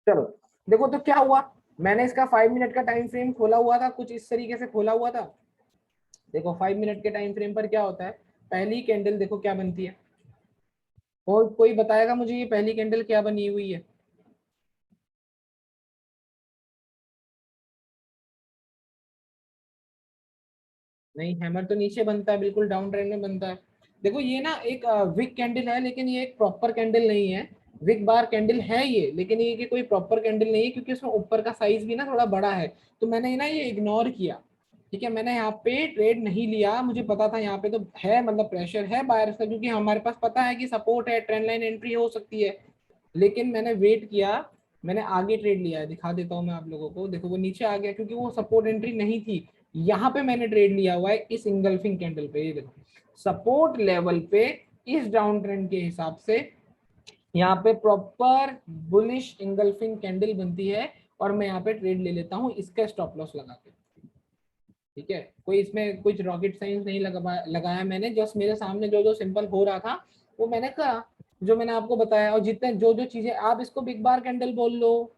चलो देखो तो क्या हुआ, मैंने इसका 5 मिनट का टाइम फ्रेम खोला हुआ था, कुछ इस तरीके से खोला हुआ था। देखो 5 मिनट के टाइम फ्रेम पर क्या होता है, पहली कैंडल देखो क्या बनती है, और कोई बताएगा मुझे ये पहली कैंडल क्या बनी हुई है? नहीं, हैमर तो नीचे बनता है, बिल्कुल डाउन ट्रेंड में बनता है। देखो ये ना एक विक कैंडल है, लेकिन ये एक प्रॉपर कैंडल नहीं है। विक बार कैंडल है ये, लेकिन ये कि कोई प्रॉपर कैंडल नहीं है, क्योंकि उसमें ऊपर का साइज भी ना थोड़ा बड़ा है। तो मैंने ना ये इग्नोर किया, ठीक है, मैंने यहाँ पे ट्रेड नहीं लिया। मुझे पता था यहाँ पे तो है, मतलब प्रेशर है बायर्स का, क्योंकि हमारे पास पता है कि सपोर्ट है, ट्रेंड लाइन एंट्री हो सकती है। लेकिन मैंने वेट किया, मैंने आगे ट्रेड लिया है, दिखा देता हूँ मैं आप लोगों को। देखो वो नीचे आ गया, क्योंकि वो सपोर्ट एंट्री नहीं थी। यहाँ पे मैंने ट्रेड लिया हुआ है इस इंगल्फिंग कैंडल पे, ये देखो सपोर्ट लेवल पे इस डाउन ट्रेंड के हिसाब से यहाँ पे प्रॉपर बुलिश इंगल्फिंग कैंडल बनती है, और मैं यहाँ पे ट्रेड ले लेता हूँ इसका स्टॉप लॉस लगा के। ठीक है, कोई इसमें कुछ रॉकेट साइंस नहीं लगाया मैंने, जस्ट मेरे सामने जो जो सिंपल हो रहा था वो मैंने करा, जो मैंने आपको बताया। और जितने जो जो चीजें, आप इसको बिग बार कैंडल बोल लो,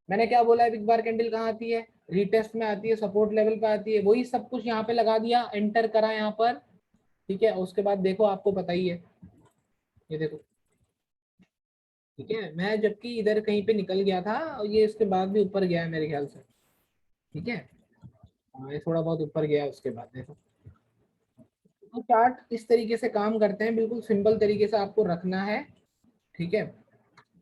मैंने क्या बोला है, बिग बार कैंडल कहाँ आती है, रीटेस्ट में आती है, सपोर्ट लेवल पे आती है, वही सब कुछ यहाँ पे लगा दिया, एंटर करा यहाँ पर। ठीक है, उसके बाद देखो आपको पता ही है, ये देखो। ठीक है, मैं जबकि इधर कहीं पे निकल गया था, और ये इसके बाद भी ऊपर गया है मेरे ख्याल से। ठीक है, हाँ ये थोड़ा बहुत ऊपर गया, उसके बाद देखो। तो चार्ट इस तरीके से काम करते हैं, बिल्कुल सिंपल तरीके से आपको रखना है। ठीक है,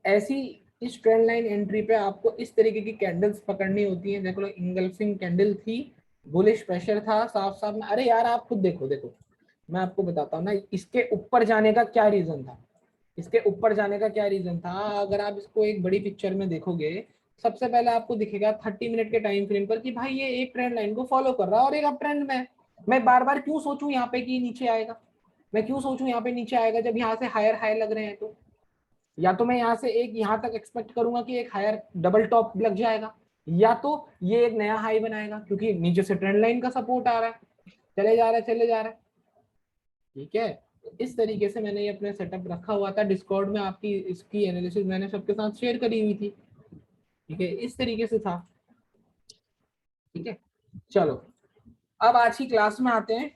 ऐसी इस ट्रेंड लाइन एंट्री पे आपको इस तरीके की कैंडल्स पकड़नी होती है। देखो इंगल्फिंग कैंडल थी, बुलिश प्रेशर था साफ साफ में। अरे यार आप खुद देखो, देखो मैं आपको बताता हूँ ना, इसके ऊपर जाने का क्या रीजन था, इसके ऊपर जाने का क्या रीजन था। अगर आप इसको एक बड़ी पिक्चर में देखोगे, सबसे पहले आपको दिखेगा 30 मिनट के टाइम फ्रेम पर कि भाई ये एक ट्रेंड लाइन को फॉलो कर रहा है और एक अप ट्रेंड में। मैं बार बार क्यों सोचूं यहाँ पे कि नीचे आएगा, मैं क्यों सोचूं यहाँ पे नीचे आएगा, जब यहाँ से हायर हाई लग रहे हैं। तो या तो मैं यहाँ से एक यहाँ तक एक्सपेक्ट करूंगा कि एक हायर डबल टॉप लग जाएगा, या तो ये एक नया हाई बनाएगा, क्योंकि नीचे से ट्रेंड लाइन का सपोर्ट आ रहा है, चले जा रहा है चले जा रहा है। ठीक है, इस तरीके से मैंने ये अपने सेटअप रखा हुआ था डिस्कॉर्ड में, आपकी इसकी एनालिसिस मैंने सबके साथ शेयर करी हुई थी। ठीक है, इस तरीके से था। ठीक है, चलो अब आज की क्लास में आते हैं।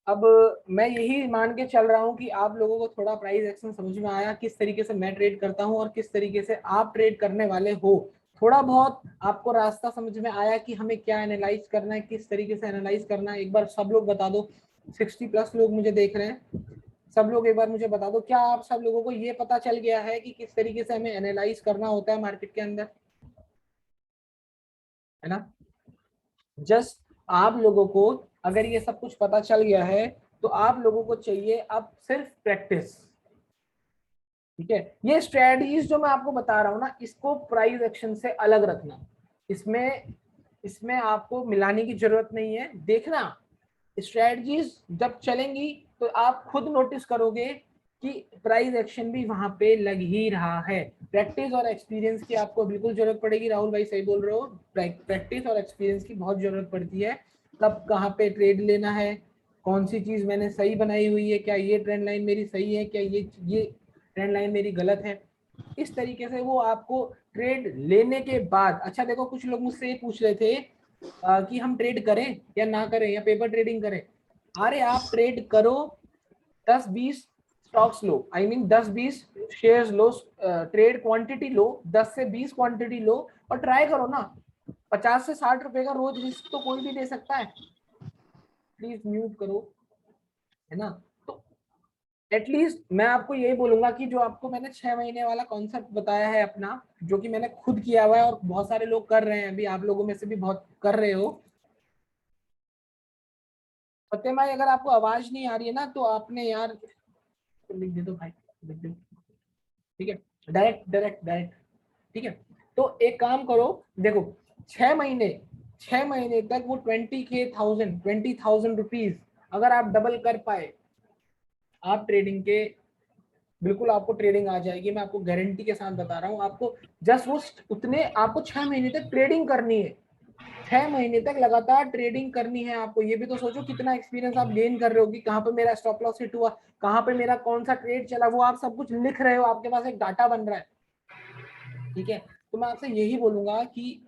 अब मैं यही मान के चल रहा हूँ कि आप लोगों को थोड़ा प्राइस एक्शन समझ में आया, किस तरीके से मैं ट्रेड करता हूँ और किस तरीके से आप ट्रेड करने वाले हो। थोड़ा बहुत आपको रास्ता समझ में आया कि हमें क्या एनालाइज करना है, किस तरीके से एनालाइज करना है। एक बार सब लोग बता दो, 60+ लोग मुझे देख रहे हैं, सब लोग एक बार मुझे बता दो, क्या आप सब लोगों को ये पता चल गया है कि किस तरीके से हमें एनालाइज करना होता है मार्केट के अंदर, है ना? जस्ट आप लोगों को अगर ये सब कुछ पता चल गया है, तो आप लोगों को चाहिए अब सिर्फ प्रैक्टिस। ठीक है, ये स्ट्रेटजीज जो मैं आपको बता रहा हूँ ना, इसको प्राइस एक्शन से अलग रखना। इसमें इसमें आपको मिलाने की जरूरत नहीं है। देखना स्ट्रेटजीज जब चलेंगी तो आप खुद नोटिस करोगे कि प्राइस एक्शन भी वहां पे लग ही रहा है। प्रैक्टिस और एक्सपीरियंस की आपको बिल्कुल जरूरत पड़ेगी। राहुल भाई सही बोल रहे हो, प्रैक्टिस और एक्सपीरियंस की बहुत जरूरत पड़ती है। कब कहाँ पे ट्रेड लेना है, कौन सी चीज मैंने सही बनाई हुई है, क्या ये ट्रेंड लाइन मेरी सही है, क्या ये ट्रेंड लाइन मेरी गलत है। इस तरीके से वो आपको ट्रेड लेने के बाद। अच्छा देखो, कुछ लोग मुझसे ये पूछ रहे थे कि हम ट्रेड करें या ना करें, या पेपर ट्रेडिंग करें। अरे आप ट्रेड करो, 10-20 स्टॉक्स लो, आई मीन 10-20 शेयर्स लो, ट्रेड क्वांटिटी लो, 10 से 20 क्वांटिटी लो, और ट्राई करो ना। 50 से 60 रुपए का रोज रिस्क तो कोई भी दे सकता है। प्लीज म्यूट करो, है ना? तो एटलीस्ट मैं आपको यही बोलूंगा कि जो आपको मैंने 6 महीने वाला कॉन्सेप्ट बताया है अपना, जो कि मैंने खुद किया हुआ है और बहुत सारे लोग कर रहे हैं, अभी आप लोगों में से भी बहुत कर रहे हो। सत्यम भाई अगर आपको आवाज नहीं आ रही है ना, तो आपने यार तो लिख दे दो भाई, लिख दो। ठीक है, डायरेक्ट डायरेक्ट डायरेक्ट। ठीक है, तो एक काम करो, देखो 6 महीने, 6 महीने तक वो 20,000 अगर आप डबल कर पाए, आप ट्रेडिंग के, बिल्कुल आपको ट्रेडिंग आ जाएगी। मैं आपको गारंटी के साथ बता रहा हूँ। आपको जस्ट वो उतने, आपको 6 महीने तक ट्रेडिंग करनी है, 6 महीने तक लगातार ट्रेडिंग करनी है आपको। ये भी तो सोचो कितना एक्सपीरियंस आप गेन कर रहे हो कि कहाँ पे मेरा स्टॉप लॉस हिट हुआ, कहाँ पे मेरा कौन सा ट्रेड चला, वो आप सब कुछ लिख रहे हो, आपके पास एक डाटा बन रहा है। ठीक है, तो मैं आपसे यही बोलूंगा कि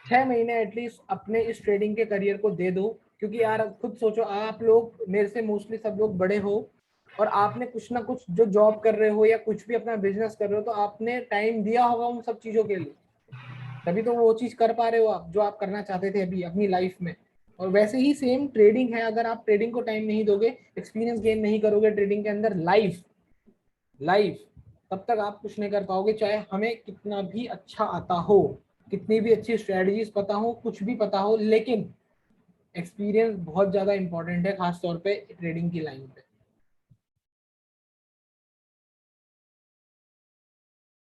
6 महीने एटलीस्ट अपने इस ट्रेडिंग के करियर को दे दो, क्योंकि यार खुद सोचो, आप लोग मेरे से मोस्टली सब लोग बड़े हो और आपने कुछ ना कुछ जो जॉब कर रहे हो या कुछ भी अपना बिजनेस कर रहे हो, तो आपने टाइम दिया होगा उन सब चीजों के लिए, तभी तो वो चीज कर पा रहे हो आप जो आप करना चाहते थे अभी अपनी लाइफ में। और वैसे ही सेम ट्रेडिंग है, अगर आप ट्रेडिंग को टाइम नहीं दोगे, एक्सपीरियंस गेन नहीं करोगे ट्रेडिंग के अंदर लाइफ लाइफ, तब तक आप कुछ नहीं कर पाओगे, चाहे हमें कितना भी अच्छा आता हो, कितनी भी अच्छी स्ट्रेटजीज पता हो, कुछ भी पता हो, लेकिन एक्सपीरियंस बहुत ज्यादा इंपॉर्टेंट है, खास तौर पे ट्रेडिंग की लाइन पे।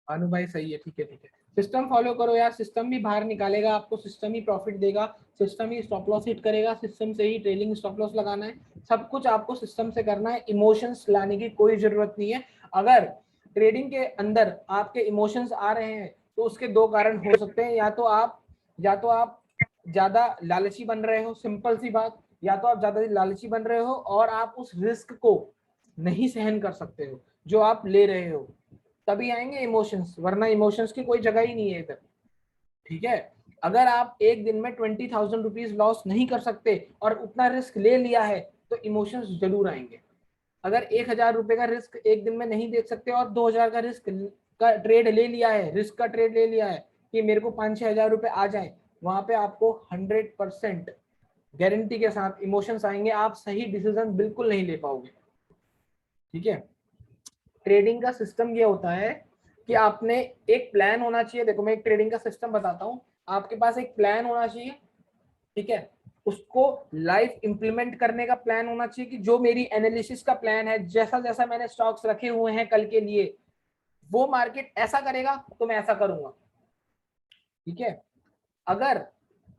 अनु भाई सही है, ठीक है ठीक है, सिस्टम फॉलो करो यार, सिस्टम भी बाहर निकालेगा आपको, सिस्टम ही प्रॉफिट देगा, सिस्टम ही स्टॉप लॉस हिट करेगा, सिस्टम से ही ट्रेलिंग स्टॉप लॉस लगाना है, सब कुछ आपको सिस्टम से करना है, इमोशंस लाने की कोई जरूरत नहीं है। अगर ट्रेडिंग के अंदर आपके इमोशंस आ रहे हैं तो उसके दो कारण हो सकते हैं, या तो आप ज्यादा लालची बन रहे हो, सिंपल सी बात, या तो आप ज्यादा लालची बन रहे हो और आप उस रिस्क को नहीं सहन कर सकते हो जो आप ले रहे हो, तभी आएंगे इमोशंस, वरना इमोशंस की कोई जगह ही नहीं है इधर। ठीक है, अगर आप एक दिन में 20,000 रुपीज लॉस नहीं कर सकते और उतना रिस्क ले लिया है तो इमोशंस जरूर आएंगे। अगर 1,000 रुपए का रिस्क एक दिन में नहीं देख सकते और 2,000 का रिस्क का ट्रेड ले लिया है, रिस्क का ट्रेड ले लिया है कि मेरे को 5-6 हजार रुपए आ जाए, वहां पे आपको 100% गारंटी के साथ इमोशंस आएंगे, आप सही डिसीजन बिल्कुल नहीं ले पाओगे। ठीक है, ट्रेडिंग का सिस्टम ये होता है कि आपने एक प्लान होना चाहिए, देखो मैं एक ट्रेडिंग का सिस्टम बताता हूँ, आपके पास एक प्लान होना चाहिए, ठीक है, उसको लाइव इंप्लीमेंट करने का प्लान होना चाहिए कि जो मेरी एनालिसिस का प्लान है, जैसा जैसा मैंने स्टॉक्स रखे हुए हैं कल के लिए, वो मार्केट ऐसा करेगा तो मैं ऐसा करूंगा। ठीक है, अगर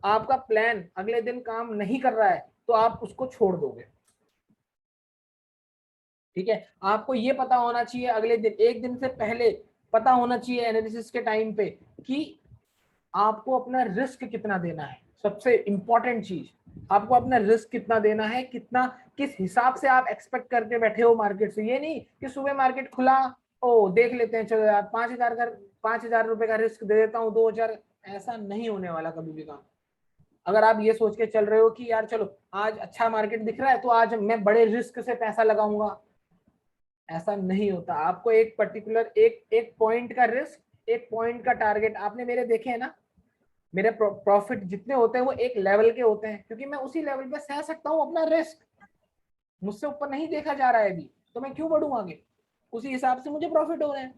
आपका प्लान अगले दिन काम नहीं कर रहा है तो आप उसको छोड़ दोगे। ठीक है, आपको ये पता होना चाहिए अगले दिन, एक दिन से पहले पता होना चाहिए एनालिसिस के टाइम पे कि आपको अपना रिस्क कितना देना है, सबसे इंपॉर्टेंट चीज, आपको अपना रिस्क कितना देना है, कितना किस हिसाब से आप एक्सपेक्ट करके बैठे हो मार्केट से। ये नहीं कि सुबह मार्केट खुला, ओ देख लेते हैं चलो यार 5,000 रुपए का रिस्क दे देता हूँ, 2,000, ऐसा नहीं होने वाला कभी भी काम। अगर आप ये सोच के चल रहे हो कि यार चलो आज अच्छा मार्केट दिख रहा है तो आज मैं बड़े रिस्क से पैसा लगाऊंगा, ऐसा नहीं होता। आपको एक पर्टिकुलर एक एक पॉइंट का रिस्क, एक पॉइंट का टारगेट, आपने मेरे देखे हैं ना, मेरे प्रॉफिट जितने होते हैं वो एक लेवल के होते हैं, क्योंकि मैं उसी लेवल पे सह सकता हूँ अपना रिस्क, मुझसे ऊपर नहीं देखा जा रहा है अभी, तो मैं क्यों बढ़ूँ आगे, उसी हिसाब से मुझे प्रॉफिट हो रहे हैं।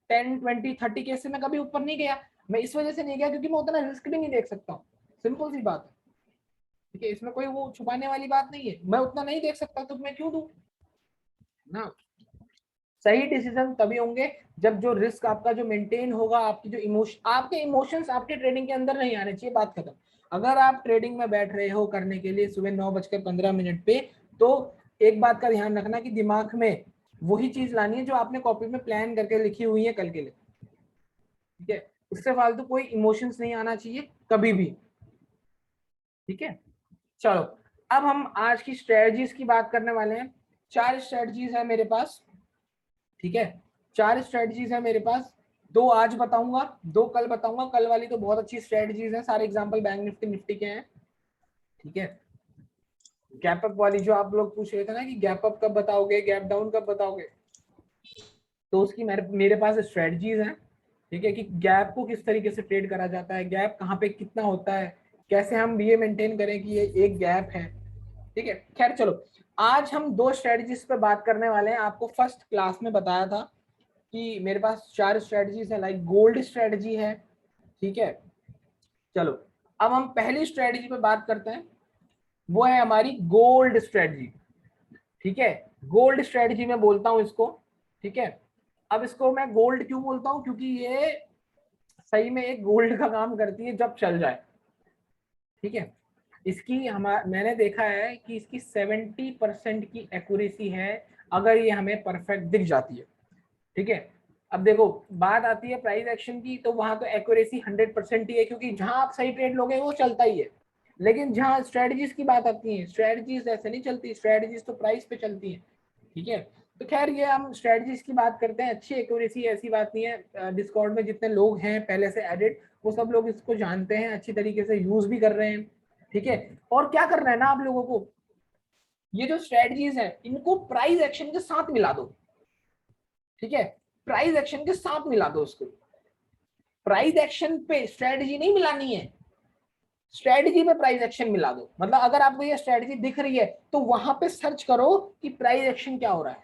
10, 20, 30 केस से मैं कभी ऊपर नहीं गया, मैं इस वजह से नहीं गया क्योंकि मैं उतना रिस्क भी नहीं देख सकता हूँ, सिंपल सी बात है। ठीक है, इसमें कोई वो छुपाने वाली बात नहीं है, मैं उतना नहीं देख सकता तो मैं क्यों दूं ना। सही डिसीजन तभी होंगे जब जो रिस्क आपका जो मेंटेन होगा, आपकी जो इमोशन, आपके इमोशंस आपके ट्रेडिंग के अंदर नहीं आने चाहिए, बात खत्म। अगर आप ट्रेडिंग में बैठ रहे हो करने के लिए सुबह 9:15 पे, तो एक बात का ध्यान रखना कि दिमाग में वही चीज लानी है जो आपने कॉपी में प्लान करके लिखी हुई है कल के लिए। ठीक है, उससे फालतू कोई इमोशंस नहीं आना चाहिए कभी भी। ठीक है, चलो अब हम आज की स्ट्रेटजीज की बात करने वाले हैं। 4 स्ट्रेटजीज है मेरे पास। ठीक है, 4 स्ट्रेटजीज है मेरे पास, 2 आज बताऊंगा, 2 कल बताऊंगा, कल वाली तो बहुत अच्छी स्ट्रेटजीज हैं, सारे एग्जांपल बैंक निफ्टी निफ्टी के हैं। ठीक है, गैप अप वाली जो आप लोग पूछ रहे थे ना कि गैप अप कब बताओगे, गैप डाउन कब बताओगे, तो उसकी मेरे पास स्ट्रेटजीज हैं। ठीक है, कि गैप को किस तरीके से ट्रेड करा जाता है, गैप कहाँ पे कितना होता है, कैसे हम ये मेंटेन करें कि ये एक गैप है। ठीक है, खैर चलो, आज हम 2 स्ट्रेटजीज पे बात करने वाले हैं। आपको फर्स्ट क्लास में बताया था कि मेरे पास 4 स्ट्रेटजीज है, लाइक गोल्ड स्ट्रेटजी है। ठीक है, चलो अब हम पहली स्ट्रेटजी पे बात करते हैं, वो है हमारी गोल्ड स्ट्रेटजी। ठीक है, गोल्ड स्ट्रेटजी में बोलता हूं इसको। ठीक है, अब इसको मैं गोल्ड क्यों बोलता हूं, क्योंकि ये सही में एक गोल्ड का काम करती है जब चल जाए। ठीक है, इसकी मैंने देखा है कि इसकी 70% की एक्यूरेसी है अगर ये हमें परफेक्ट दिख जाती है। ठीक है, अब देखो बात आती है प्राइस एक्शन की, तो वहां तो एक्यूरेसी 100% ही है, क्योंकि जहां आप सही ट्रेड लोगे वो चलता ही है। लेकिन जहां स्ट्रेटजीज की बात आती है, स्ट्रेटजीज ऐसे नहीं चलती, स्ट्रेटजीज तो प्राइस पे चलती है। ठीक है, तो खैर ये हम स्ट्रेटजीज की बात करते हैं, अच्छी एक्यूरेसी, ऐसी बात नहीं है। डिस्कॉर्ड में जितने लोग हैं पहले से एडिट, वो सब लोग इसको जानते हैं, अच्छी तरीके से यूज भी कर रहे हैं, ठीक है। और क्या करना है ना आप लोगों को, ये जो स्ट्रेटजीज है इनको प्राइस एक्शन के साथ मिला दो, ठीक है। प्राइस एक्शन के साथ मिला दो उसको, प्राइस एक्शन पे स्ट्रेटजी नहीं मिलानी है, स्ट्रेटजी पे प्राइस एक्शन मिला दो। मतलब अगर आपको ये स्ट्रेटजी दिख रही है तो वहां पे सर्च करो कि प्राइस एक्शन क्या हो रहा है,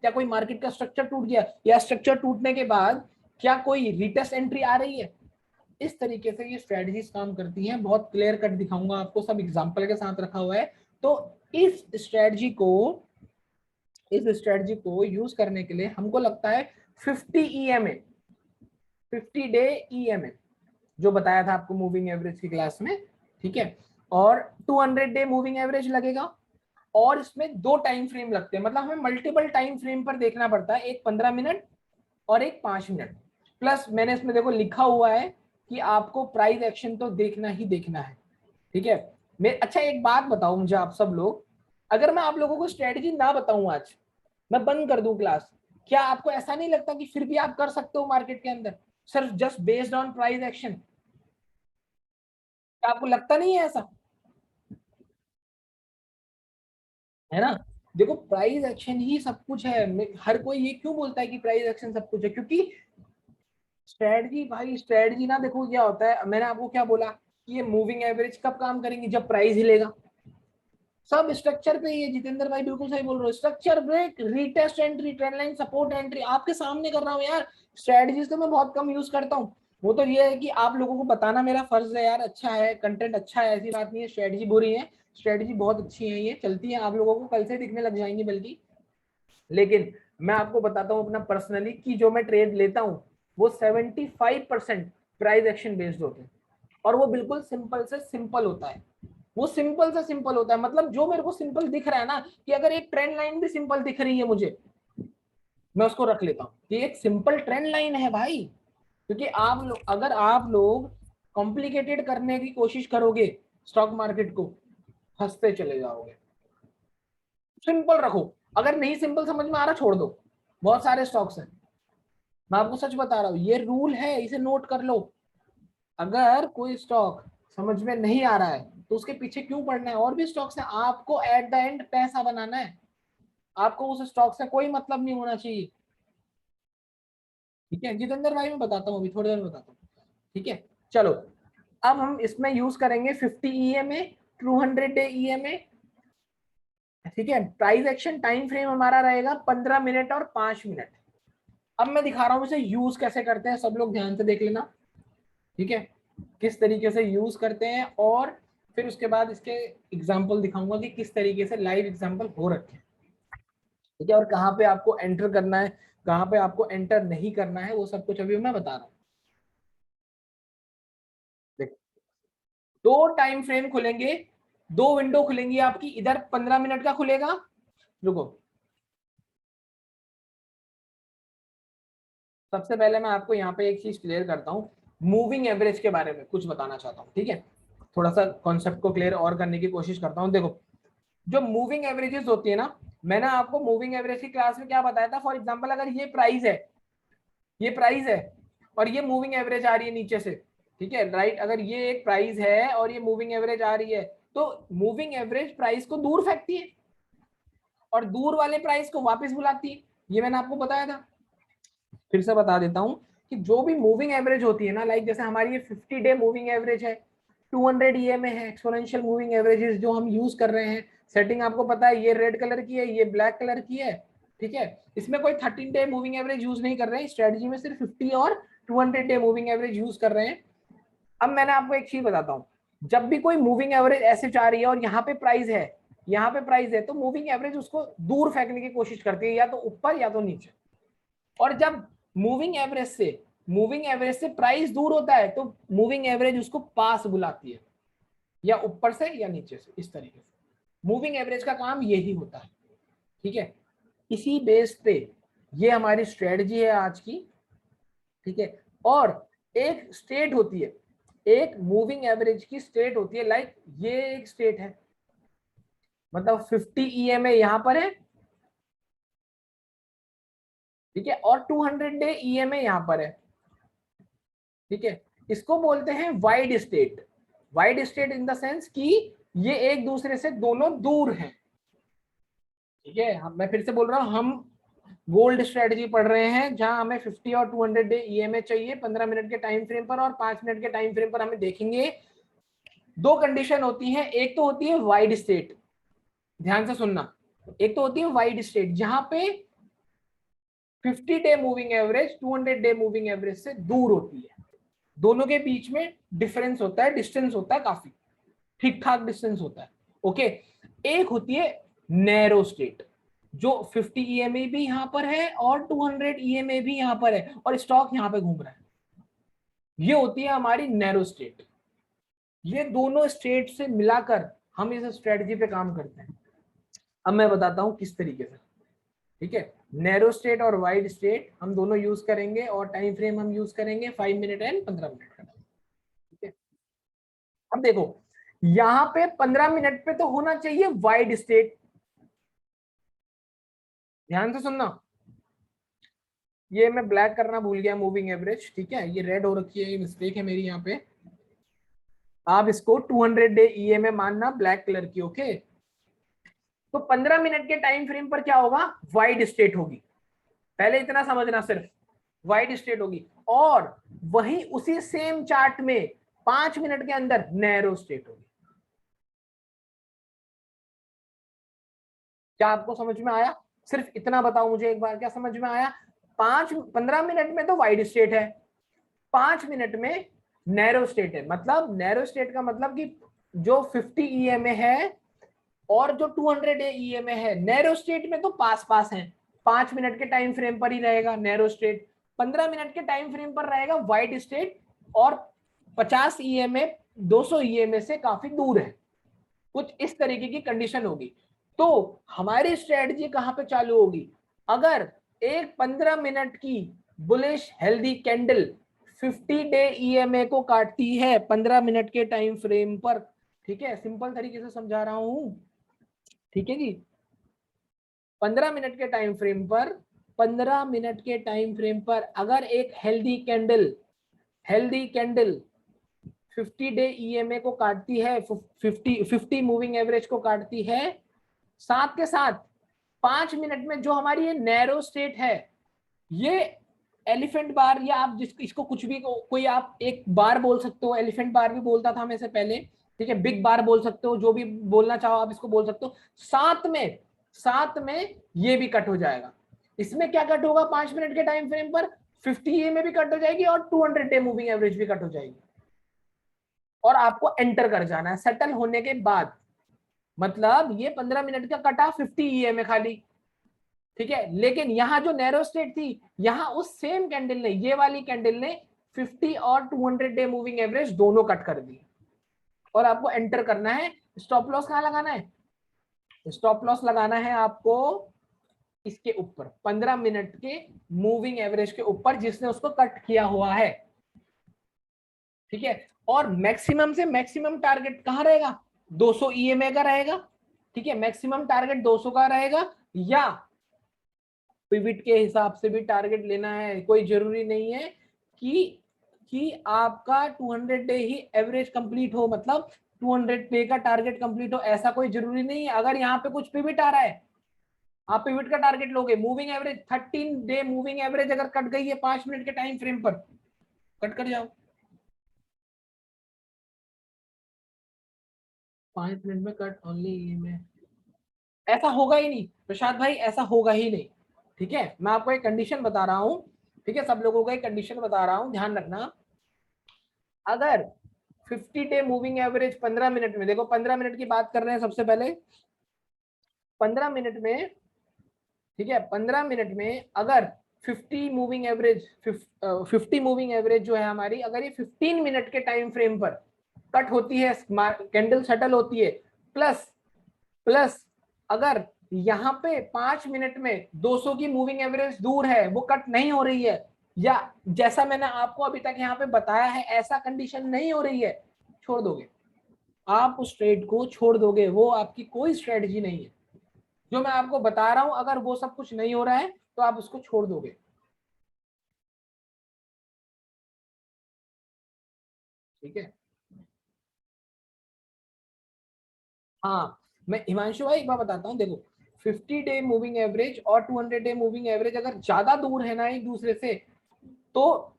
क्या कोई मार्केट का स्ट्रक्चर टूट गया, या स्ट्रक्चर टूटने के बाद क्या कोई रिटेस्ट एंट्री आ रही है। इस तरीके से ये स्ट्रेटजीज काम करती हैं, बहुत क्लियर कट दिखाऊंगा आपको, सब एग्जांपल के साथ रखा हुआ है। तो इस स्ट्रेटजी को यूज करने के लिए हमको लगता है 50 EMA, 50 डे EMA जो बताया था आपको मूविंग एवरेज की क्लास में, ठीक है। और 200 डे मूविंग एवरेज लगेगा, और इसमें दो टाइम फ्रेम लगते हैं, मतलब हमें मल्टीपल टाइम फ्रेम पर देखना पड़ता है, एक 15 मिनट और एक 5 मिनट। प्लस मैंने इसमें देखो लिखा हुआ है कि आपको प्राइस एक्शन तो देखना ही देखना है, ठीक है। मैं अच्छा एक बात बताऊं मुझे आप सब लोग, अगर मैं आप लोगों को स्ट्रेटजी ना बताऊं आज, मैं बंद कर दूं क्लास, क्या आपको ऐसा नहीं लगता कि फिर भी आप कर सकते हो मार्केट के अंदर सिर्फ just based on price action? क्या आपको लगता नहीं है ऐसा? है ना। देखो प्राइस एक्शन ही सब कुछ है, हर कोई ये क्यों बोलता है कि प्राइस एक्शन सब कुछ है, क्योंकि स्ट्रेटजी भाई, स्ट्रेटजी ना देखो क्या होता है, मैंने आपको क्या बोला कि ये मूविंग एवरेज कब काम करेंगे, जब प्राइस हिलेगा। सब स्ट्रक्चर पे ही है, जितेंद्र भाई बिल्कुल सही बोल रहे हो, structure break, retest entry, trend line support entry, आपके सामने कर रहा हूँ यार। स्ट्रेटजीज तो मैं बहुत कम यूज करता हूँ, वो तो ये है कि आप लोगों को बताना मेरा फर्ज है यार, अच्छा है कंटेंट, अच्छा है, ऐसी बात नहीं है स्ट्रेटजी बुरी है, स्ट्रेटजी बहुत अच्छी है, ये चलती है, आप लोगों को कल से दिखने लग जाएंगी बल्कि। लेकिन मैं आपको बताता हूँ अपना पर्सनली कि जो मैं ट्रेड लेता हूँ वो 75% प्राइस एक्शन बेस्ड होते हैं, और वो बिल्कुल सिंपल से सिंपल होता है, वो सिंपल से सिंपल होता है। मतलब जो मेरे को सिंपल दिख रहा है ना, कि अगर एक ट्रेंड लाइन भी सिंपल दिख रही है मुझे, मैं उसको रख लेता हूँ कि एक सिंपल ट्रेंड लाइन है भाई। क्योंकि आप लोग, अगर आप लोग कॉम्प्लिकेटेड करने की कोशिश करोगे स्टॉक मार्केट को, हंसते चले जाओगे। सिंपल रखो, अगर नहीं सिंपल समझ में आ रहा छोड़ दो, बहुत सारे स्टॉक्स हैं, मैं आपको सच बता रहा हूँ, ये रूल है, इसे नोट कर लो। अगर कोई स्टॉक समझ में नहीं आ रहा है तो उसके पीछे क्यों पड़ना है, और भी स्टॉक्स हैं, आपको एट द एंड पैसा बनाना है, आपको उस स्टॉक से कोई मतलब नहीं होना चाहिए, ठीक है। जितेंद्र भाई मैं बताता हूँ, अभी थोड़ी देर में बताता हूँ, ठीक है। चलो अब हम इसमें यूज करेंगे 50 EMA, 200 डे EMA, ठीक है। प्राइस एक्शन टाइम फ्रेम हमारा रहेगा 15 मिनट और 5 मिनट। अब मैं दिखा रहा हूँ इसे यूज कैसे करते हैं, सब लोग ध्यान से देख लेना, ठीक है, किस तरीके से यूज करते हैं, और फिर उसके बाद इसके एग्जाम्पल दिखाऊंगा कि किस तरीके से लाइव एग्जाम्पल हो रखे हैं, ठीक है। और कहाँ पे आपको एंटर करना है, कहाँ पे आपको एंटर नहीं करना है, वो सब कुछ अभी मैं बता रहा हूँ। देखो दो टाइम फ्रेम खुलेंगे, दो विंडो खुलेंगी आपकी, इधर 15 मिनट का खुलेगा, रुको, सबसे पहले मैं आपको यहाँ पे एक चीज क्लियर करता हूँ, मूविंग एवरेज के बारे में कुछ बताना चाहता हूँ, ठीक है। थोड़ा सा कॉन्सेप्ट को क्लियर और करने की कोशिश करता हूँ। देखो जो मूविंग एवरेजेस होती है ना, मैंने आपको मूविंग एवरेज की क्लास में क्या बताया था, फॉर एग्जांपल अगर ये प्राइस है, ये प्राइस है, और ये मूविंग एवरेज आ रही है नीचे से, ठीक है राइट, अगर ये एक प्राइस है और ये मूविंग एवरेज आ रही है, तो मूविंग एवरेज प्राइस को दूर फेंकती है और दूर वाले प्राइस को वापस बुलाती है, ये मैंने आपको बताया था। फिर से बता देता हूँ कि जो भी मूविंग एवरेज होती है ना, लाइक जैसे हमारी ये 50 डे मूविंग एवरेज है, 200 EMA है, एक्सपोनेंशियल मूविंग एवरेजेस जो हम यूज कर रहे हैं, सेटिंग आपको पता है, ये रेड कलर की है, ये ब्लैक कलर की है, ठीक है। इसमें कोई 13 डे मूविंग एवरेज यूज नहीं कर रहे हैं, स्ट्रेटजी में सिर्फ 50 और 200 डे मूविंग एवरेज यूज कर रहे हैं। अब मैंने आपको एक चीज बताता हूँ, जब भी कोई मूविंग एवरेज ऐसे जा रही है और यहाँ पे प्राइस है, यहाँ पे प्राइस है, तो मूविंग एवरेज उसको दूर फेंकने की कोशिश करती है, या तो ऊपर या तो नीचे। और जब मूविंग एवरेज से प्राइस दूर होता है तो मूविंग एवरेज उसको पास बुलाती है, या ऊपर से या नीचे से, इस तरीके से मूविंग एवरेज का काम यही होता है, ठीक है। इसी बेस पे ये हमारी स्ट्रेटजी है आज की, ठीक है। और एक स्टेट होती है, एक मूविंग एवरेज की स्टेट होती है, लाइक ये एक स्टेट है, मतलब 50 EMA यहाँ पर है, ठीक है, और 200 डे ईएमए यहाँ पर है। ठीक है, इसको बोलते हैं wide state. Wide state in the sense कि ये एक दूसरे से दोनों दूर हैं। ठीक है, मैं फिर से बोल रहा हूं, हम गोल्ड स्ट्रेटजी पढ़ रहे हैं जहां हमें 50 और 200 डे ईएमए चाहिए 15 मिनट के टाइम फ्रेम पर, और 5 मिनट के टाइम फ्रेम पर हमें देखेंगे दो कंडीशन होती है। एक तो होती है वाइड स्टेट, ध्यान से सुनना, एक तो होती है वाइड स्टेट जहां पे 50 day moving average 200 day moving average से दूर होती है, दोनों के बीच में डिफरेंस होता है, डिस्टेंस होता है, काफी ठीक ठाक डिस्टेंस होता है। ओके, एक होती है नैरो स्टेट, जो 50 ईएमए भी यहां पर है और 200 ईएमए भी यहां पर है और स्टॉक यहां पे घूम रहा है, ये होती है हमारी नैरो स्टेट। ये दोनों स्टेट से मिलाकर हम इस स्ट्रेटजी पे काम करते हैं। अब मैं बताता हूं किस तरीके से। ठीक है, नैरो स्टेट और वाइड स्टेट हम दोनों यूज करेंगे और टाइम फ्रेम हम यूज करेंगे 5 मिनट एंड 15 मिनट का। ठीक है, अब देखो यहां पे 15 मिनट पे तो होना चाहिए वाइड स्टेट, ध्यान से सुनना, ये मैं ब्लैक करना भूल गया मूविंग एवरेज। ठीक है, ये रेड हो रखी है, ये मिस्टेक है मेरी यहाँ पे, आप इसको 200 डे ईएमए मानना ब्लैक कलर की। ओके, तो 15 मिनट के टाइम फ्रेम पर क्या होगा, वाइड स्टेट होगी, पहले इतना समझना, सिर्फ वाइड स्टेट होगी, और वही उसी सेम चार्ट में 5 मिनट के अंदर नैरो स्टेट होगी। क्या आपको समझ में आया? सिर्फ इतना बताओ मुझे एक बार, क्या समझ में आया? 15 मिनट में तो वाइड स्टेट है, 5 मिनट में नैरो स्टेट है। मतलब नैरो स्टेट का मतलब कि जो 50 ईएमए है और जो 200 ईएमए है, नैरो स्टेट में तो पास पास है, 5 मिनट के टाइम फ्रेम पर ही रहेगा नैरो स्टेट, 15 मिनट के टाइम फ्रेम पर रहेगा वाइड स्टेट, और 50 ईएमए 200 ईएमए से काफी दूर है। कुछ इस तरीके की कंडीशन होगी। तो हमारी स्ट्रेटजी कहां पे चालू होगी, अगर एक 15 मिनट की bullish healthy candle 50 day EMA को काटती है 15 मिनट के टाइम फ्रेम पर। ठीक है, सिंपल तरीके से समझा रहा हूं। ठीक है जी, 15 मिनट के टाइम फ्रेम पर, 15 मिनट के टाइम फ्रेम पर अगर एक हेल्दी कैंडल 50 डे ईएमए को काटती है, 50 मूविंग एवरेज को काटती है, साथ के साथ 5 मिनट में जो हमारी ये नैरो स्टेट है, ये एलिफेंट बार, या आप जिसको इसको कुछ भी कोई आप एक बार बोल सकते हो, एलिफेंट बार भी बोलता था मैं से पहले। ठीक है, बिग बार बोल सकते हो, जो भी बोलना चाहो आप इसको बोल सकते हो। साथ में ये भी कट हो जाएगा। इसमें क्या कट होगा, 5 मिनट के टाइम फ्रेम पर 50 ए में भी कट हो जाएगी और 200 डे मूविंग एवरेज भी कट हो जाएगी, और आपको एंटर कर जाना है सेटल होने के बाद। मतलब ये 15 मिनट का कटा 50 ईएमए खाली। ठीक है, लेकिन यहां जो नैरो स्टेट थी, यहां उस सेम कैंडल ने, ये वाली कैंडल ने 50 और 200 डे मूविंग एवरेज दोनों कट कर दी, और आपको एंटर करना है। स्टॉप लॉस कहां लगाना है, स्टॉप लॉस लगाना है आपको इसके ऊपर, 15 मिनट के मूविंग एवरेज के ऊपर जिसने उसको कट किया हुआ है। ठीक है, और मैक्सिमम से मैक्सिमम टारगेट कहां रहेगा, 200 ईएमए का रहेगा। ठीक है, मैक्सिमम टारगेट 200 का रहेगा, या पिविट के हिसाब से भी टारगेट लेना है, कोई जरूरी नहीं है कि आपका 200 डे ही एवरेज कंप्लीट हो, मतलब 200 डे का टारगेट कंप्लीट हो, ऐसा कोई जरूरी नहीं है। अगर यहाँ पे कुछ पिविट आ रहा है, आप पिविट का टारगेट लोगे, moving average 13 day moving average अगर कट गई है 5 मिनट के टाइम फ्रेम पर, कट कर जाओ, 5 मिनट में कट ओनली में। ऐसा होगा ही नहीं प्रसाद भाई, ऐसा होगा ही नहीं। ठीक है, मैं आपको एक कंडीशन बता रहा हूं। ठीक है, सब लोगों को एक कंडीशन बता रहा हूं, ध्यान रखना। अगर 50 डे मूविंग एवरेज 15 मिनट में, देखो 15 मिनट की बात कर रहे हैं सबसे पहले, 15 मिनट में, ठीक है, 15 मिनट में अगर 50 मूविंग एवरेज 50 मूविंग एवरेज जो है हमारी, अगर ये 15 मिनट के टाइम फ्रेम पर कट होती है, कैंडल सेटल होती है, प्लस प्लस अगर यहाँ पे 5 मिनट में 200 की मूविंग एवरेज दूर है, वो कट नहीं हो रही है, या जैसा मैंने आपको अभी तक यहाँ पे बताया है ऐसा कंडीशन नहीं हो रही है, छोड़ दोगे आप उस ट्रेड को, छोड़ दोगे, वो आपकी कोई स्ट्रेटजी नहीं है। जो मैं आपको बता रहा हूं, अगर वो सब कुछ नहीं हो रहा है तो आप उसको छोड़ दोगे। ठीक है। हाँ, मैं हिमांशु भाई एक बार बताता हूँ, देखो 50 डे मूविंग एवरेज और 200 डे मूविंग एवरेज अगर ज्यादा दूर है ना एक दूसरे से, तो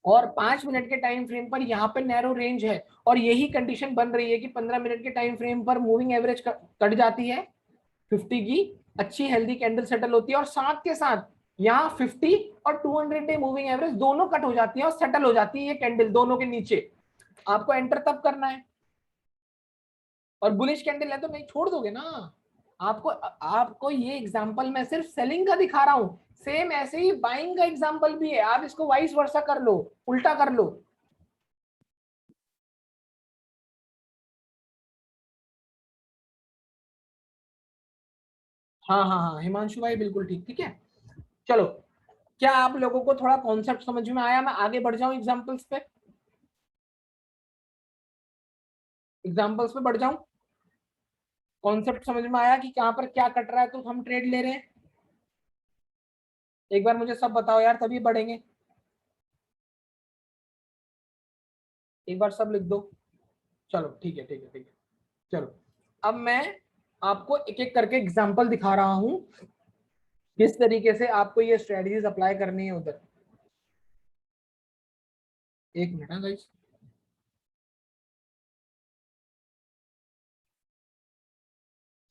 और 5 मिनट के टाइम फ्रेम पर यहाँ पे नैरो रेंज है, और यही कंडीशन बन रही है कि 15 मिनट के टाइम फ्रेम पर मूविंग एवरेज कट जाती है 50 की, अच्छी हेल्दी कैंडल सेटल होती है, और साथ के साथ यहाँ 50 और 200 डे मूविंग एवरेज दोनों कट हो जाती है और सेटल हो जाती है ये कैंडल दोनों के नीचे। आपको एंटर तब करना है, और बुलिश कैंडल है तो नहीं छोड़ दोगे ना। आपको आपको ये एग्जांपल मैं सिर्फ सेलिंग का दिखा रहा हूं, सेम ऐसे ही बाइंग का एग्जांपल भी है, आप इसको वाइस वर्सा कर लो, उल्टा कर लो। हाँ हाँ हाँ हिमांशु भाई बिल्कुल ठीक, ठीक है। चलो, क्या आप लोगों को थोड़ा कॉन्सेप्ट समझ में आया? मैं आगे बढ़ जाऊं एग्जांपल्स पे, एग्जांपल्स पे बढ़ जाऊं। कॉन्सेप्ट समझ में आया कि कहां पर क्या कट रहा है तो हम ट्रेड ले रहे हैं? एक बार मुझे सब बताओ यार, तभी बढ़ेंगे। एक बार सब लिख दो। चलो ठीक है, ठीक है, ठीक है। चलो, अब मैं आपको एक एक करके एग्जांपल दिखा रहा हूं, किस तरीके से आपको ये स्ट्रेटजीज अप्लाई करनी है उधर। एक मिनट गाइस।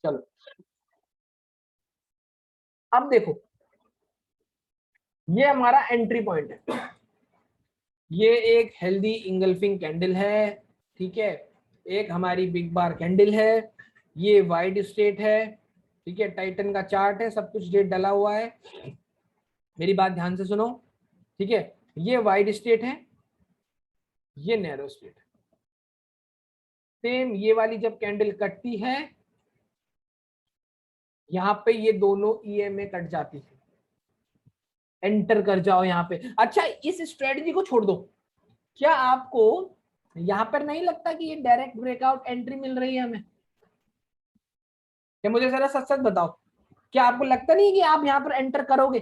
चलो, अब देखो, ये हमारा एंट्री पॉइंट है, ये एक हेल्दी इंगल्फिंग कैंडल है, ठीक है। एक हमारी बिग बार कैंडल है, ये वाइड स्टेट है, ठीक है। टाइटन का चार्ट है, सब कुछ डेट डला हुआ है, मेरी बात ध्यान से सुनो, ठीक है। ये वाइड स्टेट है, ये नैरो स्टेट है। सेम ये वाली जब कैंडल कटती है, यहाँ पे ये दोनों ईएमए कट जाती है, एंटर कर जाओ यहाँ पे। अच्छा, इस स्ट्रेटजी को छोड़ दो, क्या आपको यहाँ पर नहीं लगता कि ये डायरेक्ट ब्रेकआउट एंट्री मिल रही है हमें? या मुझे जरा सच सच बताओ, क्या आपको लगता नहीं कि आप यहाँ पर एंटर करोगे?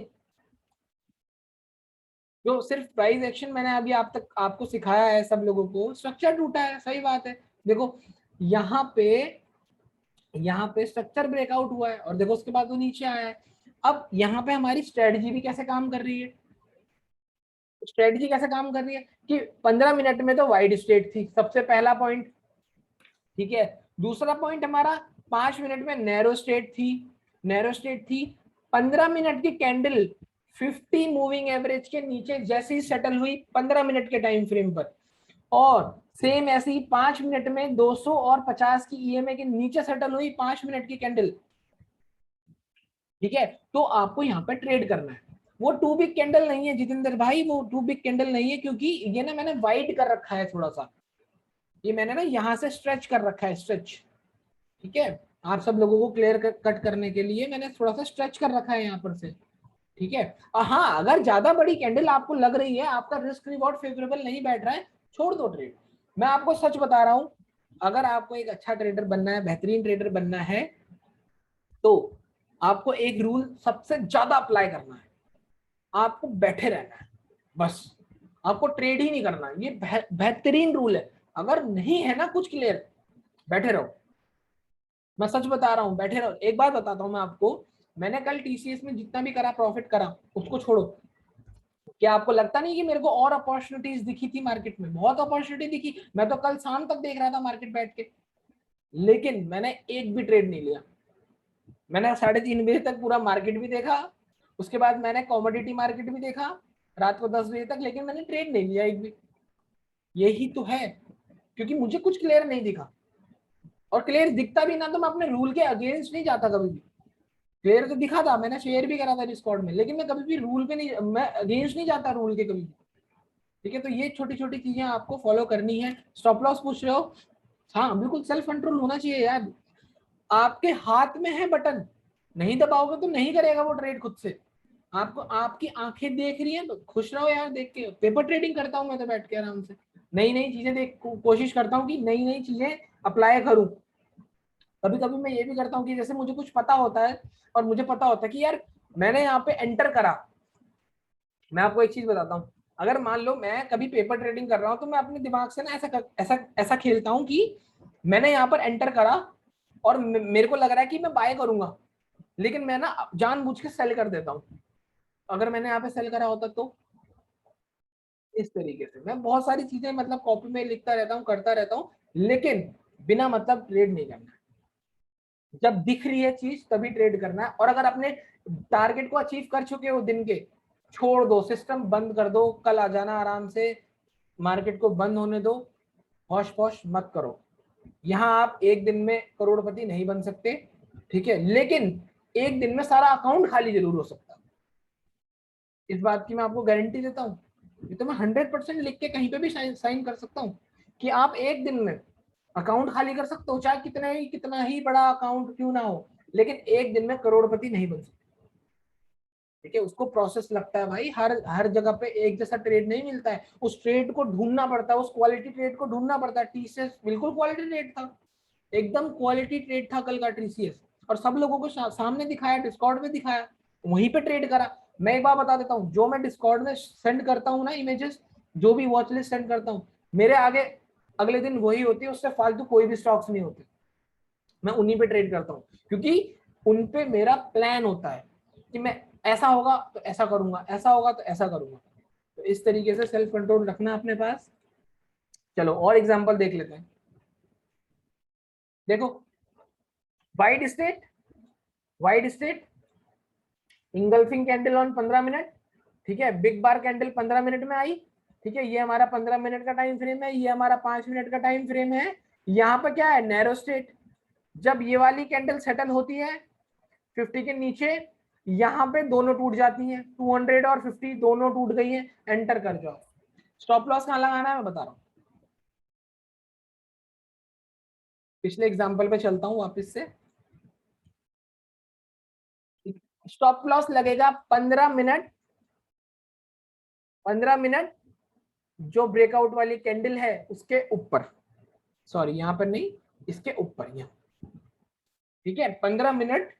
जो सिर्फ प्राइस एक्शन मैंने अभी आप तक आपको सिखाया है, सब लोगों को स्ट्रक्चर टूटा है, सही बात है। देखो यहाँ पे स्ट्रक्चर ब्रेकआउट हुआ है, और देखो उसके बाद वो नीचे आया है। अब यहाँ पे हमारी स्ट्रेटजी भी कैसे काम कर रही है? स्ट्रेटजी कैसे काम कर रही है कि 15 मिनट में तो वाइड स्टेट थी, सबसे पहला पॉइंट, ठीक है। दूसरा पॉइंट हमारा 5 मिनट में नैरो स्टेट थी, नैरो स्टेट थी। 15 मिनट की कैंडल 50 मूविंग एवरेज के नीचे जैसे ही सेटल हुई 15 मिनट के टाइम फ्रेम पर, और सेम ऐसे ही 5 मिनट में 200 और 50 की ईएमए के नीचे सेटल हुई 5 मिनट की कैंडल, ठीक है। तो आपको यहाँ पर ट्रेड करना है। वो टू बिग कैंडल नहीं है जितेंद्र भाई, वो टू बिग कैंडल नहीं है, क्योंकि ये ना मैंने वाइड कर रखा है थोड़ा सा, ये मैंने ना यहाँ से स्ट्रेच कर रखा है, स्ट्रेच, ठीक है। आप सब लोगों को क्लियर कट करने के लिए मैंने थोड़ा सा स्ट्रेच कर रखा है यहाँ पर से, ठीक है। और हाँ, अगर ज्यादा बड़ी कैंडल आपको लग रही है, आपका रिस्क रिवॉर्ड फेवरेबल नहीं बैठ रहा है, छोड़ दो ट्रेड। मैं आपको सच बता रहा हूं, अगर आपको एक अच्छा ट्रेडर बनना है, बेहतरीन ट्रेडर बनना है, तो आपको एक रूल सबसे ज्यादा अप्लाई करना है, आपको बैठे रहना है बस, आपको ट्रेड ही नहीं करना। ये बेहतरीन रूल है। अगर नहीं है ना कुछ क्लियर, बैठे रहो, मैं सच बता रहा हूँ, बैठे रहो। एक बात बताता हूँ मैं आपको, मैंने कल टीसीएस में जितना भी करा, प्रॉफिट करा, उसको छोड़ो। क्या आपको लगता नहीं कि मेरे को और अपॉर्चुनिटीज दिखी थी मार्केट में? बहुत अपॉर्चुनिटी दिखी, मैं तो कल शाम तक देख रहा था मार्केट बैठ के, लेकिन मैंने एक भी ट्रेड नहीं लिया। मैंने 3:30 बजे तक पूरा मार्केट भी देखा, उसके बाद मैंने कॉमोडिटी मार्केट भी देखा रात को 10 बजे तक, लेकिन मैंने ट्रेड नहीं लिया एक भी। यही तो है, क्योंकि मुझे कुछ क्लियर नहीं दिखा, और क्लियर दिखता भी ना तो मैं अपने रूल के अगेंस्ट नहीं जाता कभी भी। क्लियर तो दिखा था, मैंने शेयर भी करा था डिस्कॉर्ड में, लेकिन मैं कभी भी रूल पे नहीं, मैं अगेंस्ट नहीं जाता रूल के कभी भी, ठीक है। तो ये छोटी छोटी चीजें आपको फॉलो करनी है। स्टॉप लॉस पूछ रहे हो? हाँ बिल्कुल, सेल्फ कंट्रोल होना चाहिए यार। आपके हाथ में है बटन, नहीं दबाओगे तो नहीं करेगा वो ट्रेड खुद से। आपको आपकी आंखें देख रही हैं तो खुश रहो यार देख के। पेपर ट्रेडिंग करता हूँ मैं तो बैठ के आराम से, नई नई चीजें देख, कोशिश करता हूँ कि नई नई चीजें अप्लाई करूँ। कभी कभी मैं ये भी करता हूँ कि जैसे मुझे कुछ पता होता है, और मुझे पता होता है कि यार मैंने यहाँ पे एंटर करा। मैं आपको एक चीज बताता हूँ, अगर मान लो मैं कभी पेपर ट्रेडिंग कर रहा हूँ तो मैं अपने दिमाग से ना ऐसा खेलता हूँ कि मैंने यहाँ पर एंटर करा और मेरे को लग रहा है कि मैं बाय करूंगा, लेकिन मैं ना जानबूझ के सेल कर देता हूँ। अगर मैंने यहाँ पे सेल करा होता तो इस तरीके से मैं बहुत सारी चीजें मतलब कॉपी में लिखता रहता हूँ, करता रहता हूँ, लेकिन बिना मतलब ट्रेड नहीं करना है। जब दिख रही है चीज तभी ट्रेड करना है। और अगर अपने टारगेट को अचीव कर चुके हो दिन के, छोड़ दो, सिस्टम बंद कर दो, कल आ जाना आराम से, मार्केट को बंद होने दो, होश पोश मत करो। यहाँ आप एक दिन में करोड़पति नहीं बन सकते, ठीक है, लेकिन एक दिन में सारा अकाउंट खाली जरूर हो सकता है। इस बात की मैं आपको गारंटी देता हूँ। ये तो मैं 100% लिख के कहीं पे भी साइन कर सकता हूँ कि आप एक दिन में अकाउंट खाली कर सकते हो, चाहे कितना ही बड़ा अकाउंट क्यों ना हो, लेकिन एक दिन में करोड़पति नहीं बन सकते। ठीक है, उसको प्रोसेस लगता है भाई, हर हर जगह पे एक जैसा ट्रेड नहीं मिलता है, उस ट्रेड को ढूंढना पड़ता है, उस क्वालिटी ट्रेड को ढूंढना पड़ता है। टीसीएस बिल्कुल क्वालिटी ट्रेड था, एकदम क्वालिटी ट्रेड था कल का टीसीएस, और सब लोगों को सामने दिखाया, डिस्कॉर्ड में दिखाया, वहीं पे ट्रेड करा। मैं एक बार बता देता हूँ, जो मैं डिस्कॉर्ड में सेंड करता हूँ ना इमेजेस, जो भी वॉच लिस्ट सेंड करता हूँ, मेरे आगे अगले दिन वही होती है, उससे फालतू कोई भी स्टॉक्स नहीं होते। मैं उन्हीं पे ट्रेड करता हूँ, क्योंकि उन पे मेरा प्लान होता है कि मैं ऐसा होगा तो ऐसा करूंगा, ऐसा होगा तो ऐसा करूंगा। तो इस तरीके से सेल्फ कंट्रोल रखना अपने पास। चलो और एग्जांपल देख लेते हैं। देखो, wide state, wide state engulfing candle on 15 minute, ठीक है, बिग बार कैंडल 15 मिनट में आई, ठीक है, ये हमारा 15 मिनट का टाइम फ्रेम है, ये हमारा 5 मिनट का टाइम फ्रेम है। यहाँ पर क्या है, नैरो स्टेट। जब ये वाली कैंडल सेटल होती है 50 के नीचे, यहाँ पे दोनों टूट जाती हैं, 200 और 50 दोनों टूट गई हैं, एंटर कर जाओ। स्टॉप लॉस कहाँ लगाना है मैं बता रहा हूँ। पिछले एग्जांपल पे चलता हूँ वापस से। स्टॉप लॉस लगेगा 15 मिनट, 15 मिनट जो ब्रेकआउट वाली कैंडल है उसके ऊपर, सॉरी यहाँ पर नहीं, इसके ऊपर यहाँ, ठीक है, 15 मिनट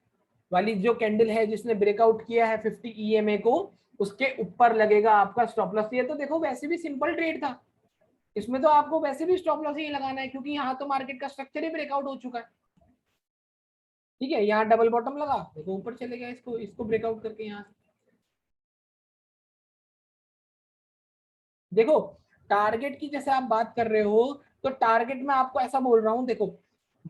वाली जो कैंडल है जिसने ब्रेकआउट किया है 50 ईएमए को, उसके ऊपर लगेगा आपका स्टॉप लॉस। ये तो देखो वैसे भी सिंपल ट्रेड था, इसमें तो आपको वैसे भी स्टॉप लॉस ही लगाना है, क्योंकि यहाँ तो मार्केट का स्ट्रक्चर ही ब्रेकआउट हो चुका है। ठीक है, यहाँ डबल बॉटम लगा, देखो ऊपर चले गया, इसको इसको ब्रेकआउट करके यहाँ देखो। टारगेट की जैसे आप बात कर रहे हो, तो टारगेट में आपको ऐसा बोल रहा हूँ, देखो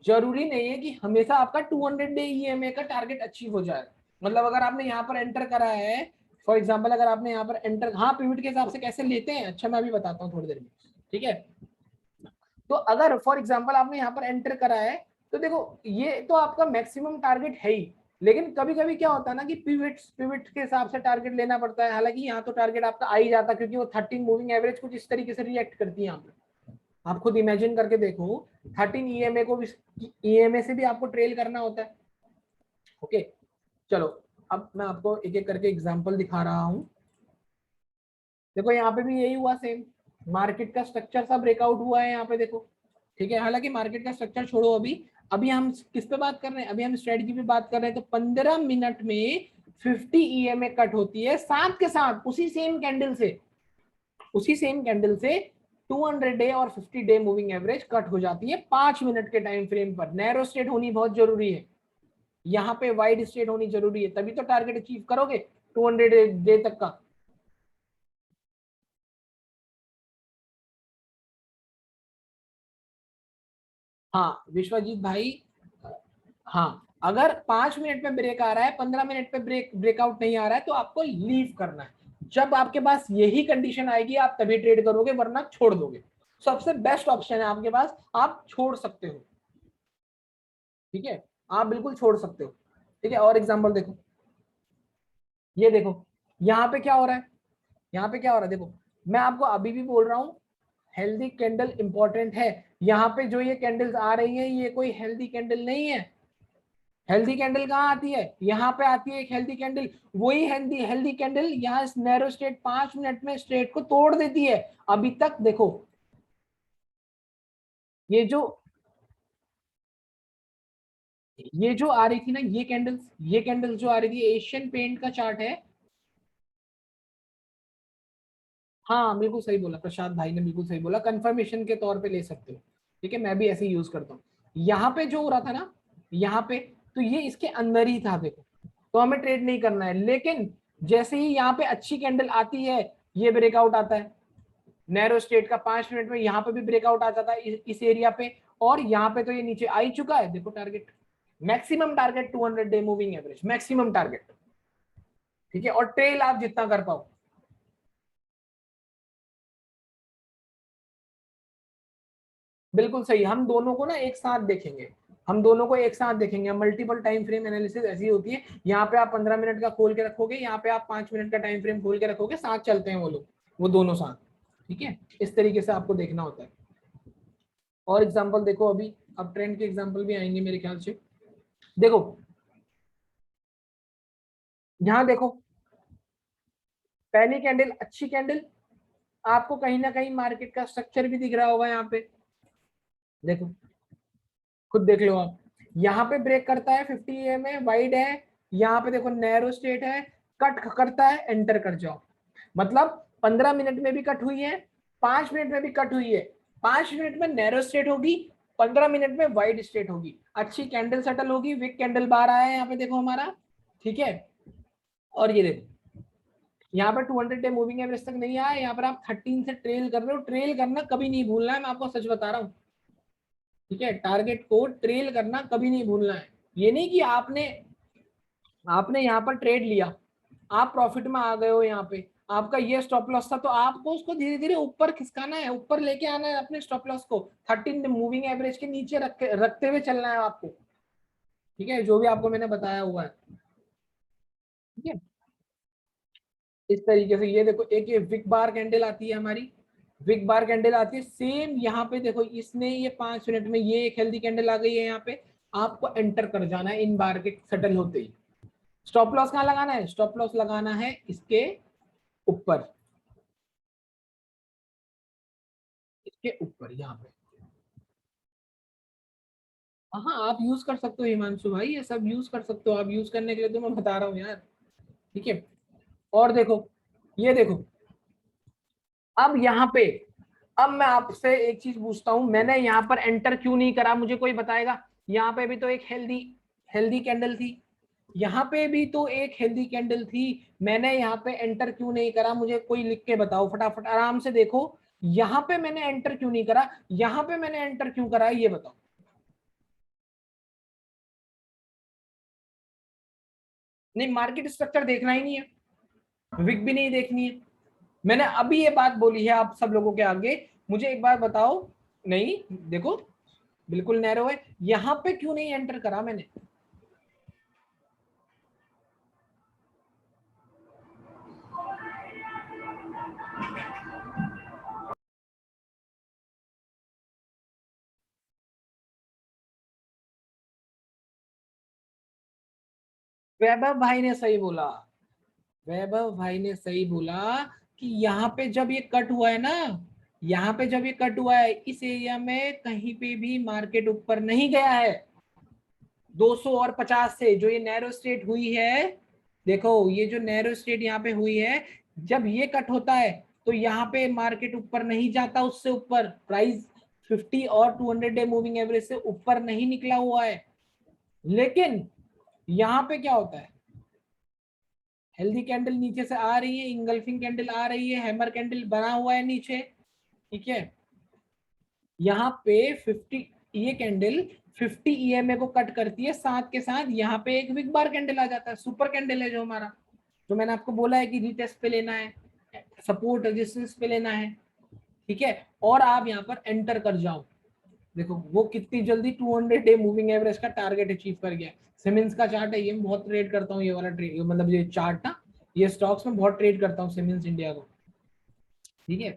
जरूरी नहीं है कि हमेशा आपका 200 डे ईएमए का टारगेट अचीव हो जाए। मतलब अगर आपने यहाँ पर एंटर करा है, फॉर एग्जांपल अगर आपने यहाँ पर एंटर, हाँ पिवट के हिसाब से कैसे लेते हैं, अच्छा मैं अभी बताता हूँ थोड़ी देर में, ठीक है। तो अगर फॉर एग्जांपल आपने यहाँ पर एंटर करा है, तो देखो ये तो आपका मैक्सिमम टारगेट है ही, लेकिन कभी कभी क्या होता है ना कि पिवट के हिसाब से टारगेट लेना पड़ता है। हालांकि यहाँ तो टारगेट आपका आ ही जाता है, क्योंकि वो 13 मूविंग एवरेज कुछ इस तरीके से रिएक्ट करती है यहाँ पे। आप खुद इमेजिन करके देखो, 13 ईएमए को भी, ईएमए से भी आपको ट्रेल करना होता है। ओके, चलो अब मैं आपको एक एक करके एग्जांपल दिखा रहा हूँ। देखो यहाँ पे भी यही हुआ सेम, मार्केट का स्ट्रक्चर सा ब्रेकआउट हुआ है यहाँ पे देखो, ठीक है। हालांकि मार्केट का स्ट्रक्चर छोड़ो, अभी अभी हम किस पे बात कर रहे हैं, अभी हम स्ट्रेटजी पे बात कर रहे हैं। तो 15 मिनट में 50 ईएमए कट होती है, साथ के साथ उसी सेम कैंडल से 200 डे और 50 डे मूविंग एवरेज कट हो जाती है 5 मिनट के टाइम फ्रेम पर। नैरो स्टेट होनी बहुत जरूरी है, यहाँ पे वाइड स्टेट होनी जरूरी है, तभी तो टारगेट अचीव करोगे 200 डे तक का। हाँ विश्वजीत भाई, हाँ अगर 5 मिनट में ब्रेक आ रहा है, 15 मिनट पे ब्रेकआउट नहीं आ रहा है, तो आपको लीव करना है। जब आपके पास यही कंडीशन आएगी आप तभी ट्रेड करोगे, वरना छोड़ दोगे। सबसे बेस्ट ऑप्शन है आपके पास, आप छोड़ सकते हो, ठीक है, आप बिल्कुल छोड़ सकते हो। ठीक है, और एग्जांपल देखो, ये देखो यहाँ पे क्या हो रहा है, यहाँ पे क्या हो रहा है देखो, मैं आपको अभी भी बोल रहा हूँ हेल्दी कैंडल इंपॉर्टेंट है। यहाँ पे जो ये कैंडल्स आ रही हैं ये कोई हेल्दी कैंडल नहीं है। हेल्दी कैंडल कहाँ आती है, यहाँ पे आती है एक हेल्दी कैंडल, वही हेल्दी हेल्दी कैंडल यहाँ नैरो स्टेट 5 मिनट में स्ट्रेट को तोड़ देती है। अभी तक देखो, ये जो ये जो आ रही थी ना, ये कैंडल्स जो आ रही थी, एशियन पेंट का चार्ट है। हाँ बिल्कुल सही बोला, प्रसाद भाई ने बिल्कुल सही बोला, कंफर्मेशन के तौर पे ले सकते हो। ठीक है, मैं भी ऐसे ही यूज करता हूँ। यहाँ पे जो हो रहा था ना, यहाँ पे तो ये इसके अंदर ही था देखो, तो हमें ट्रेड नहीं करना है। लेकिन जैसे ही यहाँ पे अच्छी कैंडल आती है, ये ब्रेकआउट आता है नैरो स्टेट का, 5 मिनट में यहाँ पे भी ब्रेकआउट आ जाता है इस एरिया पे, और यहाँ पे तो ये नीचे आ ही चुका है। देखो target, maximum target 200 day moving average, maximum target. ठीक है, और ट्रेल आप जितना कर पाओ। बिल्कुल सही, हम दोनों को ना एक साथ देखेंगे, हम दोनों को एक साथ देखेंगे। मल्टीपल टाइम फ्रेम एनालिसिस ऐसी होती है, यहाँ पे आप 15 मिनट का खोल के रखोगे, यहाँ पे आप 5 मिनट का टाइम फ्रेम खोल के रखोगे, साथ चलते हैं वो लोग, वो दोनों साथ। ठीक है, इस तरीके से आपको देखना होता है। और एग्जाम्पल देखो अभी, अब ट्रेंड के एग्जाम्पल भी आएंगे मेरे ख्याल से। देखो यहाँ देखो, पहली कैंडल अच्छी कैंडल, आपको कहीं ना कहीं मार्केट का स्ट्रक्चर भी दिख रहा होगा यहाँ पे, देखो खुद देख लो आप। यहाँ पे ब्रेक करता है 50 EM है, वाइड है, यहाँ पे देखो नैरो स्टेट है, कट करता है, एंटर कर जाओ। मतलब 15 मिनट में भी कट हुई है, 5 मिनट में भी कट हुई है। 5 मिनट में नैरो स्टेट होगी, 15 मिनट में वाइड स्टेट होगी, अच्छी कैंडल सेटल होगी, विक कैंडल बार आया है यहाँ पे देखो हमारा। ठीक है, और ये देखो यहाँ पर 200 डे मूविंग एवरेज तक नहीं आया, यहाँ पर आप 13 से ट्रेल कर रहे हो। ट्रेल करना कभी नहीं भूलना है, मैं आपको सच बता रहा हूँ। ठीक है, टारगेट को ट्रेल करना कभी नहीं भूलना है। ये नहीं कि आपने आपने यहाँ पर ट्रेड लिया, आप प्रॉफिट में आ गए हो, यहाँ पे आपका ये स्टॉप लॉस था, तो आपको उसको धीरे धीरे ऊपर खिसकाना है, ऊपर लेके आना है अपने स्टॉप लॉस को, 13 मूविंग एवरेज के नीचे रखते हुए चलना है आपको। ठीक है, जो भी आपको मैंने बताया हुआ है। ठीक है, इस तरीके से ये देखो, एक ये विक बार कैंडल आती है हमारी, विक बार कैंडल आती है सेम यहाँ पे देखो, इसने ये 5 मिनट में ये एक हेल्दी कैंडल आ गई है यहाँ पे, आपको एंटर कर जाना है इन बार के सेटल होते ही। स्टॉप लॉस कहाँ लगाना है? स्टॉप लॉस लगाना है इसके ऊपर, इसके ऊपर यहाँ पे। हाँ आप यूज कर सकते हो हिमांशु भाई, ये सब यूज कर सकते हो आप, यूज करने के लिए तो मैं बता रहा हूँ यार। ठीक है, और देखो ये देखो, अब यहाँ पे, अब मैं आपसे एक चीज पूछता हूँ, मैंने यहाँ पर एंटर क्यों नहीं करा, मुझे कोई बताएगा? यहाँ पे भी तो एक हेल्दी हेल्दी कैंडल थी, यहाँ पे भी तो एक हेल्दी कैंडल थी, मैंने यहाँ पे एंटर क्यों नहीं करा? मुझे कोई लिख के बताओ फटाफट, आराम से देखो, यहाँ पे मैंने एंटर क्यों नहीं करा, यहाँ पे मैंने एंटर क्यों करा, ये बताओ। नहीं, मार्केट स्ट्रक्चर देखना ही नहीं है, विक भी नहीं देखनी है। मैंने अभी ये बात बोली है आप सब लोगों के आगे, मुझे एक बार बताओ। नहीं, देखो बिल्कुल नैरो है, यहाँ पे क्यों नहीं एंटर करा मैंने? वैभव भाई ने सही बोला, वैभव भाई ने सही बोला कि यहाँ पे जब ये कट हुआ है ना, यहाँ पे जब ये कट हुआ है, इस एरिया में कहीं पे भी मार्केट ऊपर नहीं गया है। 200 और 50 से जो ये नैरो स्टेट हुई है, देखो ये जो नैरो स्टेट यहाँ पे हुई है, जब ये कट होता है तो यहाँ पे मार्केट ऊपर नहीं जाता, उससे ऊपर प्राइस 50 और 200 डे मूविंग एवरेज से ऊपर नहीं निकला हुआ है। लेकिन यहाँ पे क्या होता है, हेल्दी कैंडल नीचे से आ रही है, इंगल्फिंग कैंडल आ रही है, हैमर कैंडल बना हुआ है नीचे। ठीक है, यहाँ पे 50, ये कैंडल 50 EMA को कट करती है, साथ के साथ यहाँ पे एक विक बार कैंडल आ जाता है, सुपर कैंडल है जो हमारा, जो मैंने आपको बोला है कि रीटेस्ट पे लेना है, सपोर्ट रेजिस्टेंस पे लेना है। ठीक है, और आप यहाँ पर एंटर कर जाओ, देखो वो कितनी जल्दी 200 डे मूविंग एवरेज का टारगेट अचीव कर गया। सिमिंस का चार्ट है, ये मैं बहुत ट्रेड करता हूँ, ये वाला ट्रेड, मतलब ये चार्ट ना, ये स्टॉक्स में बहुत ट्रेड करता हूँ सिमिंस इंडिया को। ठीक है,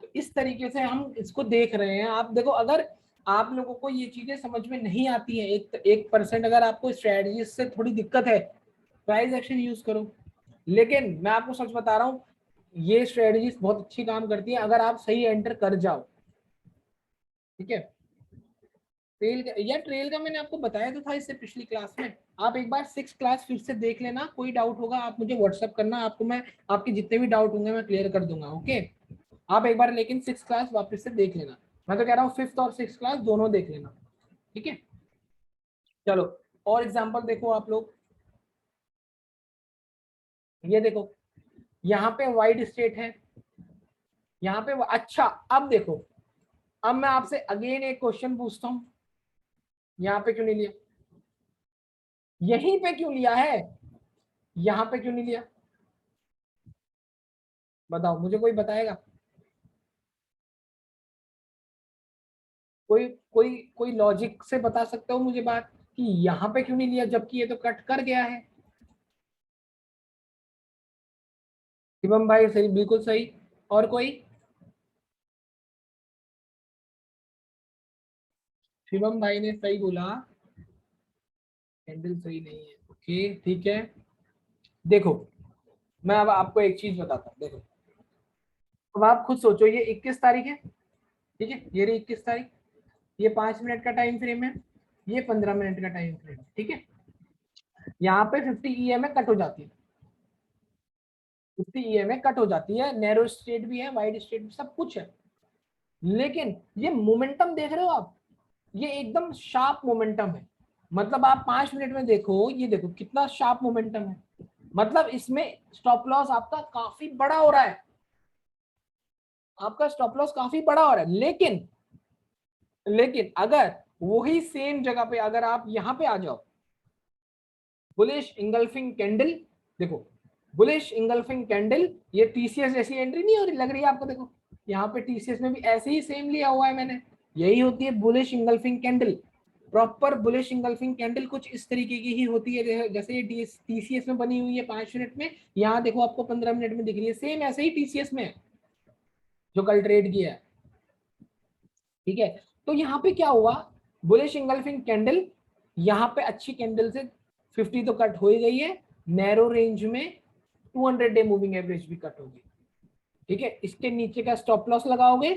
तो इस तरीके से हम इसको देख रहे हैं। आप देखो, अगर आप लोगों को ये चीजें समझ में नहीं आती है, 1% अगर आपको स्ट्रेटजी से थोड़ी दिक्कत है, प्राइस एक्शन यूज करो। लेकिन मैं आपको सच बता रहा हूँ, ये स्ट्रेटजी बहुत अच्छी काम करती है अगर आप सही एंटर कर जाओ। ठीक है, ट्रेल का, या ट्रेल का मैंने आपको बताया तो था इससे पिछली क्लास में, आप एक बार 6 क्लास फिर से देख लेना, कोई डाउट होगा आप मुझे व्हाट्सअप करना, आपको मैं आपके जितने भी डाउट होंगे मैं क्लियर कर दूंगा। ओके, आप एक बार लेकिन 6th क्लास वापस से देख लेना, मैं तो कह रहा हूँ 5th और 6th क्लास दोनों देख लेना, ठीक है। चलो और एग्जांपल देखो आप लोग, ये देखो यहाँ पे वाइड स्टेट है, यहाँ पे अच्छा अब देखो, अब मैं आपसे अगेन एक क्वेश्चन पूछता हूँ, यहाँ पे क्यों नहीं लिया, यहीं पे क्यों लिया है, यहाँ पे क्यों नहीं लिया, बताओ मुझे, कोई बताएगा, कोई कोई कोई लॉजिक से बता सकते हो मुझे बात कि यहाँ पे क्यों नहीं लिया जबकि ये तो कट कर गया है। शिवम भाई सही, बिल्कुल सही। और कोई, शिवम भाई ने सही बोला, कैंडल सही नहीं है, ओके ठीक है। देखो मैं अब आपको एक चीज बताता हूँ, देखो अब आप खुद सोचो, ये 21 तारीख है, ठीक है, ये रही 21 तारीख, ये 5 मिनट का टाइम फ्रेम है, ये 15 मिनट का टाइम फ्रेम है, ठीक है। यहाँ पे 50 EMA कट हो जाती है, 50 EMA कट हो जाती है, नैरो स्टेट भी है, वाइड स्टेट भी, सब कुछ है, लेकिन ये मोमेंटम देख रहे हो आप, ये एकदम शार्प मोमेंटम है, मतलब आप 5 मिनट में देखो, ये देखो कितना शार्प मोमेंटम है, मतलब इसमें स्टॉप लॉस आपका काफी बड़ा हो रहा है, आपका स्टॉप लॉस काफी बड़ा हो रहा है, लेकिन अगर वही सेम जगह पे अगर आप यहां पे आ जाओ, बुलिश इंगल्फिंग कैंडल, देखो बुलिश इंगल्फिंग कैंडल, ये टीसीएस जैसी एंट्री नहीं हो रही, लग रही है आपको, देखो यहाँ पे टीसीएस में भी ऐसे ही सेम लिया हुआ है मैंने, यही होती है bullish engulfing candle, proper bullish engulfing candle कुछ इस तरीके की ही होती है, जैसे ये टीसीएस में बनी हुई है 5 मिनट में, यहाँ देखो आपको 15 मिनट में दिख रही है, सेम ऐसे ही टीसीएस में जो कल ट्रेड किया है, ठीक है। तो यहाँ पे क्या हुआ, बुलिश इंगल्फिंग कैंडल, यहाँ पे अच्छी कैंडल से 50 तो कट हो ही गई है, नैरो रेंज में 200 डे मूविंग एवरेज भी कट होगी, ठीक है। इसके नीचे का स्टॉप लॉस लगाओगे,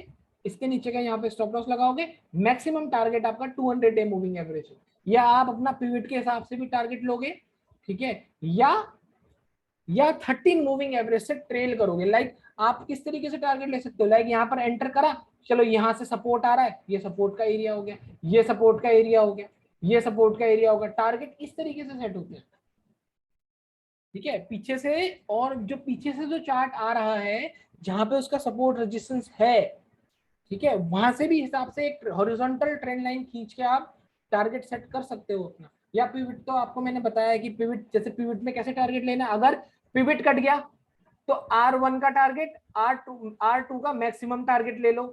इसके नीचे का यहाँ पे स्टॉप लॉस लगाओगे, मैक्सिमम टारगेट आपका 200 डे मूविंग एवरेज है, या आप अपना पिवट के हिसाब से भी टारगेट लोगे, ठीक है, या 13 मूविंग एवरेज से ट्रेल करोगे, लाइक आप किस तरीके से टारगेट ले सकते हो, लाइक यहाँ पर एंटर करा, चलो यहाँ से सपोर्ट आ रहा है, ये सपोर्ट का एरिया हो गया, ये सपोर्ट का एरिया हो गया, ये सपोर्ट का एरिया होगा, टारगेट इस तरीके से सेट होते हैं, ठीक है। पीछे से, और जो पीछे से जो चार्ट आ रहा है जहां पे उसका सपोर्ट रेजिस्टेंस है, ठीक है, वहां से भी हिसाब से एक हॉरिजॉन्टल ट्रेंड लाइन खींच के आप टारगेट सेट कर सकते हो अपना, या पिवट तो आपको मैंने बताया कि पिवट, जैसे पिवट में कैसे टारगेट लेना, अगर पिवट कट गया तो R1 का टारगेट, R2 का मैक्सिमम टारगेट ले लो,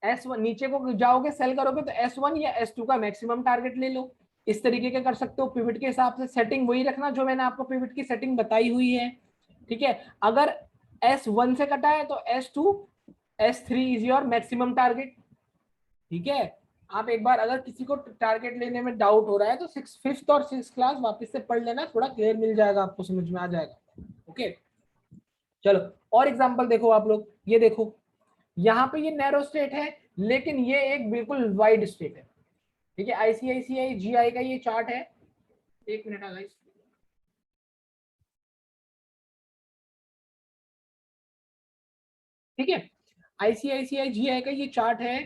S1 नीचे को जाओगे सेल करोगे तो S1 या S2 का मैक्सिमम टारगेट ले लो, इस तरीके का कर सकते हो, पिवट के हिसाब से सेटिंग वही रखना जो मैंने आपको पिवट की सेटिंग बताई हुई है, ठीक है। अगर S1 से कटा है तो S2, S3 is your maximum target, ठीक है। आप एक बार अगर किसी को टारगेट लेने में डाउट हो रहा है तो 5th और 6th क्लास वापस से पढ़ लेना, थोड़ा क्लियर मिल जाएगा, आपको समझ में आ जाएगा, ओके। चलो और एग्जांपल देखो आप लोग, ये देखो यहाँ पे ये नैरो स्टेट है, लेकिन ये एक बिल्कुल वाइड स्टेट है, ठीक है। आईसीआईसीआई जीआई का ये चार्ट है, एक मिनट आ गाइस, ठीक है, आईसीआईसीआई जीआई का ये चार्ट है,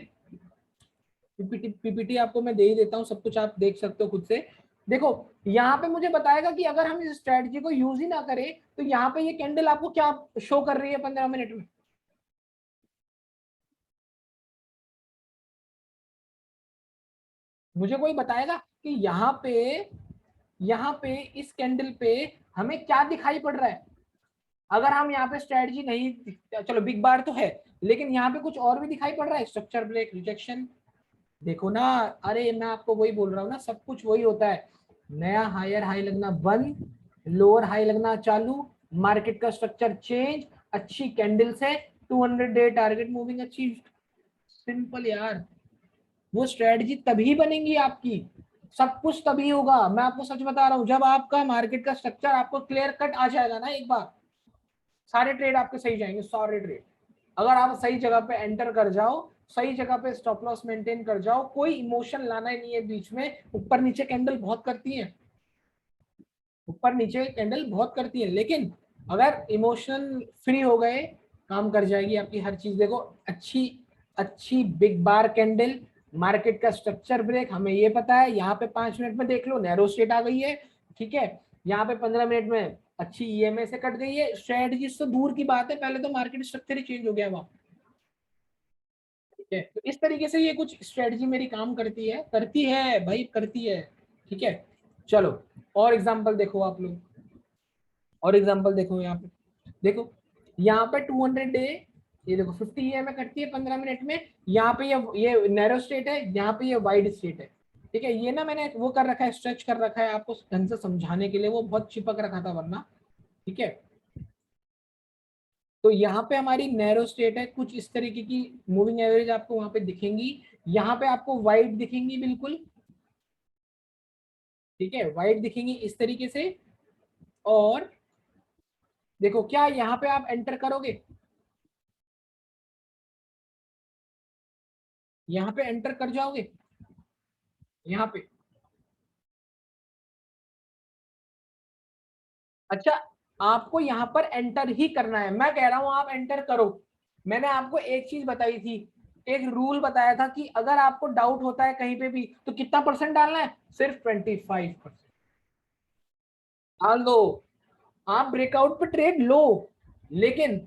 पीपीटी आपको मैं दे ही देता हूँ, सब कुछ आप देख सकते हो खुद से, देखो यहाँ पे मुझे बताएगा कि अगर हम इस स्ट्रेटजी को यूज ही ना करें तो यहाँ पे ये कैंडल आपको क्या शो कर रही है 15 मिनट में, मुझे कोई बताएगा कि यहाँ पे इस कैंडल पे हमें क्या दिखाई पड़ रहा है, अगर हम यहाँ पे स्ट्रेटजी नहीं, चलो बिग बार तो है, लेकिन यहाँ पे कुछ और भी दिखाई पड़ रहा है, स्ट्रक्चर ब्रेक, रिजेक्शन, देखो ना, अरे मैं आपको वही बोल रहा हूँ ना, सब कुछ वही होता है, नया हायर हाई लगना बंद, लोअर हाई लगना चालू, मार्केट का स्ट्रक्चर चेंज, अच्छी कैंडल से 200 day target moving achieve, simple यार, वो स्ट्रेटजी तभी बनेगी आपकी, सब कुछ तभी होगा, मैं आपको सच बता रहा हूँ, जब आपका मार्केट का स्ट्रक्चर आपको क्लियर कट आ जाएगा ना एक बार, सारे ट्रेड आपके सही जाएंगे, सारे ट्रेड, अगर आप सही जगह पे एंटर कर जाओ, सही जगह पे स्टॉप लॉस मेंटेन कर जाओ, कोई इमोशन लाना ही नहीं है बीच में, ऊपर नीचे कैंडल बहुत करती है, ऊपर नीचे कैंडल बहुत करती है, लेकिन अगर इमोशन फ्री हो गए, काम कर जाएगी आपकी हर चीज। देखो अच्छी अच्छी बिग बार कैंडल, मार्केट का स्ट्रक्चर ब्रेक हमें ये पता है। यहाँ पे 5 मिनट में देख लो नैरो स्टेट आ गई है, ठीक है। यहाँ पे 15 मिनट में अच्छी ईएमए से कट गई है। स्ट्रेटजी तो दूर की बात है, पहले तो मार्केट स्ट्रक्चर ही चेंज हो गया वहां, ठीक है। तो इस तरीके से ये कुछ स्ट्रेटजी मेरी काम करती है भाई, करती है, ठीक है। चलो और एग्जांपल देखो आप लोग, और एग्जांपल देखो यहाँ पे, देखो यहाँ पे 200 डे, ये देखो 50 में कटती है 15 मिनट में। यहाँ पे ये नैरो स्टेट है, यहाँ पे ये वाइड स्टेट है, ठीक है। ये ना मैंने वो कर रखा है, स्ट्रेच कर रखा है आपको ढंग से समझाने के लिए, वो बहुत चिपक रखा था वरना, ठीक है। तो यहाँ पे हमारी नैरो स्टेट है, कुछ इस तरीके की मूविंग एवरेज आपको वहां पे दिखेंगी। यहाँ पे आपको वाइड दिखेंगी बिल्कुल, ठीक है, वाइड दिखेंगी इस तरीके से। और देखो क्या यहाँ पे आप एंटर करोगे, यहाँ पे एंटर कर जाओगे, यहाँ पे। अच्छा, आपको यहाँ पर एंटर ही करना है, मैं कह रहा हूं आप एंटर करो। मैंने आपको एक चीज बताई थी, एक रूल बताया था कि अगर आपको डाउट होता है कहीं पे भी तो कितना परसेंट डालना है, सिर्फ 25% डाल दो। आप ब्रेकआउट पे ट्रेड लो, लेकिन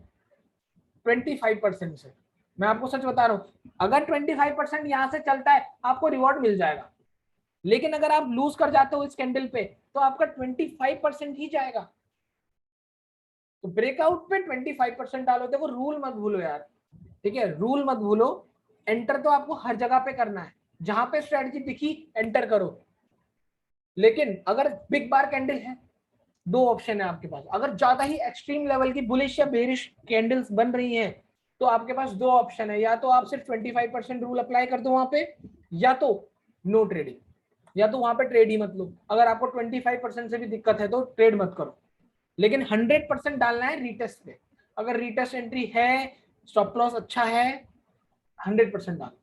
25% से। मैं आपको सच बता रहा हूं, अगर 25% यहां से चलता है आपको रिवॉर्ड मिल जाएगा, लेकिन अगर आप लूज कर जाते हो इस कैंडल पे तो आपका 25% ही जाएगा। तो ब्रेकआउट पे 25% डालो। देखो रूल मत भूलो यार, ठीक है, रूल मत भूलो। एंटर तो आपको हर जगह पे करना है, जहां पे स्ट्रेटजी दिखी एंटर करो। लेकिन अगर बिग बार कैंडल है, दो ऑप्शन है आपके पास। अगर ज्यादा ही एक्सट्रीम लेवल की बुलिश या बेरिश कैंडल्स बन रही हैं तो आपके पास दो ऑप्शन है, या तो आप सिर्फ 25% रूल अप्लाई कर दो वहां पे, या तो नो ट्रेडिंग, या तो वहां पे ट्रेड ही मत लो। अगर आपको 25% से भी दिक्कत है तो ट्रेड मत करो, लेकिन 100% डालना है रीटेस्ट पे। अगर रीटेस्ट एंट्री है, स्टॉप लॉस अच्छा है, 100% डालो।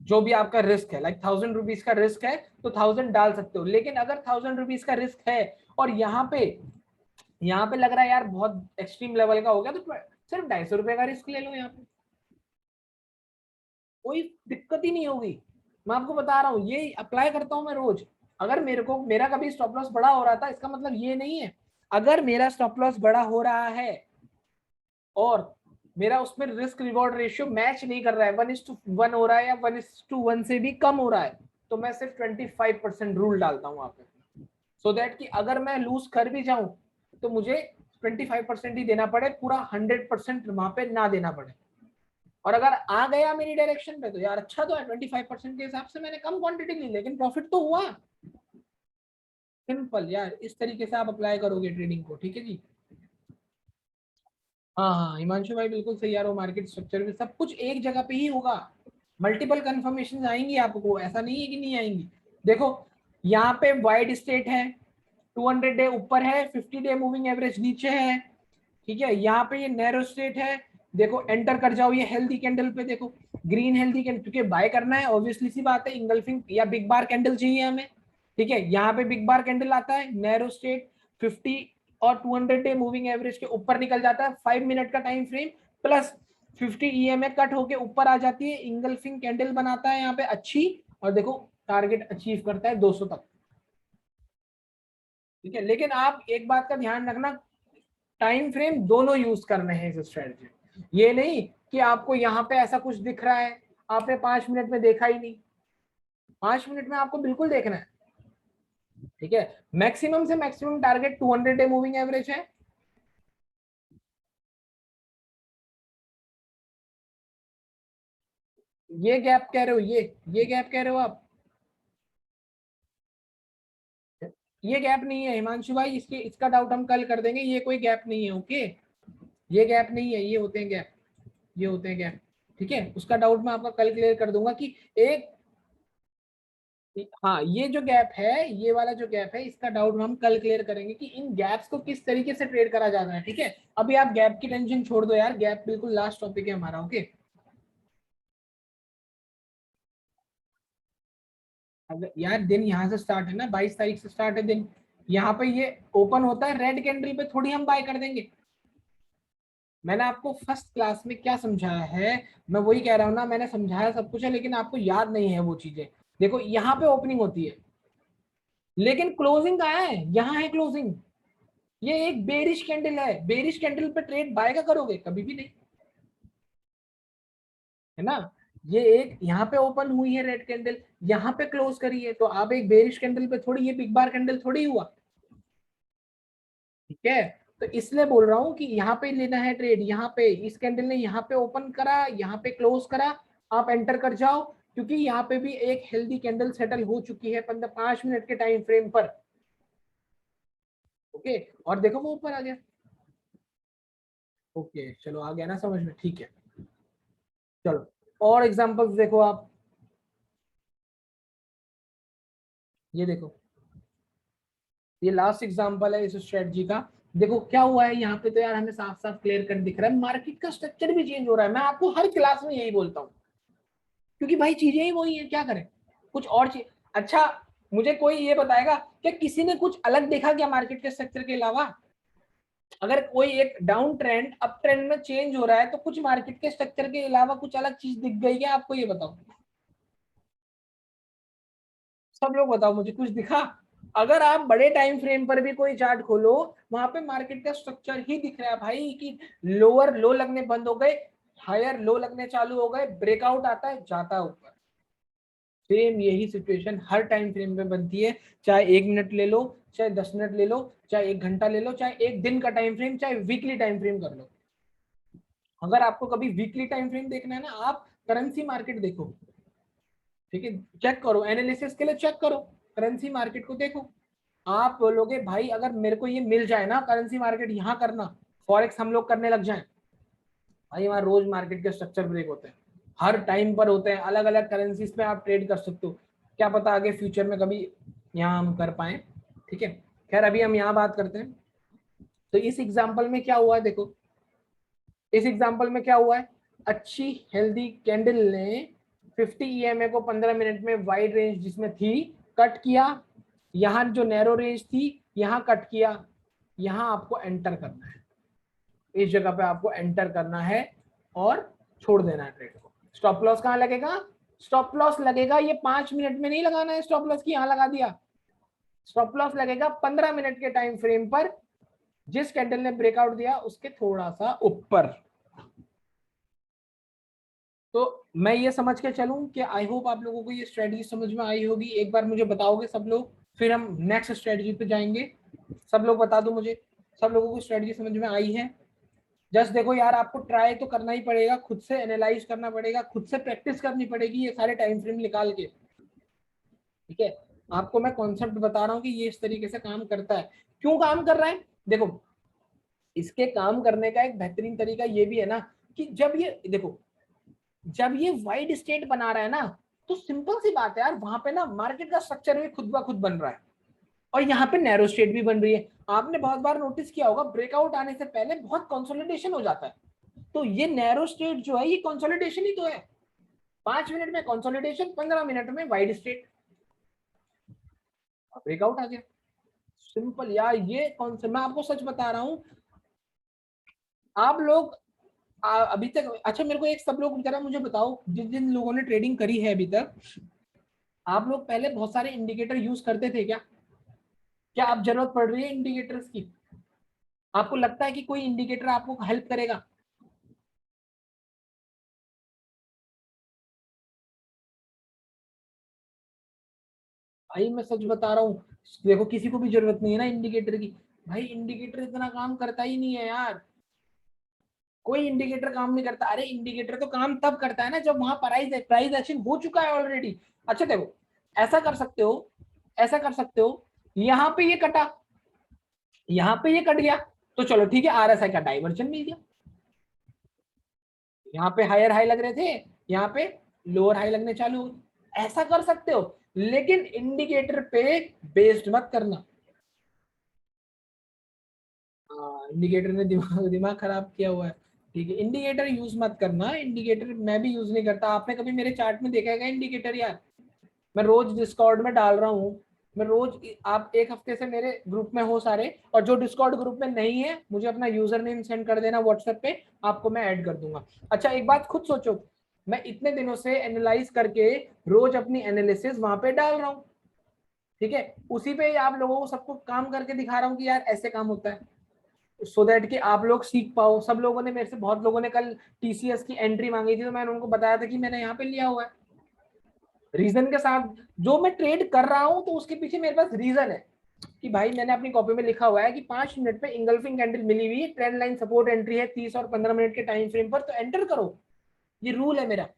जो भी आपका रिस्क है, लाइक 1000 रुपीज का रिस्क है तो 1000 डाल सकते हो। लेकिन अगर 1000 रुपीज का रिस्क है और यहाँ पे लग रहा है यार बहुत एक्सट्रीम लेवल का हो गया, तो सिर्फ 250 रुपए का रिस्क ले लो। यहाँ पे कोई दिक्कत ही नहीं होगी, मैं आपको बता रहा हूँ, ये अप्लाई करता हूँ मैं रोज। अगर मेरा कभी स्टॉप लॉस बड़ा हो रहा था, इसका मतलब ये नहीं है, अगर मेरा स्टॉप लॉस बड़ा हो रहा है और मेरा उसमें रिस्क रिवॉर्ड रेशियो मैच नहीं कर रहा है, 1:1 हो रहा है या 1:1 से भी कम हो रहा है, तो मैं सिर्फ 25% रूल डालता हूँ वहां पे, सो दैट कि अगर मैं लूज कर भी जाऊं तो मुझे 25% ही देना पड़े, पूरा 100% वहां पे ना देना पड़े। और अगर आ गया मेरी डायरेक्शन पे तो यार अच्छा तो है, 25% के हिसाब से मैंने कम क्वांटिटी ली लेकिन प्रॉफिट तो हुआ। सिंपल यार, इस तरीके से आप अप्लाई करोगे ट्रेडिंग को, ठीक है जी। हाँ हाँ हिमांशु भाई बिल्कुल सही यार, वो मार्केट स्ट्रक्चर में सब कुछ एक जगह पे ही होगा। मल्टीपल कंफर्मेशन आएंगी आपको, ऐसा नहीं है कि नहीं आएंगी। देखो यहाँ पे वाइड स्टेट है, 200 डे ऊपर है, 50 डे मूविंग एवरेज नीचे है, ठीक है। यहाँ पे ये नैरो स्टेट है, देखो एंटर कर जाओ ये हेल्दी कैंडल पे। देखो ग्रीन हेल्दी कैंडल, क्योंकि बाय करना है ऑब्वियसली सी बात है, इंगल्फिंग या बिग बार कैंडल चाहिए हमें, ठीक है। यहाँ पे बिग बार कैंडल आता है, नैरो स्टेट 50 और 200 डे मूविंग एवरेज के ऊपर निकल जाता है, 5 मिनट का time frame plus 50 EMA cut होके ऊपर आ जाती है, इंगल्फिंग कैंडल बनाता है यहाँ पे अच्छी। और देखो टारगेट अचीव करता है 200 तक, ठीक है। लेकिन आप एक बात का ध्यान रखना, टाइम फ्रेम दोनों यूज करने हैं इस स्ट्रेटजी। ये नहीं कि आपको यहाँ पे ऐसा कुछ दिख रहा है, आपने 5 मिनट में देखा ही नहीं, 5 मिनट में आपको बिल्कुल देखना है, ठीक है। मैक्सिमम से maximum target 200 day moving average है। ये गैप कह रहे हो, ये गैप कह रहे हो आप, ये गैप नहीं है हिमांशु भाई, इसके इसका डाउट हम कल कर देंगे, ये कोई गैप नहीं है, ओके। ये गैप नहीं है, ये होते हैं गैप, ये होते हैं गैप, ठीक है। उसका डाउट मैं आपका कल क्लियर कर दूंगा कि एक, हाँ ये जो गैप है, ये वाला जो गैप है, इसका डाउट हम कल क्लियर करेंगे कि इन गैप्स को किस तरीके से ट्रेड करा जाता है, ठीक है। अभी आप गैप की टेंशन छोड़ दो यार, गैप बिल्कुल लास्ट टॉपिक है हमारा, ओके। अगर यार दिन यहाँ से स्टार्ट है ना, 22 तारीख से स्टार्ट है दिन, यहाँ पे ये ओपन होता है रेड कैंडल पे थोड़ी हम बाय कर देंगे, मैंने आपको फर्स्ट क्लास में क्या समझाया है, मैं वही कह रहा हूँ ना, मैंने समझाया सब कुछ है लेकिन आपको याद नहीं है वो चीजें। देखो यहाँ पे ओपनिंग होती है लेकिन क्लोजिंग कहाँ है, यहाँ है क्लोजिंग। ये एक बेरिश कैंडल है, बेरिश कैंडल पे ट्रेड बाय का करोगे, कभी भी नहीं, है ना। ये एक यहाँ पे ओपन हुई है रेड कैंडल, यहाँ पे क्लोज करी है, तो आप एक बेरिश कैंडल पे थोड़ी, ये बिग बार कैंडल थोड़ी हुआ, ठीक है। तो इसलिए बोल रहा हूँ कि यहाँ पे लेना है ट्रेड, यहाँ पे इस कैंडल ने यहाँ पे ओपन करा, यहाँ पे क्लोज करा, आप एंटर कर जाओ, क्योंकि यहाँ पे भी एक हेल्दी कैंडल सेटल हो चुकी है 5 मिनट के टाइम फ्रेम पर। ओके, और देखो वो ऊपर आ गया। ओके चलो आ गया ना समझ में, ठीक है। चलो और एग्जांपल्स देखो आप, ये देखो, ये लास्ट एग्जांपल है इस स्ट्रेटजी का। देखो क्या हुआ है यहाँ पे, तो यार हमें साफ साफ क्लियर कर दिख रहा है, मार्केट का स्ट्रक्चर भी चेंज हो रहा है। मैं आपको हर क्लास में यही बोलता हूँ, क्योंकि भाई चीजें ही वही है, क्या करें, कुछ और चीज। अच्छा, मुझे कोई ये बताएगा कि किसी ने कुछ अलग देखा क्या मार्केट के स्ट्रक्चर के अलावा? अगर कोई एक डाउन ट्रेंड अप ट्रेंड में चेंज हो रहा है तो कुछ मार्केट के स्ट्रक्चर के अलावा कुछ अलग चीज दिख गई क्या आपको, ये बताओ। सब लोग बताओ मुझे, कुछ दिखा? अगर आप बड़े टाइम फ्रेम पर भी कोई चार्ट खोलो, वहां पे मार्केट का स्ट्रक्चर ही दिख रहा है भाई, कि लोअर लो लगने बंद हो गए, हायर लो लगने चालू हो गए, ब्रेकआउट आता है जाता है ऊपर। सेम यही सिचुएशन हर टाइम फ्रेम में बनती है, चाहे 1 मिनट ले लो, चाहे 10 मिनट ले लो, चाहे 1 घंटा ले लो, चाहे एक दिन का टाइम फ्रेम, चाहे वीकली टाइम फ्रेम कर लो। अगर आपको कभी वीकली टाइम फ्रेम देखना है ना, आप करेंसी मार्केट देखो, ठीक है, चेक करो, एनालिसिस के लिए चेक करो, करेंसी मार्केट को देखो। आप बोलोगे भाई अगर मेरे को ये मिल जाए ना करेंसी मार्केट यहाँ करना, फॉरेक्स हम लोग करने लग जाए, भाई वहां रोज मार्केट के स्ट्रक्चर ब्रेक होते हैं, हर टाइम पर होते हैं, अलग अलग करेंसीज पे आप ट्रेड कर सकते हो। क्या पता आगे फ्यूचर में कभी यहाँ हम कर पाए, ठीक है। खैर अभी हम यहाँ बात करते हैं। तो इस एग्जाम्पल में क्या हुआ है देखो, इस एग्जाम्पल में क्या हुआ है, अच्छी हेल्दी कैंडल ने 50 ईएमए को 15 मिनट में वाइड रेंज जिसमें थी कट किया, यहाँ जो नैरो रेंज थी यहाँ कट किया, यहाँ आपको एंटर करना है, इस जगह पे आपको एंटर करना है और छोड़ देना है ट्रेड को। स्टॉप लॉस कहाँ लगेगा? स्टॉप लॉस लगेगा, ये 5 मिनट में नहीं लगाना है स्टॉप लॉस की, यहाँ लगा दिया। स्टॉप लॉस लगेगा 15 मिनट के टाइम फ्रेम पर, जिस कैंडल ने ब्रेकआउट दिया उसके थोड़ा सा ऊपर। तो मैं ये समझ के चलूं कि आई होप आप लोगों को ये स्ट्रेटजी समझ में आई होगी। एक बार मुझे बताओगे सब लोग, फिर हम नेक्स्ट स्ट्रेटजी पे जाएंगे। सब लोग बता दो मुझे, सब लोगों को स्ट्रेटजी समझ में आई है? जस्ट देखो यार, आपको ट्राई तो करना ही पड़ेगा, खुद से एनालाइज करना पड़ेगा, खुद से प्रैक्टिस करनी पड़ेगी ये सारे टाइम फ्रेम निकाल के, ठीक है। आपको मैं कॉन्सेप्ट बता रहा हूँ कि ये इस तरीके से काम करता है। क्यों काम कर रहा है देखो, इसके काम करने का एक बेहतरीन तरीका ये भी है ना, कि जब ये देखो, जब ये वाइड स्टेट बना रहा है ना, तो सिंपल सी बात है यार, वहां पे ना मार्केट का स्ट्रक्चर भी खुद ब खुद बन रहा है, और यहाँ पे नैरो स्टेट भी बन रही है। आपने बहुत बार नोटिस किया होगा, ब्रेकआउट आने से पहले बहुत कंसोलिडेशन हो जाता है, तो ये नैरो स्टेट जो है ये कंसोलिडेशन ही तो है। 5 मिनट में कंसोलिडेशन, 15 मिनट में वाइड स्टेट, ब्रेकआउट आ गया। सिंपल यार, ये कौन सा, मैं आपको सच बता रहा हूँ। आप लोग अभी तक, अच्छा मेरे को एक सब लोग जरा मुझे बताओ, जिन जिन लोगों ने ट्रेडिंग करी है अभी तक, आप लोग पहले बहुत सारे इंडिकेटर यूज करते थे क्या? क्या आप जरूरत पड़ रही है इंडिकेटर्स की? आपको लगता है कि कोई इंडिकेटर आपको हेल्प करेगा? भाई मैं सच बता रहा हूँ, देखो किसी को भी जरूरत नहीं है ना इंडिकेटर की, भाई इंडिकेटर इतना काम करता ही नहीं है यार, कोई इंडिकेटर काम नहीं करता। अरे इंडिकेटर तो काम तब करता है ना जब वहां प्राइस प्राइस एक्शन हो चुका है ऑलरेडी। अच्छा देखो, ऐसा कर सकते हो, ऐसा कर सकते हो, यहाँ पे ये कटा, यहाँ पे ये कट गया, तो चलो ठीक है, आरएसआई का डाइवर्जन मिल गया, यहाँ पे हायर हाई लग रहे थे, यहाँ पे लोअर हाई लगने चालू हो गए। ऐसा कर सकते हो, लेकिन इंडिकेटर पे बेस्ड मत करना। हाँ, इंडिकेटर ने दिमाग दिमाग खराब किया हुआ है, ठीक है। इंडिकेटर यूज मत करना, इंडिकेटर मैं भी यूज नहीं करता। आपने कभी मेरे चार्ट में देखा है इंडिकेटर यार? मैं रोज डिस्कॉर्ड में डाल रहा हूँ, मैं रोज, आप एक हफ्ते से मेरे ग्रुप में हो सारे, और जो डिस्कॉर्ड ग्रुप में नहीं है मुझे अपना यूजर नेम सेंड कर देना व्हाट्सएप पे, आपको मैं ऐड कर दूंगा। अच्छा एक बात खुद सोचो, मैं इतने दिनों से एनालाइज करके रोज अपनी एनालिसिस वहां पे डाल रहा हूँ, ठीक है, उसी पे आप लोगों को सबको काम करके दिखा रहा हूँ कि यार ऐसे काम होता है, सो दैट कि आप लोग सीख पाओ। सब लोगों ने मेरे से, बहुत लोगों ने कल टीसीएस की एंट्री मांगी थी, तो मैंने उनको बताया था कि मैंने यहाँ पे लिया हुआ है रीजन के साथ। जो मैं ट्रेड कर रहा हूँ तो उसके पीछे मेरे पास रीजन है कि भाई मैंने अपनी कॉपी में लिखा हुआ है कि 5 मिनट पे इंगल्फिंग कैंडल मिली हुई है, ट्रेंड लाइन सपोर्ट एंट्री है 30 और 15 मिनट के टाइम फ्रेम पर, तो एंटर करो। ये रूल है मेरा,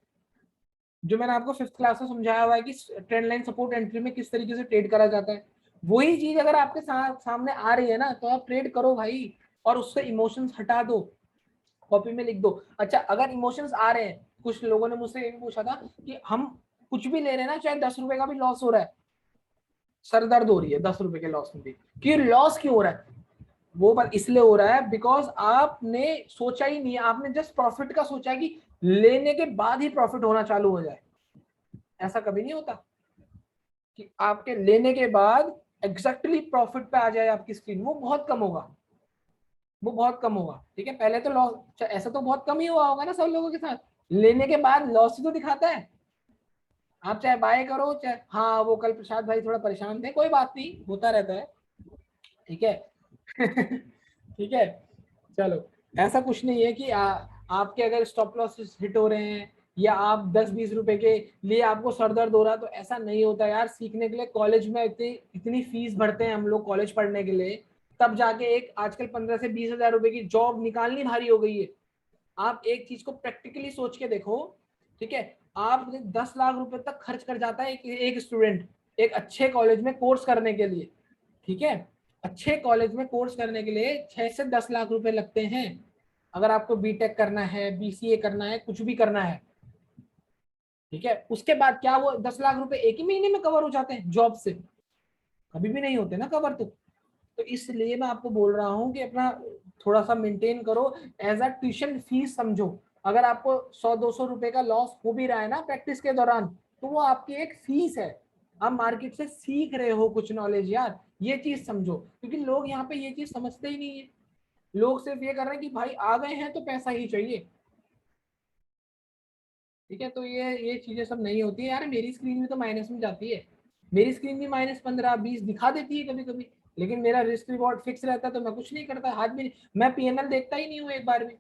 जो मैंने आपको फिफ्थ क्लास में समझाया हुआ है कि ट्रेंड लाइन सपोर्ट एंट्री में किस तरीके से ट्रेड करा जाता है। वही चीज अगर आपके सामने आ रही है ना, तो आप ट्रेड करो भाई, और उससे इमोशंस हटा दो, कॉपी में लिख दो। अच्छा अगर इमोशंस आ रहे हैं, कुछ लोगों ने मुझसे ये भी पूछा था कि हम कुछ भी ले रहे हैं ना, चाहे 10 रुपए का भी लॉस हो रहा है, सर दर्द हो रही है 10 रुपए के लॉस में भी, कि लॉस क्यों हो रहा है, वो बात इसलिए हो रहा है बिकॉज आपने सोचा ही नहीं है, आपने जस्ट प्रॉफिट का सोचा है कि लेने के बाद ही प्रॉफिट होना चालू हो जाए। ऐसा कभी नहीं होता कि आपके लेने के बाद एग्जैक्टली प्रॉफिट पे आ जाए आपकी स्क्रीन, वो बहुत कम होगा, वो बहुत कम होगा, ठीक है। पहले तो लॉस, ऐसा तो बहुत कम ही हुआ होगा ना सब लोगों के साथ, लेने के बाद लॉस ही तो दिखाता है। आप चाहे बाय करो चाहे, हाँ वो कल प्रसाद भाई थोड़ा परेशान थे, कोई बात नहीं, होता रहता है, ठीक है। ठीक है, चलो, ऐसा कुछ नहीं है कि आपके अगर स्टॉप लॉस हिट हो रहे हैं या आप 10-20 रुपए के लिए आपको सर दर्द हो रहा है, तो ऐसा नहीं होता यार। सीखने के लिए कॉलेज में इतनी इतनी फीस भरते हैं हम लोग कॉलेज पढ़ने के लिए, तब जाके एक आजकल 15 से 20 हजार रुपए की जॉब निकालनी भारी हो गई है। आप एक चीज को प्रैक्टिकली सोच के देखो, ठीक है, आप 10 लाख रुपए तक खर्च कर जाता है एक स्टूडेंट एक अच्छे कॉलेज में कोर्स करने के लिए, ठीक है। अच्छे कॉलेज में कोर्स करने के लिए 6 से 10 लाख रुपए लगते हैं, अगर आपको बीटेक करना है, बीसीए करना है, कुछ भी करना है, ठीक है। उसके बाद क्या वो 10 लाख रुपए एक ही महीने में कवर हो जाते हैं जॉब से? कभी भी नहीं होते ना कवर। तो इसलिए मैं आपको बोल रहा हूँ कि अपना थोड़ा सा मेंटेन करो, एज अ ट्यूशन फीस समझो। अगर आपको 100-200 रुपए का लॉस हो भी रहा है ना प्रैक्टिस के दौरान, तो वो आपकी एक फीस है, आप मार्केट से सीख रहे हो कुछ नॉलेज यार, ये चीज समझो। क्योंकि लोग यहाँ पे ये चीज समझते ही नहीं है, लोग सिर्फ ये कर रहे हैं कि भाई आ गए हैं तो पैसा ही चाहिए, ठीक है। तो ये चीजें सब नहीं होती है यार। मेरी स्क्रीन भी तो माइनस में जाती है, मेरी स्क्रीन भी -15-20 दिखा देती है कभी कभी, लेकिन मेरा रिस्क रिवॉर्ड फिक्स रहता है, तो मैं कुछ नहीं करता, हाथ भी नहीं, मैं पीएनएल देखता ही नहीं हूँ एक बार भी।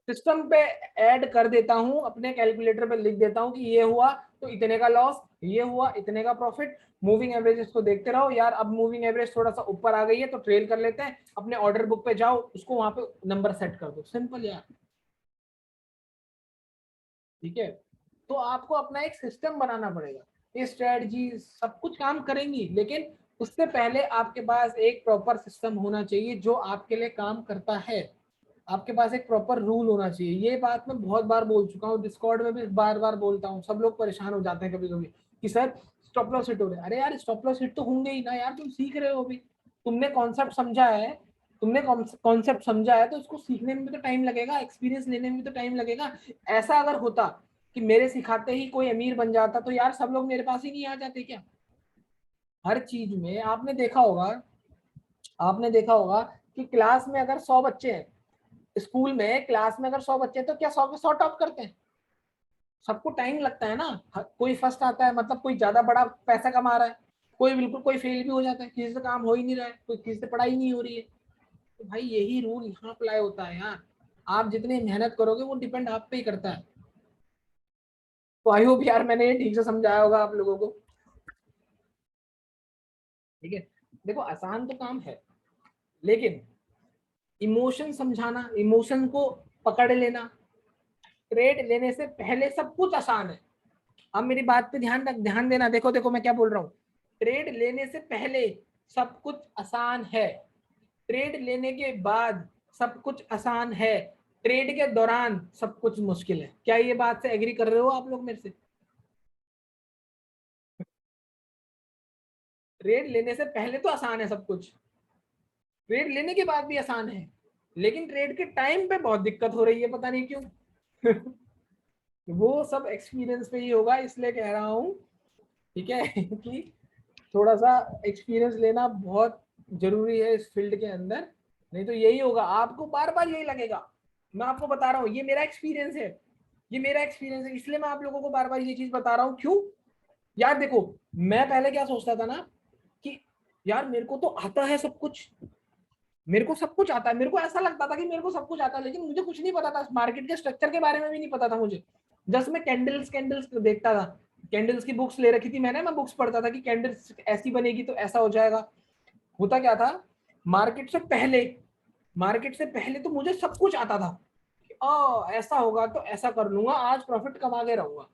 सिस्टम पे ऐड कर देता हूँ, अपने कैलकुलेटर पे लिख देता हूँ कि ये हुआ तो इतने का लॉस, ये हुआ इतने का प्रॉफिट। मूविंग एवरेजेस को देखते रहो यार, अब मूविंग एवरेज थोड़ा सा ऊपर आ गई है तो ट्रेल कर लेते हैं, अपने ऑर्डर बुक पे जाओ, उसको वहां पे नंबर सेट कर दो, सिंपल यार, ठीक है। तो आपको अपना एक सिस्टम बनाना पड़ेगा, ये स्ट्रेटजी सब कुछ काम करेंगी, लेकिन उससे पहले आपके पास एक प्रॉपर सिस्टम होना चाहिए जो आपके लिए काम करता है। आपके पास एक प्रॉपर रूल होना चाहिए। ये बात मैं बहुत बार बोल चुका हूँ, डिस्कॉर्ड में भी बार बार बोलता हूँ, सब लोग परेशान हो जाते हैं कभी कभी कि सर स्टॉप लॉस हिट हो रहे हैं। अरे यार स्टॉप लॉस हिट तो होंगे ही ना यार, तुम सीख रहे हो अभी, तुमने कॉन्सेप्ट समझा है, तुमने कॉन्सेप्ट समझा है तो उसको सीखने में भी तो टाइम लगेगा, एक्सपीरियंस लेने में भी तो टाइम लगेगा। ऐसा अगर होता कि मेरे सिखाते ही कोई अमीर बन जाता, तो यार सब लोग मेरे पास ही नहीं आ जाते क्या? हर चीज में आपने देखा होगा कि क्लास में अगर 100 बच्चे हैं, स्कूल में क्लास में अगर 100 बच्चे हैं, तो क्या 100 के 100 टॉप करते हैं? सबको टाइम लगता है ना। कोई फर्स्ट आता है मतलब कोई ज्यादा बड़ा पैसा कमा रहा है, कोई बिल्कुल कोई फेल भी हो जाता है, किसी से काम हो ही नहीं रहा है, कोई किसी से पढ़ाई नहीं हो रही है। तो भाई यही रूल यहाँ अप्लाई होता है यार, आप जितनी मेहनत करोगे वो डिपेंड आप पे ही करता है। तो आई होप यार मैंने ये ठीक से समझाया होगा आप लोगों को, ठीक है। देखो आसान तो काम है, लेकिन इमोशन समझाना, इमोशन को पकड़ लेना, ट्रेड लेने से पहले सब कुछ आसान है। अब मेरी बात पे ध्यान देना, देखो देखो मैं क्या बोल रहा हूँ। ट्रेड लेने से पहले सब कुछ आसान है, ट्रेड लेने के बाद सब कुछ आसान है, ट्रेड के दौरान सब कुछ मुश्किल है। क्या ये बात से एग्री कर रहे हो आप लोग मेरे से? ट्रेड लेने से पहले तो आसान है सब कुछ, ट्रेड लेने के बाद भी आसान है, लेकिन ट्रेड के टाइम पे बहुत दिक्कत हो रही है, पता नहीं क्यों। वो सब एक्सपीरियंस पे ही होगा, इसलिए कह रहा हूँ, ठीक है। कि थोड़ा सा एक्सपीरियंस लेना बहुत जरूरी है इस फील्ड के अंदर, नहीं तो यही होगा, आपको बार बार यही लगेगा। मैं आपको बता रहा हूँ, ये मेरा एक्सपीरियंस है, ये मेरा एक्सपीरियंस है, इसलिए मैं आप लोगों को बार बार ये चीज बता रहा हूँ। क्यों? यार देखो, मैं पहले क्या सोचता था ना कि यार मेरे को तो आता है सब कुछ, मेरे को सब कुछ आता है, मेरे को ऐसा लगता था कि मेरे को सब कुछ आता है, लेकिन मुझे कुछ नहीं पता था, मार्केट के स्ट्रक्चर के बारे में भी नहीं पता था मुझे। जस्ट मैं कैंडल्स कैंडल्स देखता था, कैंडल्स की बुक्स ले रखी थी मैंने, मैं बुक्स पढ़ता था कि कैंडल्स ऐसी बनेगी तो ऐसा हो जाएगा। होता क्या था, मार्केट से पहले मार्केट से पहले तो मुझे सब कुछ आता था, ऐसा होगा तो ऐसा कर लूंगा, आज प्रॉफिट कमा के रहूंगा।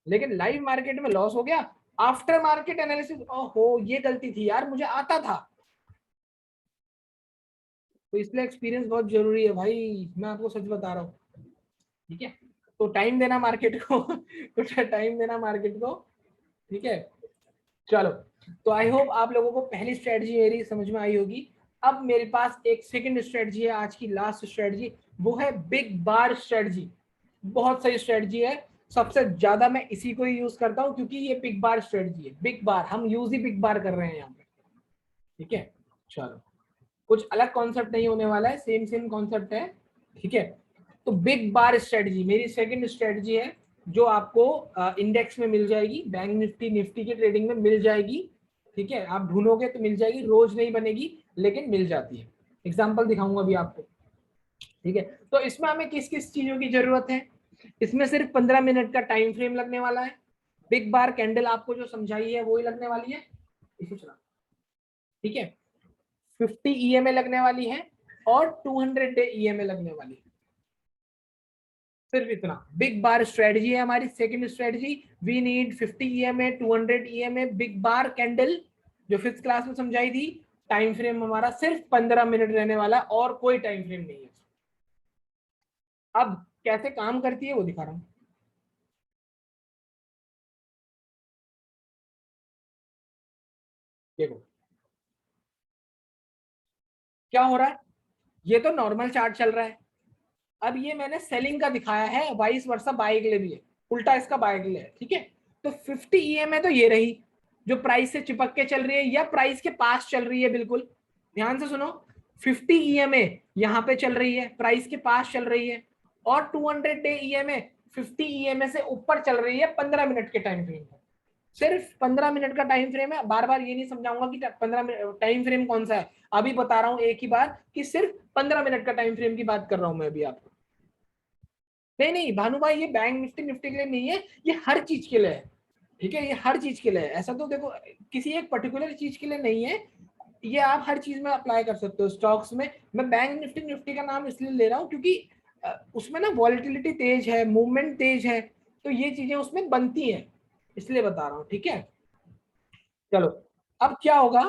लेकिन लाइव मार्केट में लॉस हो गया, आफ्टर मार्केट एनालिसिस, ओहो ये गलती थी यार, मुझे आता था। तो इसलिए एक्सपीरियंस बहुत जरूरी है भाई, मैं आपको सच बता रहा हूँ। ठीक है, तो टाइम देना मार्केट को तो टाइम देना मार्केट को। ठीक है, चलो। तो आई होप आप लोगों को पहली स्ट्रेटजी मेरी समझ में आई होगी। अब मेरे पास एक सेकंड स्ट्रेटजी है, आज की लास्ट स्ट्रेटजी, वो है बिग बार स्ट्रेटजी। बहुत सही स्ट्रेटजी है, सबसे ज्यादा मैं इसी को ही यूज करता हूँ, क्योंकि ये बिग बार स्ट्रेटजी है, बिग बार हम यूज ही बिग बार कर रहे हैं यहाँ पे। ठीक है, चलो, कुछ अलग कॉन्सेप्ट नहीं होने वाला है, सेम सेम कॉन्सेप्ट है। ठीक है, तो बिग बार स्ट्रेटजी मेरी सेकंड स्ट्रेटजी है, जो आपको इंडेक्स में मिल जाएगी, बैंक निफ्टी निफ्टी के ट्रेडिंग में मिल जाएगी। ठीक है, आप ढूंढोगे तो मिल जाएगी, रोज नहीं बनेगी लेकिन मिल जाती है। एग्जाम्पल दिखाऊंगा अभी आपको। ठीक है, तो इसमें हमें किस किस चीजों की जरूरत है? इसमें सिर्फ 15 मिनट का टाइम फ्रेम लगने वाला है, बिग बार कैंडल आपको जो समझाई है वही लगने वाली है। ठीक है, 50 ईएमए लगने वाली है और 200 डे ईएमए लगने वाली है। सिर्फ इतना बिग बार स्ट्रेटजी है हमारी second strategy. We need 50 EMA, 200 EMA, big bar candle, जो फिफ्थ क्लास में समझाई थी। टाइम फ्रेम हमारा सिर्फ 15 मिनट रहने वाला, और कोई टाइम फ्रेम नहीं है। अब कैसे काम करती है वो दिखा रहा हूं, देखो क्या हो रहा है। ये तो नॉर्मल चार्ट चल रहा है, अब ये मैंने सेलिंग का दिखाया है, वाइस वर्सा बाय के लिए भी है, उल्टा इसका बाय के लिए है। ठीक है, तो 50 ईएमए तो ये रही, जो प्राइस से चिपक के चल रही है या प्राइस के पास चल रही है, बिल्कुल ध्यान से सुनो। 50 ईएमए यहाँ पे चल रही है, प्राइस के पास चल रही है, और 200 डे ईएमए 50 ईएमए से ऊपर चल रही है 15 मिनट के टाइम फ्रेम में। सिर्फ 15 मिनट का टाइम फ्रेम है, बार बार ये नहीं समझाऊंगा कि 15 टाइम फ्रेम कौन सा है, अभी बता रहा हूं एक ही बार कि सिर्फ 15 मिनट का टाइम फ्रेम की बात कर रहा हूं मैं अभी आपको। नहीं नहीं भानु भाई, ये बैंक निफ्टी निफ्टी के लिए नहीं है, ये हर चीज के लिए है। ठीक है, ये हर चीज के लिए है, ऐसा तो देखो किसी एक पर्टिकुलर चीज के लिए नहीं है, ये आप हर चीज में अप्लाई कर सकते हो। स्टॉक्स में मैं बैंक निफ्टी निफ्टी का नाम इसलिए ले रहा हूँ क्योंकि उसमें ना वॉलिटिलिटी तेज है, मूवमेंट तेज है, तो ये चीजें उसमें बनती हैं, इसलिए बता रहा हूँ। ठीक है, चलो। अब क्या होगा,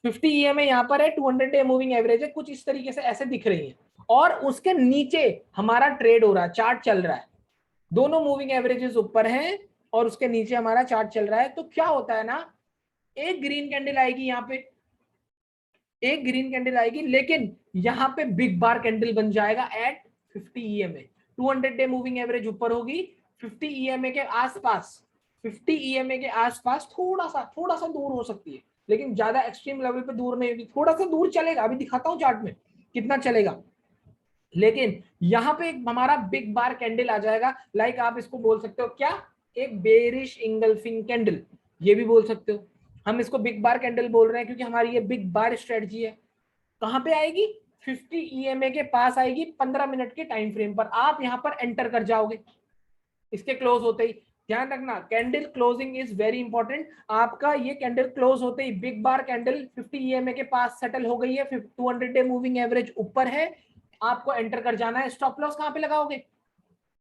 50 ईएमए यहाँ पर है, 200 डे मूविंग एवरेज है, कुछ इस तरीके से ऐसे दिख रही है, और उसके नीचे हमारा ट्रेड हो रहा है, चार्ट चल रहा है, दोनों मूविंग एवरेजेस ऊपर हैं और उसके नीचे हमारा चार्ट चल रहा है। तो क्या होता है ना, एक ग्रीन कैंडल आएगी यहाँ पे, एक ग्रीन कैंडल आएगी, लेकिन यहाँ पे बिग बार कैंडल बन जाएगा at 50 EMA, 200 day moving average ऊपर होगी, 50 ईएमए के आसपास, 50 ईएमए के आसपास थोड़ा सा दूर हो सकती है, लेकिन ज्यादा एक्सट्रीम लेवल पे दूर नहीं होगी, थोड़ा सा दूर चलेगा, अभी दिखाता हूँ चार्ट में कितना चलेगा। लेकिन यहाँ पे एक हमारा बिग बार कैंडल आ जाएगा, लाइक आप इसको बोल सकते हो क्या, एक बेरिश इंगल्फिंग कैंडल, ये भी बोल सकते हो। हम इसको बिग बार कैंडल बोल रहे हैं क्योंकि हमारी ये बिग बार स्ट्रेटजी है। कहां पे आएगी, 50 ईएमए के पास आएगी, 15 मिनट के टाइम फ्रेम पर आप यहां पर एंटर कर जाओगे, इसके क्लोज होते ही। ध्यान रखना, candle closing is very important. आपका ये कैंडल क्लोज होते ही बिग बार कैंडल 50 ईएमए के पास सेटल हो गई है, 200 डे मूविंग एवरेज ऊपर है, आपको एंटर कर जाना है। स्टॉप लॉस कहां पे लगाओगे,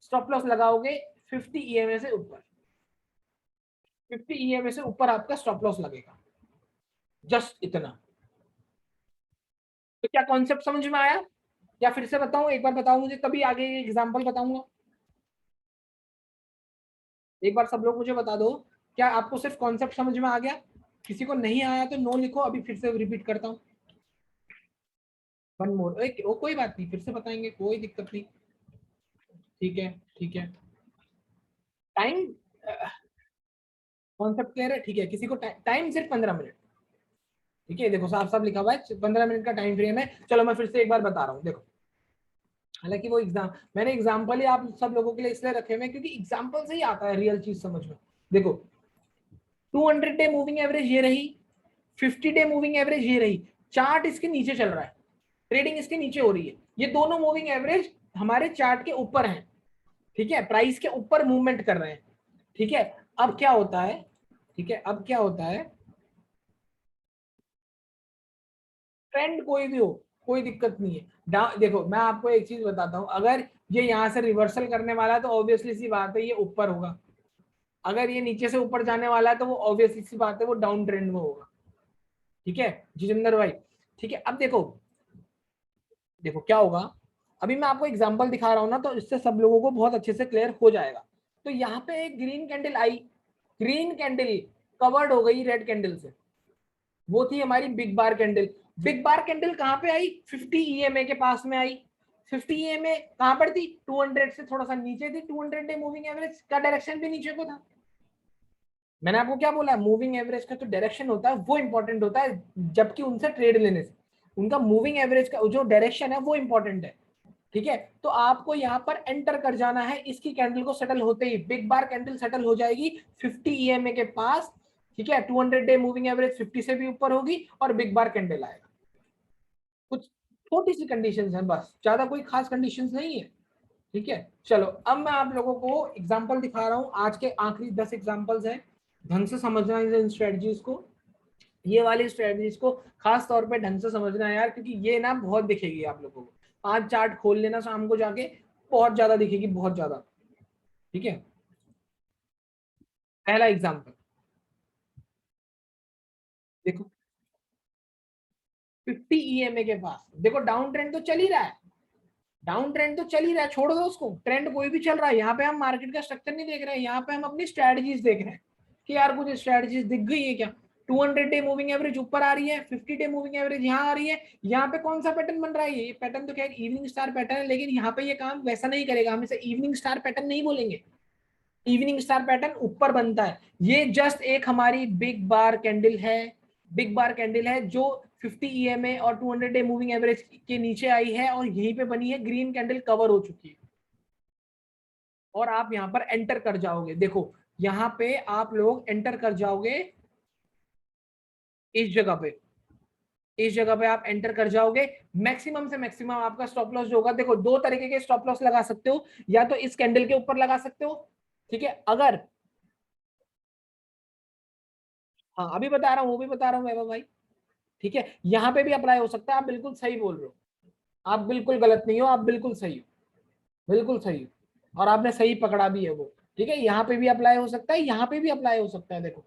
स्टॉप लॉस लगाओगे 50 ईएमए से ऊपर, 50 ईएमए से ऊपर आपका स्टॉप लॉस लगेगा, जस्ट इतना। तो क्या कॉन्सेप्ट समझ में आया, या फिर से बताऊं, एक बार बताऊं, मुझे तभी आगे एग्जांपल बताऊंगा। एक बार सब लोग मुझे बता दो, क्या आपको सिर्फ कॉन्सेप्ट समझ में आ गया? किसी को नहीं आया तो नो लिखो, अभी फिर से रिपीट करता हूँ। वन मोर, ओ कोई बात नहीं, फिर से बताएंगे, कोई दिक्कत नहीं। ठीक है, ठीक है। टाइम कॉन्सेप्ट क्लियर है? ठीक है, किसी को टाइम सिर्फ 15 मिनट। ठीक है, देखो साफ साफ लिखा हुआ है 15 मिनट का टाइम फ्रेम है। चलो मैं फिर से एक बार बता रहा हूँ, देखो। हालांकि वो मैंने एग्जाम्पल ही आप सब लोगों के लिए इसलिए रखे हुए हैं क्योंकि एग्जाम्पल से ही आता है रियल चीज समझ में। देखो 200 डे मूविंग एवरेज ये रही, 50 डे मूविंग एवरेज ये रही, चार्ट इसके नीचे चल रहा है, ट्रेडिंग इसके नीचे हो रही है, ये दोनों मूविंग एवरेज हमारे चार्ट के ऊपर हैं। ठीक है, प्राइस के ऊपर मूवमेंट कर रहे हैं। ठीक है, अब क्या होता है, ठीक है, अब क्या होता है, ट्रेंड कोई भी हो, कोई दिक्कत नहीं है। देखो मैं आपको एक चीज बताता हूं, अगर ये यहाँ से रिवर्सल करने वाला है तो ऑब्वियसली सी बात है ये ऊपर होगा। अगर ये नीचे से ऊपर जाने वाला है तो वो ऑब्वियसली सी बात है वो डाउन ट्रेंड में होगा। ठीक है जितेंद्र भाई। ठीक है, अब देखो, देखो क्या होगा, अभी मैं आपको एग्जांपल दिखा रहा हूं ना, तो इससे सब लोगों को बहुत अच्छे से क्लियर हो जाएगा। तो यहाँ पे एक ग्रीन कैंडल आई, ग्रीन कैंडल कवर्ड हो गई रेड कैंडल से, वो थी हमारी big bar candle. Big bar candle कहां पे आई, 50 ईएमए के पास में आई। 50 ईएमए कहां पर थी, 200 से थोड़ा सा नीचे थी, 200 डे मूविंग एवरेज का डायरेक्शन भी नीचे को था। मैंने आपको क्या बोला, मूविंग एवरेज का जो डायरेक्शन होता है वो इंपॉर्टेंट होता है, जबकि उनसे ट्रेड लेने से उनका मूविंग एवरेज का जो डायरेक्शन है वो इंपॉर्टेंट है। ठीक है, तो आपको यहाँ पर एंटर कर जाना है, इसकी कैंडल को सेटल होते ही बिग बार कैंडल सेटल हो जाएगी 50 ईएमए के पास। ठीक है, 200 डे मूविंग एवरेज 50 से भी ऊपर होगी और बिग बार कैंडल आएगा। कुछ छोटी सी कंडीशंस हैं बस, ज्यादा कोई खास कंडीशंस नहीं है। ठीक है, चलो अब मैं आप लोगों को एग्जांपल दिखा रहा हूं, आज के आखिरी 10 एग्जांपल्स हैं, ढंग से समझना है इन स्ट्रेटजीज को, ये वाली स्ट्रेटजीज को खास तौर पे ढंग से समझना है यार, क्योंकि ये ना बहुत दिखेगी आप लोगों को। आज चार्ट खोल लेना शाम को जाके, बहुत ज्यादा दिखेगी, बहुत ज्यादा। ठीक है, पहला एग्जांपल देखो, 50 ईएमए के पास देखो डाउन ट्रेंड तो चल ही रहा है, डाउन ट्रेंड तो चल ही रहा है, छोड़ दो उसको, ट्रेंड कोई भी चल रहा है। यहाँ पे हम मार्केट का स्ट्रक्चर नहीं देख रहे हैं, यहाँ पे हम अपनी स्ट्रेटजीज देख रहे हैं कि यार कुछ स्ट्रेटजीज दिख गई है क्या। 200 डे मूविंग एवरेज ऊपर आ रही है, 50 डे मूविंग एवरेज यहाँ आ रही है, यहाँ पे कौन सा पैटर्न बन रहा है, ये पैटर्न तो क्या इवनिंग स्टार पैटर्न है, लेकिन यहाँ पे ये काम वैसा नहीं करेगा, हम इसे इवनिंग स्टार पैटर्न नहीं बोलेंगे। इवनिंग स्टार पैटर्न ऊपर बनता है, ये जस्ट एक हमारी बिग बार कैंडल है, बिग बार कैंडल है जो 50 ईएमए और 200 डे मूविंग एवरेज के नीचे आई है और यहीं पे बनी है, ग्रीन कैंडल कवर हो चुकी है और आप यहां पर एंटर कर जाओगे। देखो यहां पे आप लोग एंटर कर जाओगे, इस जगह पे, इस जगह पे आप एंटर कर जाओगे। मैक्सिमम से मैक्सिमम आपका स्टॉप लॉस जो होगा, देखो दो तरीके के स्टॉप लॉस लगा सकते हो, या तो इस कैंडल के ऊपर लगा सकते हो। ठीक है, अगर, हाँ अभी बता रहा हूँ, वो भी बता रहा हूँ वैभव भाई। ठीक है, यहाँ पे भी अप्लाई हो सकता है, आप बिल्कुल सही बोल रहे हो, आप बिल्कुल गलत नहीं हो, आप बिल्कुल सही हो, बिल्कुल सही हो, और आपने सही पकड़ा भी है वो। ठीक है, यहाँ पे भी अप्लाई हो सकता है, यहाँ पे भी अप्लाई हो सकता है। देखो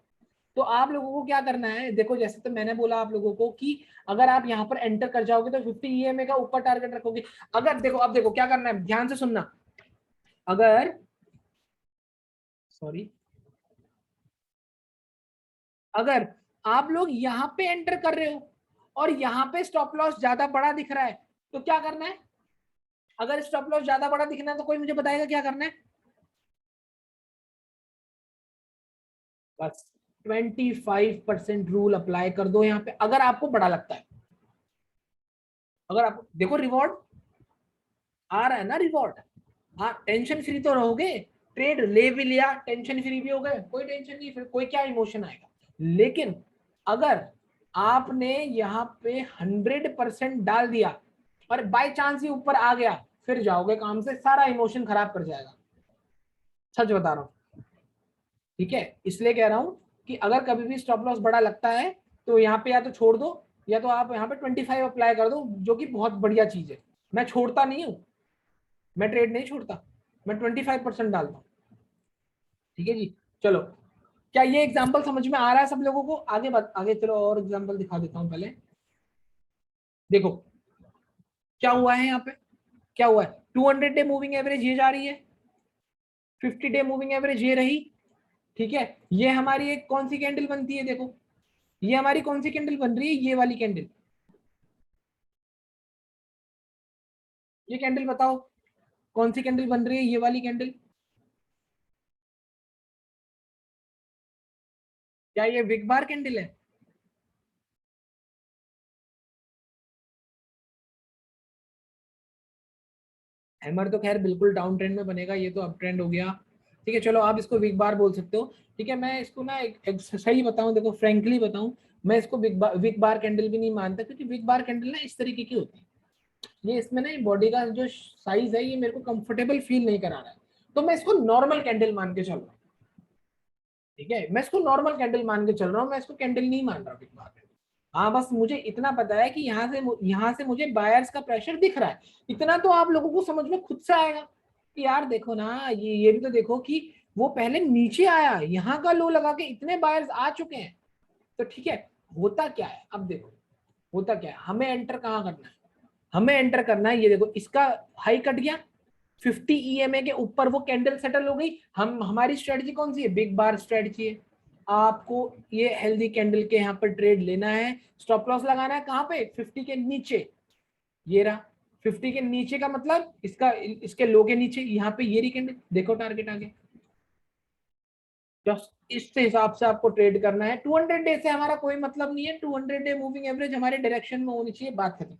तो आप लोगों को क्या करना है, देखो जैसे तो मैंने बोला आप लोगों को कि अगर आप यहाँ पर एंटर कर जाओगे तो 50 ईएमए का ऊपर टारगेट रखोगे। अगर देखो, अब देखो क्या करना है, ध्यान से सुनना, अगर, सॉरी, अगर आप लोग यहाँ पे एंटर कर रहे हो और यहाँ पे स्टॉप लॉस ज्यादा बड़ा दिख रहा है, तो क्या करना है, अगर स्टॉप लॉस ज्यादा बड़ा दिखना है तो कोई मुझे बताएगा क्या करना है, बस 25% रूल अप्लाई कर दो यहाँ पे, अगर आपको बड़ा लगता है। अगर आप देखो रिवॉर्ड आ रहा है ना, रिवॉर्ड, हाँ टेंशन फ्री तो रहोगे, ट्रेड ले भी लिया टेंशन फ्री भी हो गए, कोई टेंशन नहीं, फिर कोई क्या इमोशन आएगा। लेकिन अगर आपने यहाँ पे 100% डाल दिया और बाय चांस ही ऊपर आ गया, फिर जाओगे काम से, सारा इमोशन खराब कर जाएगा, सच बता रहा हूँ। ठीक है, इसलिए कह रहा हूं कि अगर कभी भी स्टॉप लॉस बड़ा लगता है तो यहाँ पे या तो छोड़ दो, या तो आप यहाँ पे 25 अप्लाई कर दो, जो कि बहुत बढ़िया चीज है। मैं छोड़ता नहीं हूँ, मैं ट्रेड नहीं छोड़ता, मैं 25% डालता हूँ। ठीक है जी, चलो, क्या ये एग्जाम्पल समझ में आ रहा है सब लोगों को, आगे चलो और एग्जाम्पल दिखा देता हूँ पहले। देखो क्या हुआ है यहाँ पे, क्या हुआ है, 200 डे मूविंग एवरेज ये जा रही है, 50 डे मूविंग एवरेज ये रही। ठीक है, ये हमारी एक कौन सी कैंडल बनती है, देखो ये हमारी कौन सी कैंडल बन रही है, ये वाली कैंडल, ये कैंडल बताओ कौन सी कैंडल बन रही है, ये वाली कैंडल। क्या ये विक बार कैंडल है? हैमर तो खैर बिल्कुल डाउन ट्रेंड में बनेगा, ये तो अप ट्रेंड हो गया। ठीक है चलो, आप इसको विक बार बोल सकते हो। ठीक है, मैं इसको ना एक सही बताऊं, देखो फ्रेंकली बताऊं, मैं इसको विक बार कैंडल भी नहीं मानता, क्योंकि विक बार कैंडल ना इस तरीके की होती है, ये इसमें ना बॉडी का जो साइज है ये मेरे को कंफर्टेबल फील नहीं करा रहा है, तो मैं इसको नॉर्मल कैंडल मान के चल रहा हूँ। ठीक है, मैं इसको नॉर्मल कैंडल मान के चल रहा हूँ, मैं इसको कैंडल नहीं मान रहा बिग बार। हाँ बस मुझे इतना पता है कि यहाँ से मुझे बायर्स का प्रेशर दिख रहा है, इतना तो आप लोगों को समझ में खुद से आएगा कि यार देखो ना, ये भी तो देखो कि वो पहले नीचे आया, यहाँ का लो लगा के इतने बायर्स आ चुके हैं। तो ठीक है, होता क्या है अब देखो, होता क्या है, हमें एंटर कहाँ करना है, हमें एंटर करना है, ये देखो इसका हाई कट गया, 50 ईएमए के ऊपर वो कैंडल सेटल हो गई। हम हमारी स्ट्रेटजी कौन सी है? बिग बार स्ट्रेटजी है। आपको ये हेल्दी कैंडल के यहाँ पर ट्रेड लेना है, स्टॉप लॉस लगाना है कहाँ पे? 50 के नीचे, ये रहा 50 के नीचे का मतलब इसका, इसके लो के नीचे, यहाँ पे ये रही कैंडल, देखो टारगेट आ गया। जस्ट इस हिसाब से आपको ट्रेड करना है। 200 डे से हमारा कोई मतलब नहीं है, 200 डे मूविंग एवरेज हमारे डायरेक्शन में होनी चाहिए, बात खत्म।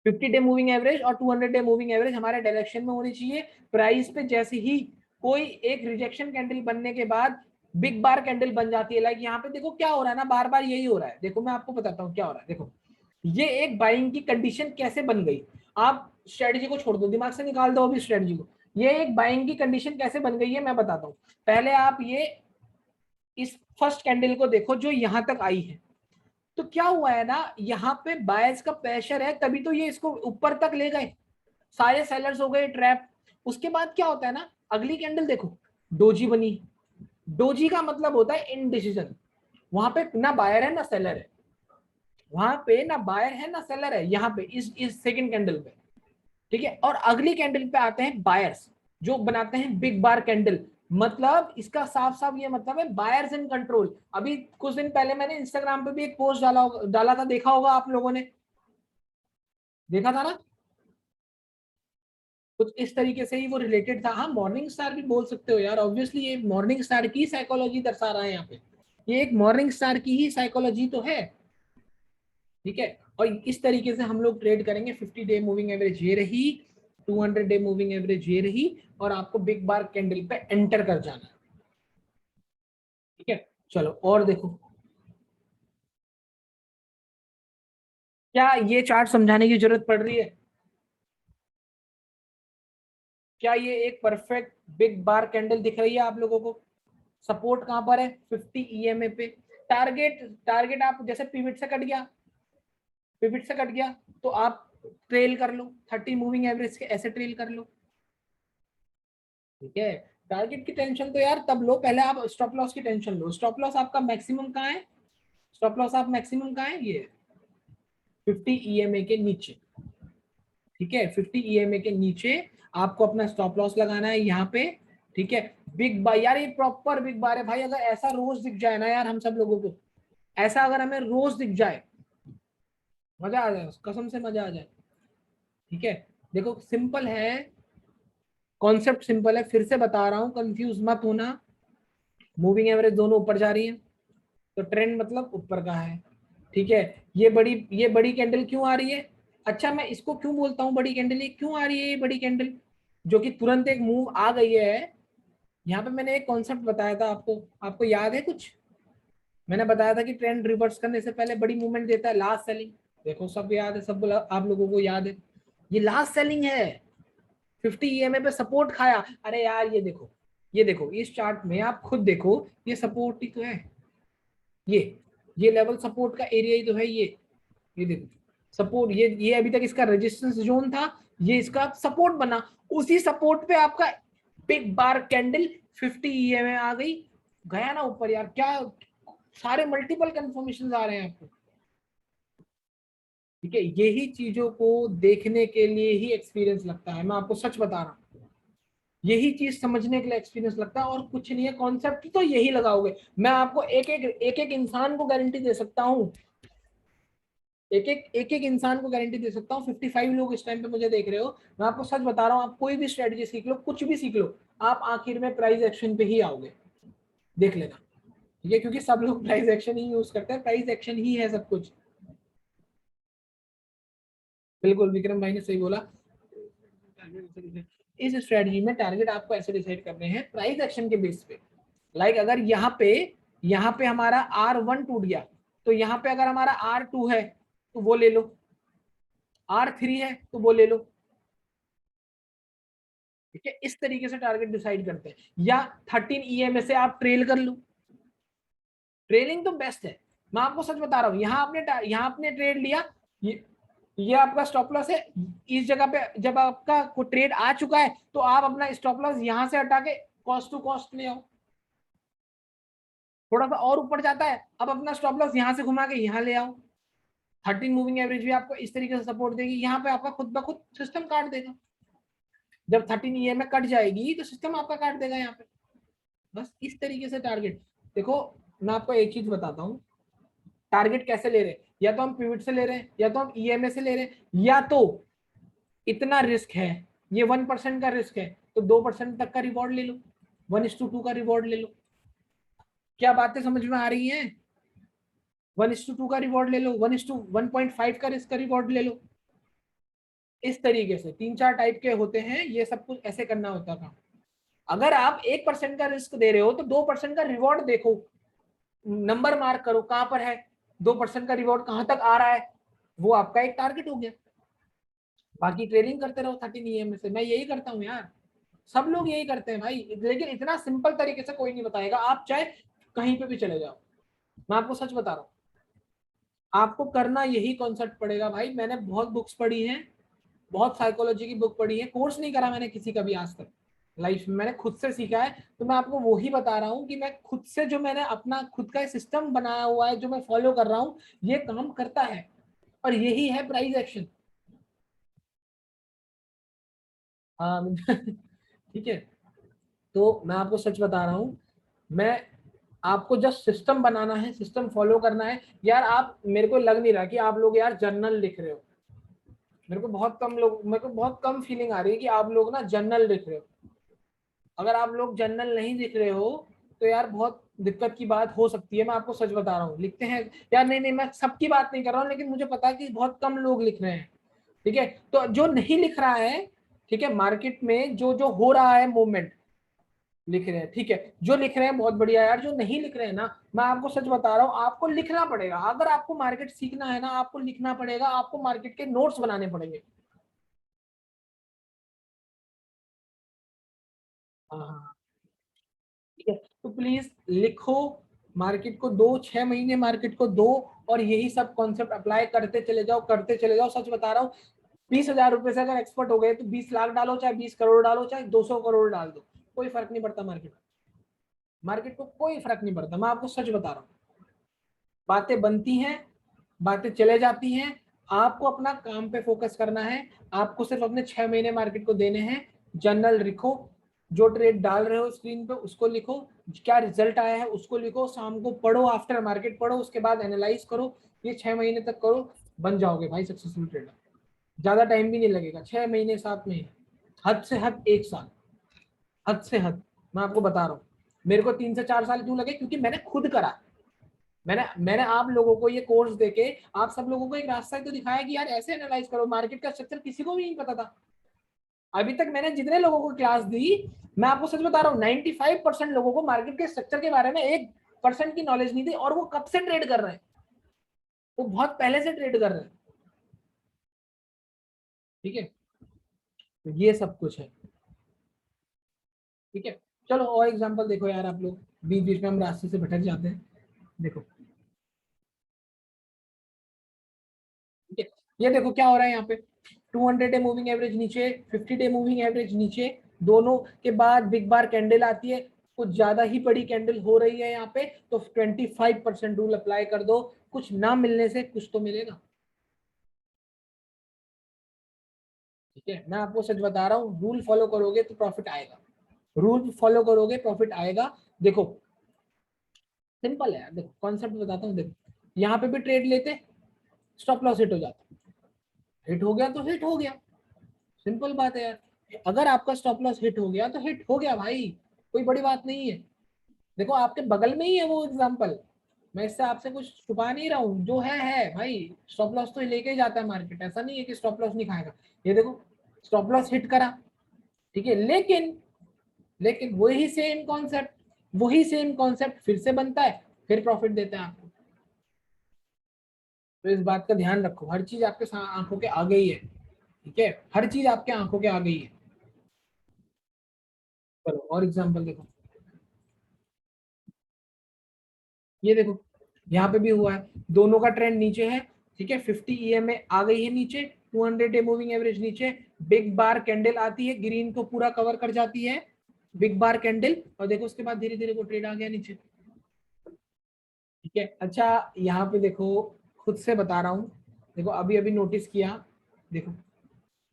50 डे मूविंग एवरेज और 200 डे मूविंग एवरेज हमारे डायरेक्शन में होनी चाहिए। प्राइस पे जैसे ही कोई एक रिजेक्शन कैंडल बनने के बाद बिग बार कैंडल बन जाती है, लाइक यहाँ पे देखो क्या हो रहा है ना, बार बार यही हो रहा है। देखो मैं आपको बताता हूँ क्या हो रहा है, देखो ये एक बाइंग की कंडीशन कैसे बन गई। आप स्ट्रेटजी को छोड़ दो, दिमाग से निकाल दो अभी स्ट्रेटजी को, ये एक बाइंग की कंडीशन कैसे बन गई है मैं बताता हूँ। पहले आप ये इस फर्स्ट कैंडल को देखो जो यहाँ तक आई है, तो क्या हुआ है ना, यहाँ पे बायर्स का प्रेशर है, तभी तो ये इसको ऊपर तक ले गए, सारे सेलर्स हो गए ट्रैप। उसके बाद क्या होता है ना, अगली कैंडल देखो, डोजी बनी। डोजी का मतलब होता है इनडिसीजन, वहां पे ना बायर है ना सेलर है, वहां पे ना बायर है ना सेलर है, यहाँ पे इस सेकंड कैंडल पे। ठीक है, और अगली कैंडल पे आते हैं बायर्स जो बनाते हैं बिग बार कैंडल, मतलब इसका साफ साफ ये मतलब है बायर्स इन कंट्रोल। अभी कुछ दिन पहले मैंने इंस्टाग्राम पे भी एक पोस्ट डाला था, देखा होगा आप लोगों ने, देखा था ना, कुछ इस तरीके से ही वो रिलेटेड था। हाँ मॉर्निंग स्टार भी बोल सकते हो यार, ऑब्वियसली ये मॉर्निंग स्टार की साइकोलॉजी दर्शा रहा है यहाँ पे, ये एक मॉर्निंग स्टार की ही साइकोलॉजी तो है। ठीक है, और इस तरीके से हम लोग ट्रेड करेंगे। 50 डे मूविंग एवरेज ये रही, 200 डे मूविंग एवरेज ये रही, और आपको बिग बार कैंडल पे एंटर कर जाना है। ठीक है चलो और देखो, क्या ये चार्ट समझाने की जरूरत पड़ रही है? क्या ये एक परफेक्ट बिग बार कैंडल दिख रही है आप लोगों को? सपोर्ट कहां पर है? 50 ईएमए पे। टारगेट, टारगेट आप जैसे पिवट से कट गया, पिवट से कट गया तो आप ट्रेल कर लो, 30 मूविंग एवरेज के ऐसे ट्रेल कर लो। ठीक है, टारगेट की टेंशन तो यार तब लो, पहले आप स्टॉप लॉस की टेंशन लो। स्टॉप लॉस आपका मैक्सिमम कहाँ है? स्टॉप लॉस आप मैक्सिमम कहाँ है? ये 50 ईएमए के नीचे। ठीक है, 50 ईएमए के नीचे आपको अपना स्टॉप लॉस लगाना है यहाँ पे। ठीक है, बिग बार यार, ये प्रॉपर बिग बार है भाई। अगर ऐसा रोज दिख जाए ना यार हम सब लोगों को, ऐसा अगर हमें रोज दिख जाए, मजा आ जाए, कसम से मजा आ जाए। ठीक है, देखो सिंपल है, कॉन्सेप्ट सिंपल है, फिर से बता रहा हूँ, कंफ्यूज मत होना। मूविंग एवरेज दोनों ऊपर जा रही है, तो ट्रेंड मतलब ऊपर का है। ठीक है, ये बड़ी कैंडल क्यों आ रही है? अच्छा मैं इसको क्यों बोलता हूँ बड़ी कैंडल, ये क्यों आ रही है ये बड़ी कैंडल, जो कि तुरंत एक मूव आ गई है। यहाँ पे मैंने एक कॉन्सेप्ट बताया था आपको, आपको याद है कुछ? मैंने बताया था कि ट्रेंड रिवर्स करने से पहले बड़ी मूवमेंट देता है लास्ट सेलिंग। देखो सब याद है, सब आप लोगों को याद है, ये लास्ट सेलिंग है। 50 ईएमए पे सपोर्ट खाया, अरे यार ये देखो, ये देखो इस चार्ट में आप खुद देखो, ये सपोर्ट ही तो है, ये ये लेवल सपोर्ट का एरिया ही तो है ये देखो सपोर्ट, ये अभी तक इसका रेजिस्टेंस जोन था, ये इसका सपोर्ट बना, उसी सपोर्ट पे आपका बिग बार कैंडल 50 ईएमए आ गई, गया ना ऊपर यार। क्या सारे मल्टीपल कंफर्मेशन आ रहे हैं आपको। ठीक है, यही चीजों को देखने के लिए ही एक्सपीरियंस लगता है, मैं आपको सच बता रहा हूँ, यही चीज समझने के लिए एक्सपीरियंस लगता है और कुछ नहीं है। कॉन्सेप्ट तो यही लगाओगे, मैं आपको एक एक इंसान को गारंटी दे सकता हूँ, एक एक इंसान को गारंटी दे सकता हूँ। 55 लोग इस टाइम पे मुझे देख रहे हो, मैं आपको सच बता रहा हूँ, आप कोई भी स्ट्रेटजी सीख लो, कुछ भी सीख लो, आप आखिर में प्राइस एक्शन पे ही आओगे, देख लेना। ये क्योंकि सब लोग प्राइस एक्शन ही यूज करते हैं, प्राइस एक्शन ही है सब कुछ। बिल्कुल विक्रम भाई ने सही बोला। इस स्ट्रेटजी में टारगेट आपको ऐसे डिसाइड करने हैं प्राइस एक्शन के बेस पे। लाइक अगर यहाँ पे हमारा R1 टूट गया, तो यहाँ पे अगर हमारा R2 है तो वो ले लो, R3 है तो वो ले लो। ठीक है, इस तरीके से टारगेट डिसाइड करते हैं। या 13 EMA से आप ट्रेल कर लो, ट्रेलिंग तो बेस्ट है। मैं आपको सच बता रहा हूँ, यहाँ आपने ट्रेड लिया, ये आपका स्टॉप लॉस है। इस जगह पे जब आपका कोई ट्रेड आ चुका है तो आप अपना स्टॉप लॉस यहाँ से हटा के कॉस्ट टू कॉस्ट ले आओ। थोड़ा सा और ऊपर जाता है, अब अपना स्टॉप लॉस यहाँ से घुमा के यहाँ ले आओ। 13 मूविंग एवरेज भी आपको इस तरीके से सपोर्ट देगी, यहाँ पे आपका खुद ब खुद सिस्टम काट देगा। जब 13 EMA में कट जाएगी तो सिस्टम आपका काट देगा यहाँ पे। बस इस तरीके से टारगेट। देखो मैं आपको एक चीज बताता हूँ, टारगेट कैसे ले रहे हैं, या तो हम पिवट से ले रहे हैं, या तो हम EMA से ले रहे हैं, या तो इतना रिस्क है, ये 1% का रिस्क है तो 2% तक का रिवॉर्ड ले लो, 1:2 का रिवॉर्ड ले लो। क्या बातें समझ में आ रही हैं? 1:2 का रिवॉर्ड ले लो, 1:1.5 का रिस्क का रिवॉर्ड ले लो। इस तरीके से 3-4 टाइप के होते हैं, ये सब कुछ ऐसे करना होता था। अगर आप 1% का रिस्क दे रहे हो तो 2% का रिवॉर्ड देखो, नंबर मार्क करो कहां पर है, 2% का रिवॉर्ड कहां तक आ रहा है, वो आपका एक टारगेट हो गया। बाकी ट्रेडिंग करते रहो 13 EMA से। मैं यही करता हूँ यार, सब लोग यही करते हैं भाई, लेकिन इतना सिंपल तरीके से कोई नहीं बताएगा। आप चाहे कहीं पे भी चले जाओ, मैं आपको सच बता रहा हूँ, आपको करना यही कॉन्सेप्ट पड़ेगा भाई। मैंने बहुत बुक्स पढ़ी हैं, बहुत साइकोलॉजी की बुक पढ़ी है, कोर्स नहीं करा मैंने किसी का भी आज तक लाइफ में, मैंने खुद से सीखा है। तो मैं आपको वही बता रहा हूँ कि मैं खुद से, जो मैंने अपना खुद का सिस्टम बनाया हुआ है, जो मैं फॉलो कर रहा हूँ, ये काम करता है, और यही है प्राइस एक्शन। हाँ ठीक है, तो मैं आपको सच बता रहा हूँ, मैं आपको जस्ट सिस्टम बनाना है, सिस्टम फॉलो करना है। यार आप, मेरे को लग नहीं रहा कि आप लोग यार जर्नल लिख रहे हो। मेरे को बहुत कम फीलिंग आ रही है कि आप लोग ना जर्नल लिख रहे हो। अगर आप लोग जर्नल नहीं लिख रहे हो तो यार बहुत दिक्कत की बात हो सकती है। मैं आपको सच बता रहा हूँ, लिखते हैं यार, नहीं नहीं, मैं सबकी बात नहीं कर रहा हूँ, लेकिन मुझे पता है कि बहुत कम लोग लिख रहे हैं। ठीक है, तो जो नहीं लिख रहा है, ठीक है, मार्केट में जो जो हो रहा है मूवमेंट, लिख रहे हैं, ठीक है, जो लिख रहे हैं बहुत बढ़िया यार, जो नहीं लिख रहे हैं ना, मैं आपको सच बता रहा हूँ, आपको लिखना पड़ेगा। अगर आपको मार्केट सीखना है ना, आपको लिखना पड़ेगा, आपको मार्केट के नोट्स बनाने पड़ेंगे। हाँ हाँ, ठीक है, तो प्लीज लिखो, मार्केट को दो, 6 महीने मार्केट को दो, और यही सब कॉन्सेप्ट अप्लाई करते चले जाओ, करते चले जाओ। सच बता रहा हूँ, 20,000 रुपए से अगर एक्सपर्ट हो गए तो 20 लाख डालो, चाहे 20 करोड़ डालो, चाहे 200 करोड़ डाल दो, कोई फर्क नहीं पड़ता। मार्केट को कोई फर्क नहीं पड़ता, मैं आपको सच बता रहा हूँ। बातें बनती हैं, बातें चले जाती हैं, आपको अपना काम पे फोकस करना है। आपको सिर्फ अपने 6 महीने मार्केट को देने हैं। जर्नल लिखो, जो ट्रेड डाल रहे हो स्क्रीन पे उसको लिखो, क्या रिजल्ट आया है उसको लिखो, शाम को पढ़ो, आफ्टर मार्केट पढ़ो, उसके बाद एनालाइज करो। ये 6 महीने तक करो, बन जाओगे भाई सक्सेसफुल ट्रेडर। ज्यादा टाइम भी नहीं लगेगा, 6 महीने 7 महीने, हद से हद 1 साल, हद से हद। मैं आपको बता रहा हूँ, मेरे को 3 से 4 साल क्यों लगे, क्योंकि मैंने खुद करा। मैंने मैंने आप लोगों को ये कोर्स देके आप सब लोगों को एक रास्ता ही तो दिखाया कि यार ऐसे एनालाइज करो। मार्केट का स्ट्रक्चर किसी को भी नहीं पता था। अभी तक मैंने जितने लोगों को क्लास दी, मैं आपको सच बता रहा हूँ, 95% लोगों को मार्केट के स्ट्रक्चर के बारे में 1% की नॉलेज नहीं थी, और वो कब से ट्रेड कर रहे हैं, वो बहुत पहले से ट्रेड कर रहे हैं। ठीक है, तो ये सब कुछ है। ठीक है, चलो और एग्जांपल देखो यार, आप लोग बीच बीच में हम रास्ते से भटक जाते हैं। देखो, ठीक है, ये देखो क्या हो रहा है यहाँ पे, 200 डे मूविंग एवरेज नीचे, 50 डे मूविंग एवरेज नीचे, दोनों के बाद बिग बार कैंडल आती है, कुछ ज्यादा ही बड़ी कैंडल हो रही है यहाँ पे, तो 25% रूल अप्लाई कर दो। कुछ ना मिलने से कुछ तो मिलेगा। ठीक है, मैं आपको सच बता रहा हूँ, रूल फॉलो करोगे तो प्रॉफिट आएगा, रूल फॉलो करोगे प्रॉफिट आएगा। देखो सिंपल है यार, देखो कॉन्सेप्ट बताता हूँ। देखो यहाँ पे भी ट्रेड लेते, स्टॉप लॉस हिट हो जाता, हिट हो गया तो हिट हो गया, सिंपल बात है यार। अगर आपका स्टॉप लॉस हिट हो गया तो हिट हो गया भाई, कोई बड़ी बात नहीं है। देखो आपके बगल में ही है वो एग्जांपल, मैं इससे आपसे कुछ छुपा नहीं रहा हूँ, जो है भाई। स्टॉप लॉस तो लेके ही जाता है मार्केट, ऐसा नहीं है कि स्टॉप लॉस नहीं खाएगा। ये देखो स्टॉप लॉस हिट करा, ठीक है, लेकिन वही सेम कॉन्सेप्ट फिर से बनता है, फिर प्रॉफिट देता है आपको। तो इस बात का ध्यान रखो, हर चीज आपके आंखों के आगे ही है, ठीक है, हर चीज आपके आंखों के आगे ही है। चलो और एग्जांपल देखो, ये देखो यहाँ पे भी हुआ है, दोनों का ट्रेंड नीचे है, ठीक है, 50 ईएमए आ गई है नीचे, 200 डे मूविंग एवरेज नीचे, बिग बार कैंडल आती है, ग्रीन को पूरा कवर कर जाती है बिग बार कैंडल, और देखो उसके बाद धीरे धीरे वो ट्रेड आ गया नीचे, ठीक है। अच्छा यहाँ पे देखो, खुद से बता रहा हूँ, देखो अभी अभी नोटिस किया, देखो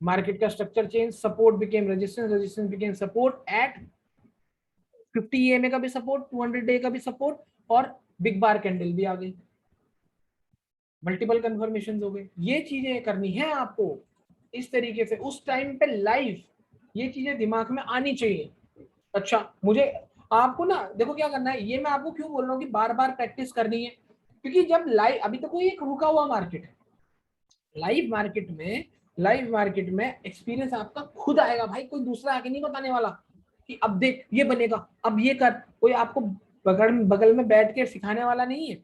मार्केट का structure change, support became resistance, resistance became support at 50 EMA का भी सपोर्ट, 200 डे का भी सपोर्ट, और बिग बार कैंडल भी आ गई, मल्टीपल कंफर्मेशन हो गए। ये चीजें करनी है आपको इस तरीके से उस टाइम पे लाइव, ये चीजें दिमाग में आनी चाहिए। अच्छा मुझे आपको ना देखो क्या करना है, ये मैं आपको क्यों बोल रहा हूँ कि बार बार प्रैक्टिस करनी है, क्योंकि जब लाइव, अभी तो कोई एक रुका हुआ मार्केट है, लाइव मार्केट में एक्सपीरियंस आपका खुद आएगा भाई, कोई दूसरा आके नहीं बताने वाला कि अब देख ये बनेगा, अब ये कर, कोई आपको बगल बगल में बैठ के सिखाने वाला नहीं है।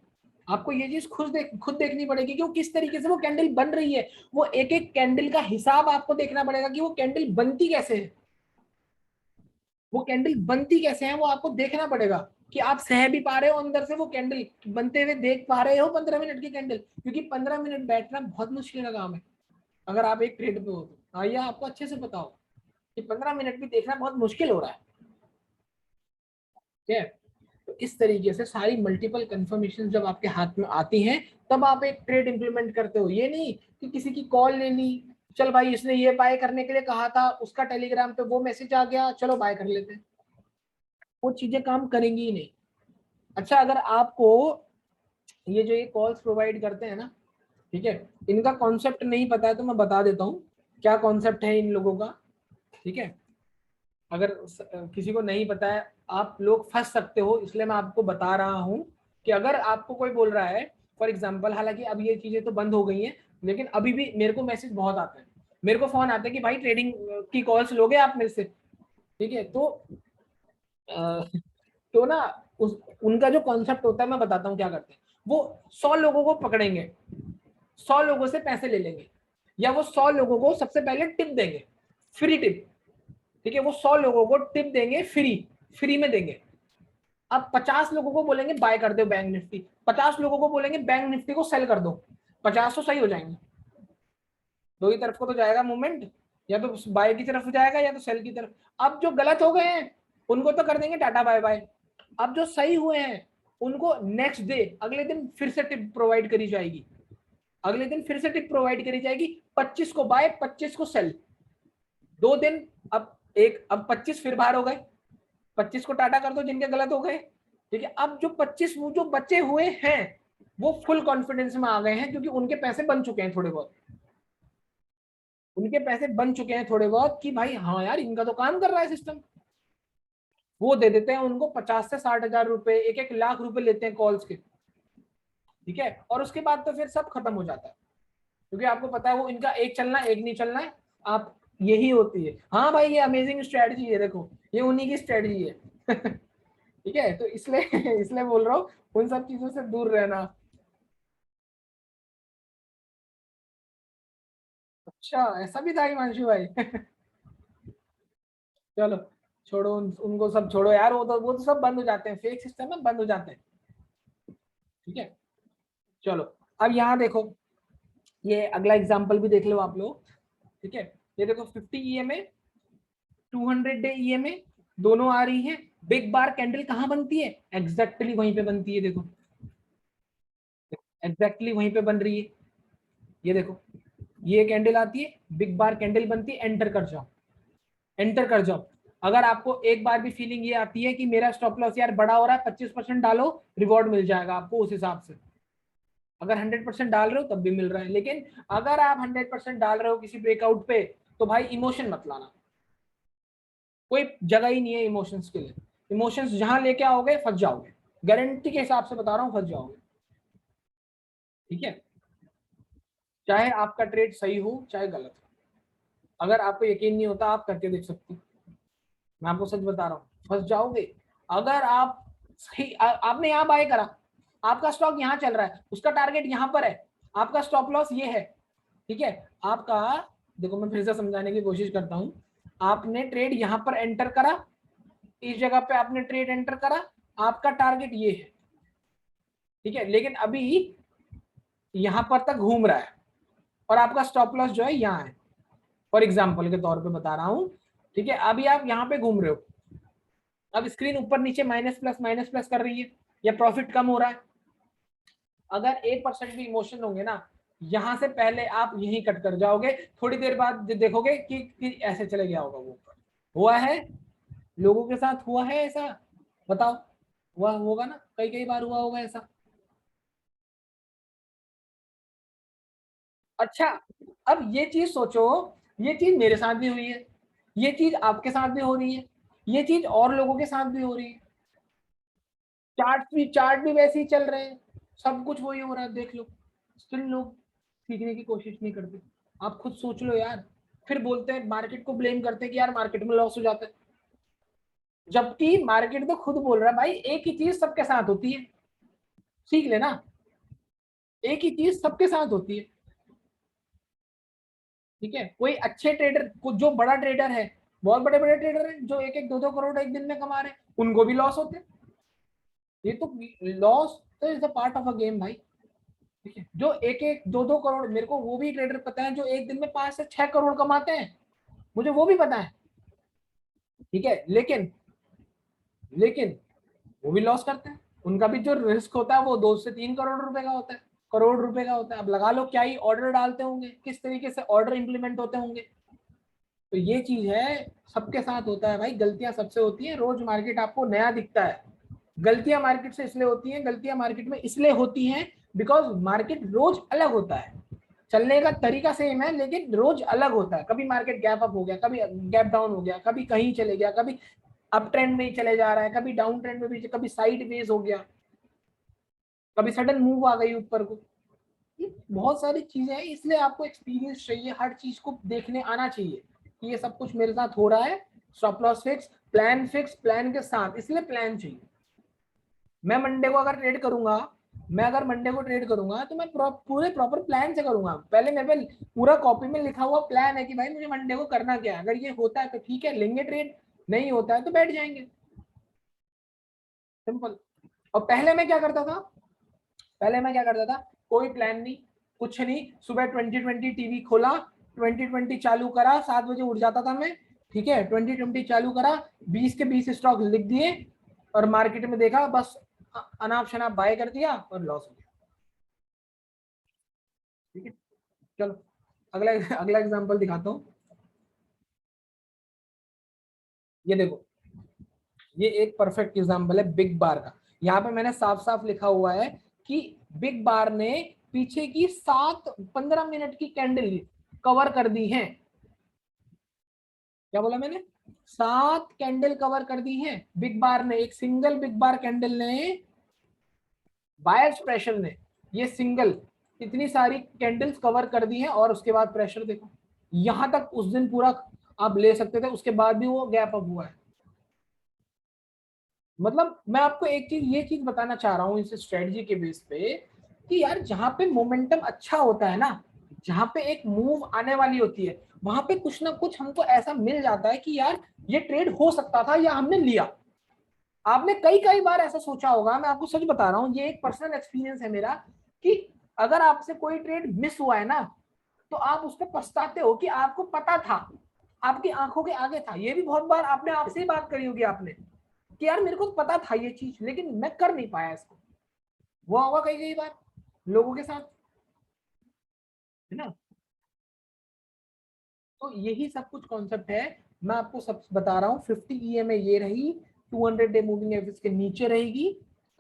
आपको ये चीज खुद देखनी पड़ेगी कि वो किस तरीके से वो कैंडल बन रही है, वो एक एक कैंडल का हिसाब आपको देखना पड़ेगा कि वो कैंडल बनती कैसे है, वो कैंडल बनती कैसे है वो आपको देखना पड़ेगा, कि आप सह भी पा रहे हो अंदर से वो कैंडल बनते हुए देख पा रहे हो 15 मिनट की कैंडल, क्योंकि 15 मिनट बैठना बहुत मुश्किल का काम है अगर आप एक ट्रेड पे हो तो। ये आपको अच्छे से पता हो कि 15 मिनट भी देखना बहुत मुश्किल हो रहा है, ठीक है। तो इस तरीके से सारी मल्टीपल कंफर्मेशन जब आपके हाथ में आती हैं, तब आप एक ट्रेड इंप्लीमेंट करते हो। ये नहीं कि किसी की कॉल ले ली, चल भाई इसने ये बाय करने के लिए कहा था, उसका टेलीग्राम पे वो मैसेज आ गया, चलो बाय कर लेते हैं, वो चीजें काम करेंगी ही नहीं। अच्छा अगर आपको ये जो ये कॉल्स प्रोवाइड करते हैं ना, ठीक है, इनका कॉन्सेप्ट नहीं पता है तो मैं बता देता हूँ क्या कॉन्सेप्ट है इन लोगों का, ठीक है। अगर किसी को नहीं पता है, आप लोग फंस सकते हो, इसलिए मैं आपको बता रहा हूँ कि अगर आपको कोई बोल रहा है, फॉर एग्जाम्पल, हालांकि अब ये चीजें तो बंद हो गई हैं, लेकिन अभी भी मेरे को मैसेज बहुत आते हैं, मेरे को फोन आते हैं कि भाई ट्रेडिंग की कॉल्स लोगे आप मेरे से, ठीक है। तो ना उनका जो कॉन्सेप्ट होता है मैं बताता हूँ क्या करते हैं। वो 100 लोगों को पकड़ेंगे, 100 लोगों से पैसे ले लेंगे, या वो 100 लोगों को सबसे पहले टिप देंगे, फ्री टिप, ठीक है, वो 100 लोगों को टिप देंगे, फ्री में देंगे। अब 50 लोगों को बोलेंगे बाय कर दो बैंक निफ्टी, 50 लोगों को बोलेंगे बैंक निफ्टी को सेल कर दो, 50 तो सही हो जाएंगे, दो ही तरफ को तो जाएगा मूवमेंट, या तो बाय की तरफ जाएगा या तो सेल की तरफ। अब जो गलत हो गए हैं उनको तो कर देंगे टाटा बाय बाय, अब जो सही हुए हैं उनको नेक्स्ट डे, अगले दिन फिर से टिप प्रोवाइड करी जाएगी, अगले दिन फिर से टिप प्रोवाइड करी जाएगी, 25 को बाय 25 को सेल, 2 दिन। अब 25 फिर बाहर हो गए, 25 को टाटा कर दो जिनके गलत हो गए, ठीक है। अब जो 25 वो जो बचे हुए हैं वो फुल कॉन्फिडेंस में आ गए हैं, क्योंकि उनके पैसे बन चुके हैं थोड़े बहुत, उनके पैसे बन चुके हैं थोड़े बहुत, कि भाई हाँ यार इनका तो काम कर रहा है सिस्टम। वो दे देते हैं उनको 50 से 60 हजार रुपए, 1-1 लाख रुपए लेते हैं कॉल्स के, ठीक है। और उसके बाद तो फिर सब खत्म हो जाता है, क्योंकि आपको पता है वो इनका एक चलना एक नहीं चलना है, आप यही होती है। हाँ भाई ये अमेजिंग स्ट्रेटजी है, देखो ये उन्हीं की स्ट्रेटजी है ठीक है, तो इसलिए इसलिए बोल रहा हूँ उन सब चीजों से दूर रहना। अच्छा ऐसा भी था हिमांशु भाई चलो छोड़ो उनको सब छोड़ो यार, वो तो सब बंद हो जाते हैं, फेक सिस्टम में बंद हो जाते हैं, ठीक है। चलो अब यहाँ देखो, ये अगला एग्जांपल भी देख लो आप लोग, ठीक है। ये देखो 50 ईएमए, 200 डे ईएमए, दोनों आ रही है, बिग बार कैंडल कहाँ बनती है, एग्जैक्टली वहीं पे बनती है, देखो एग्जैक्टली वहीं पे बन रही है। ये देखो ये कैंडल आती है, बिग बार कैंडल बनती है, एंटर कर जाओ, एंटर कर जाओ। अगर आपको एक बार भी फीलिंग ये आती है कि मेरा स्टॉप लॉस यार बड़ा हो रहा है, 25% डालो, रिवॉर्ड मिल जाएगा आपको उस हिसाब से। अगर 100% डाल रहे हो तब भी मिल रहा है, लेकिन अगर आप 100% डाल रहे हो किसी ब्रेकआउट पे, तो भाई इमोशन मत लाना, कोई जगह ही नहीं है इमोशंस के लिए, इमोशंस जहां लेके आओगे फंस जाओगे, गारंटी के हिसाब से बता रहा हूँ, फंस जाओगे। ठीक है, चाहे आपका ट्रेड सही हो चाहे गलत हो, अगर आपको यकीन नहीं होता आप करके देख सकते हो, मैं आपको सच बता रहा हूँ, फंस जाओगे। अगर आप सही आपने यहाँ बाय करा, आपका स्टॉक यहाँ चल रहा है, उसका टारगेट यहाँ पर है, आपका स्टॉप लॉस ये है, ठीक है, आपका, देखो मैं फिर से समझाने की कोशिश करता हूँ, आपने ट्रेड यहाँ पर एंटर करा, इस जगह पे आपने ट्रेड एंटर करा, आपका टारगेट ये है, ठीक है, लेकिन अभी यहाँ पर तक घूम रहा है और आपका स्टॉप लॉस जो है यहाँ है, फॉर एग्जाम्पल के तौर पे बता रहा हूँ, ठीक है, अभी आप यहाँ पे घूम रहे हो, अब स्क्रीन ऊपर नीचे माइनस प्लस कर रही है या प्रॉफिट कम हो रहा है, अगर 1% भी इमोशन होंगे ना, यहां से पहले आप यहीं कट कर जाओगे, थोड़ी देर बाद देखोगे कि ऐसे चले गया होगा वो ऊपर। हुआ है, लोगों के साथ हुआ है ऐसा, बताओ, हुआ होगा ना, कई कई बार हुआ होगा ऐसा। अच्छा, अब ये चीज सोचो, ये चीज मेरे साथ भी हुई है, ये चीज आपके साथ भी हो रही है, ये चीज और लोगों के साथ भी हो रही है, चार्ट भी वैसे ही चल रहे हैं, सब कुछ वही हो रहा है, देख लो, स्टिल लोग सीखने की कोशिश नहीं करते। आप खुद सोच लो यार, फिर बोलते हैं, मार्केट को ब्लेम करते हैं कि यार मार्केट में लॉस हो जाता है, जबकि मार्केट तो खुद बोल रहा है भाई एक ही चीज सबके साथ होती है, सीख लेना, एक ही चीज सबके साथ होती है। ठीक है, कोई अच्छे ट्रेडर जो बड़ा ट्रेडर है, बहुत बड़े बड़े ट्रेडर हैं जो एक एक दो दो करोड़ एक दिन में कमा रहे हैं, उनको भी लॉस होते हैं, ये तो लॉस तो is a part of a game भाई। ठीक है, जो एक एक दो दो करोड़, मेरे को वो भी ट्रेडर पता है जो एक दिन में 5 से 6 करोड़ कमाते हैं, मुझे वो भी पता है, ठीक है, लेकिन वो भी लॉस करते हैं, उनका भी जो रिस्क होता है वो 2 से 3 करोड़ रुपए का होता है, करोड़ रुपए का होता है, अब लगा लो क्या ही ऑर्डर डालते होंगे, किस तरीके से ऑर्डर इंप्लीमेंट होते होंगे। तो ये चीज है, सबके साथ होता है भाई, गलतियां सबसे होती हैं, रोज मार्केट आपको नया दिखता है, गलतियां मार्केट से इसलिए होती हैं, गलतियां मार्केट में इसलिए होती हैं बिकॉज मार्केट रोज अलग होता है, चलने का तरीका सेम है लेकिन रोज अलग होता है, कभी मार्केट गैप अप हो गया, कभी गैप डाउन हो गया, कभी कहीं चले गया, कभी अप ट्रेंड में ही चले जा रहा है, कभी डाउन ट्रेंड में भी, कभी साइड वेज हो गया, कभी सडन मूव आ गई ऊपर को, ये बहुत सारी चीजें हैं, इसलिए आपको एक्सपीरियंस चाहिए, हर चीज को देखने आना चाहिए कि ये सब कुछ मेरे साथ हो रहा है, स्टॉप लॉस फिक्स, प्लान के साथ, इसलिए प्लान चाहिए। मैं मंडे को अगर ट्रेड करूंगा, मैं अगर मंडे को ट्रेड करूंगा तो मैं पूरे प्रॉपर प्लान से करूंगा, पहले मेरे पे पूरा कॉपी में लिखा हुआ प्लान है कि भाई मुझे मंडे को करना क्या है, अगर ये होता है तो ठीक है लेंगे ट्रेड, नहीं होता है तो बैठ जाएंगे, सिंपल। और पहले मैं क्या करता था, कोई प्लान नहीं, कुछ नहीं, सुबह 2020 टीवी खोला, 2020 चालू करा, 7 बजे उठ जाता था मैं, ठीक है, 2020 चालू करा, 20 के 20 स्टॉक लिख दिए और मार्केट में देखा, बस अनाप शनाप बाय कर दिया और लॉस हो गया। ठीक है, चलो अगला अगला एग्जांपल दिखाता हूँ, ये देखो, ये एक परफेक्ट एग्जांपल है बिग बार का, यहाँ पे मैंने साफ साफ लिखा हुआ है कि बिग बार ने पीछे की 7 15 मिनट की कैंडल कवर कर दी है, क्या बोला मैंने, 7 कैंडल कवर कर दी है बिग बार ने, एक सिंगल बिग बार कैंडल ने, बायर्स प्रेशर ने, ये सिंगल इतनी सारी कैंडल्स कवर कर दी है, और उसके बाद प्रेशर देखो, यहां तक उस दिन पूरा आप ले सकते थे, उसके बाद भी वो गैप अप हुआ है। मतलब मैं आपको एक चीज, ये चीज बताना चाह रहा हूँ इस स्ट्रेटजी के बेस पे कि यार जहां पे मोमेंटम अच्छा होता है ना, जहां पे एक मूव आने वाली होती है, वहां पे कुछ ना कुछ हमको ऐसा मिल जाता है कि यार ये ट्रेड हो सकता था या हमने लिया। आपने कई कई बार ऐसा सोचा होगा, मैं आपको सच बता रहा हूँ, ये एक पर्सनल एक्सपीरियंस है मेरा, कि अगर आपसे कोई ट्रेड मिस हुआ है ना, तो आप उस पर पछताते हो कि आपको पता था, आपकी आंखों के आगे था, ये भी बहुत बार आपने आपसे ही बात करी होगी आपने कि यार मेरे को पता था ये चीज लेकिन मैं कर नहीं पाया इसको, वो होगा कई कई बार लोगों के साथ, है ना। तो यही सब कुछ कॉन्सेप्ट है, मैं आपको सब बता रहा हूँ, 50 EMA ये रही, 200 डे मूविंग एवरेज के नीचे रहेगी,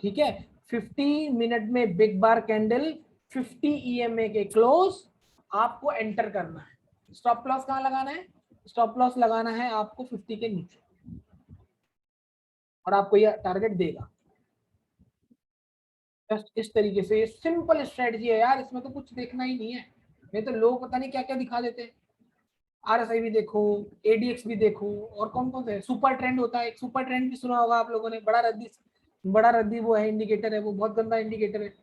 ठीक है, 50 मिनट में बिग बार कैंडल, 50 EMA के क्लोज, आपको एंटर करना है, स्टॉप लॉस कहाँ लगाना है, स्टॉप लॉस लगाना है आपको 50 के नीचे, और आपको ये टारगेट देगा। जस्ट इस तरीके से, ये सिंपल स्ट्रेटजी है यार, इसमें तो कुछ देखना ही नहीं है। नहीं तो लोग पता नहीं क्या क्या दिखा देते हैं। आरएसआई भी देखो, एडीएक्स भी देखो, और कौन कौन से सुपर ट्रेंड होता है, एक सुपर ट्रेंड भी सुना होगा आप लोगों ने, बड़ा रद्दी वो है इंडिकेटर है, वो बहुत गंदा इंडिकेटर है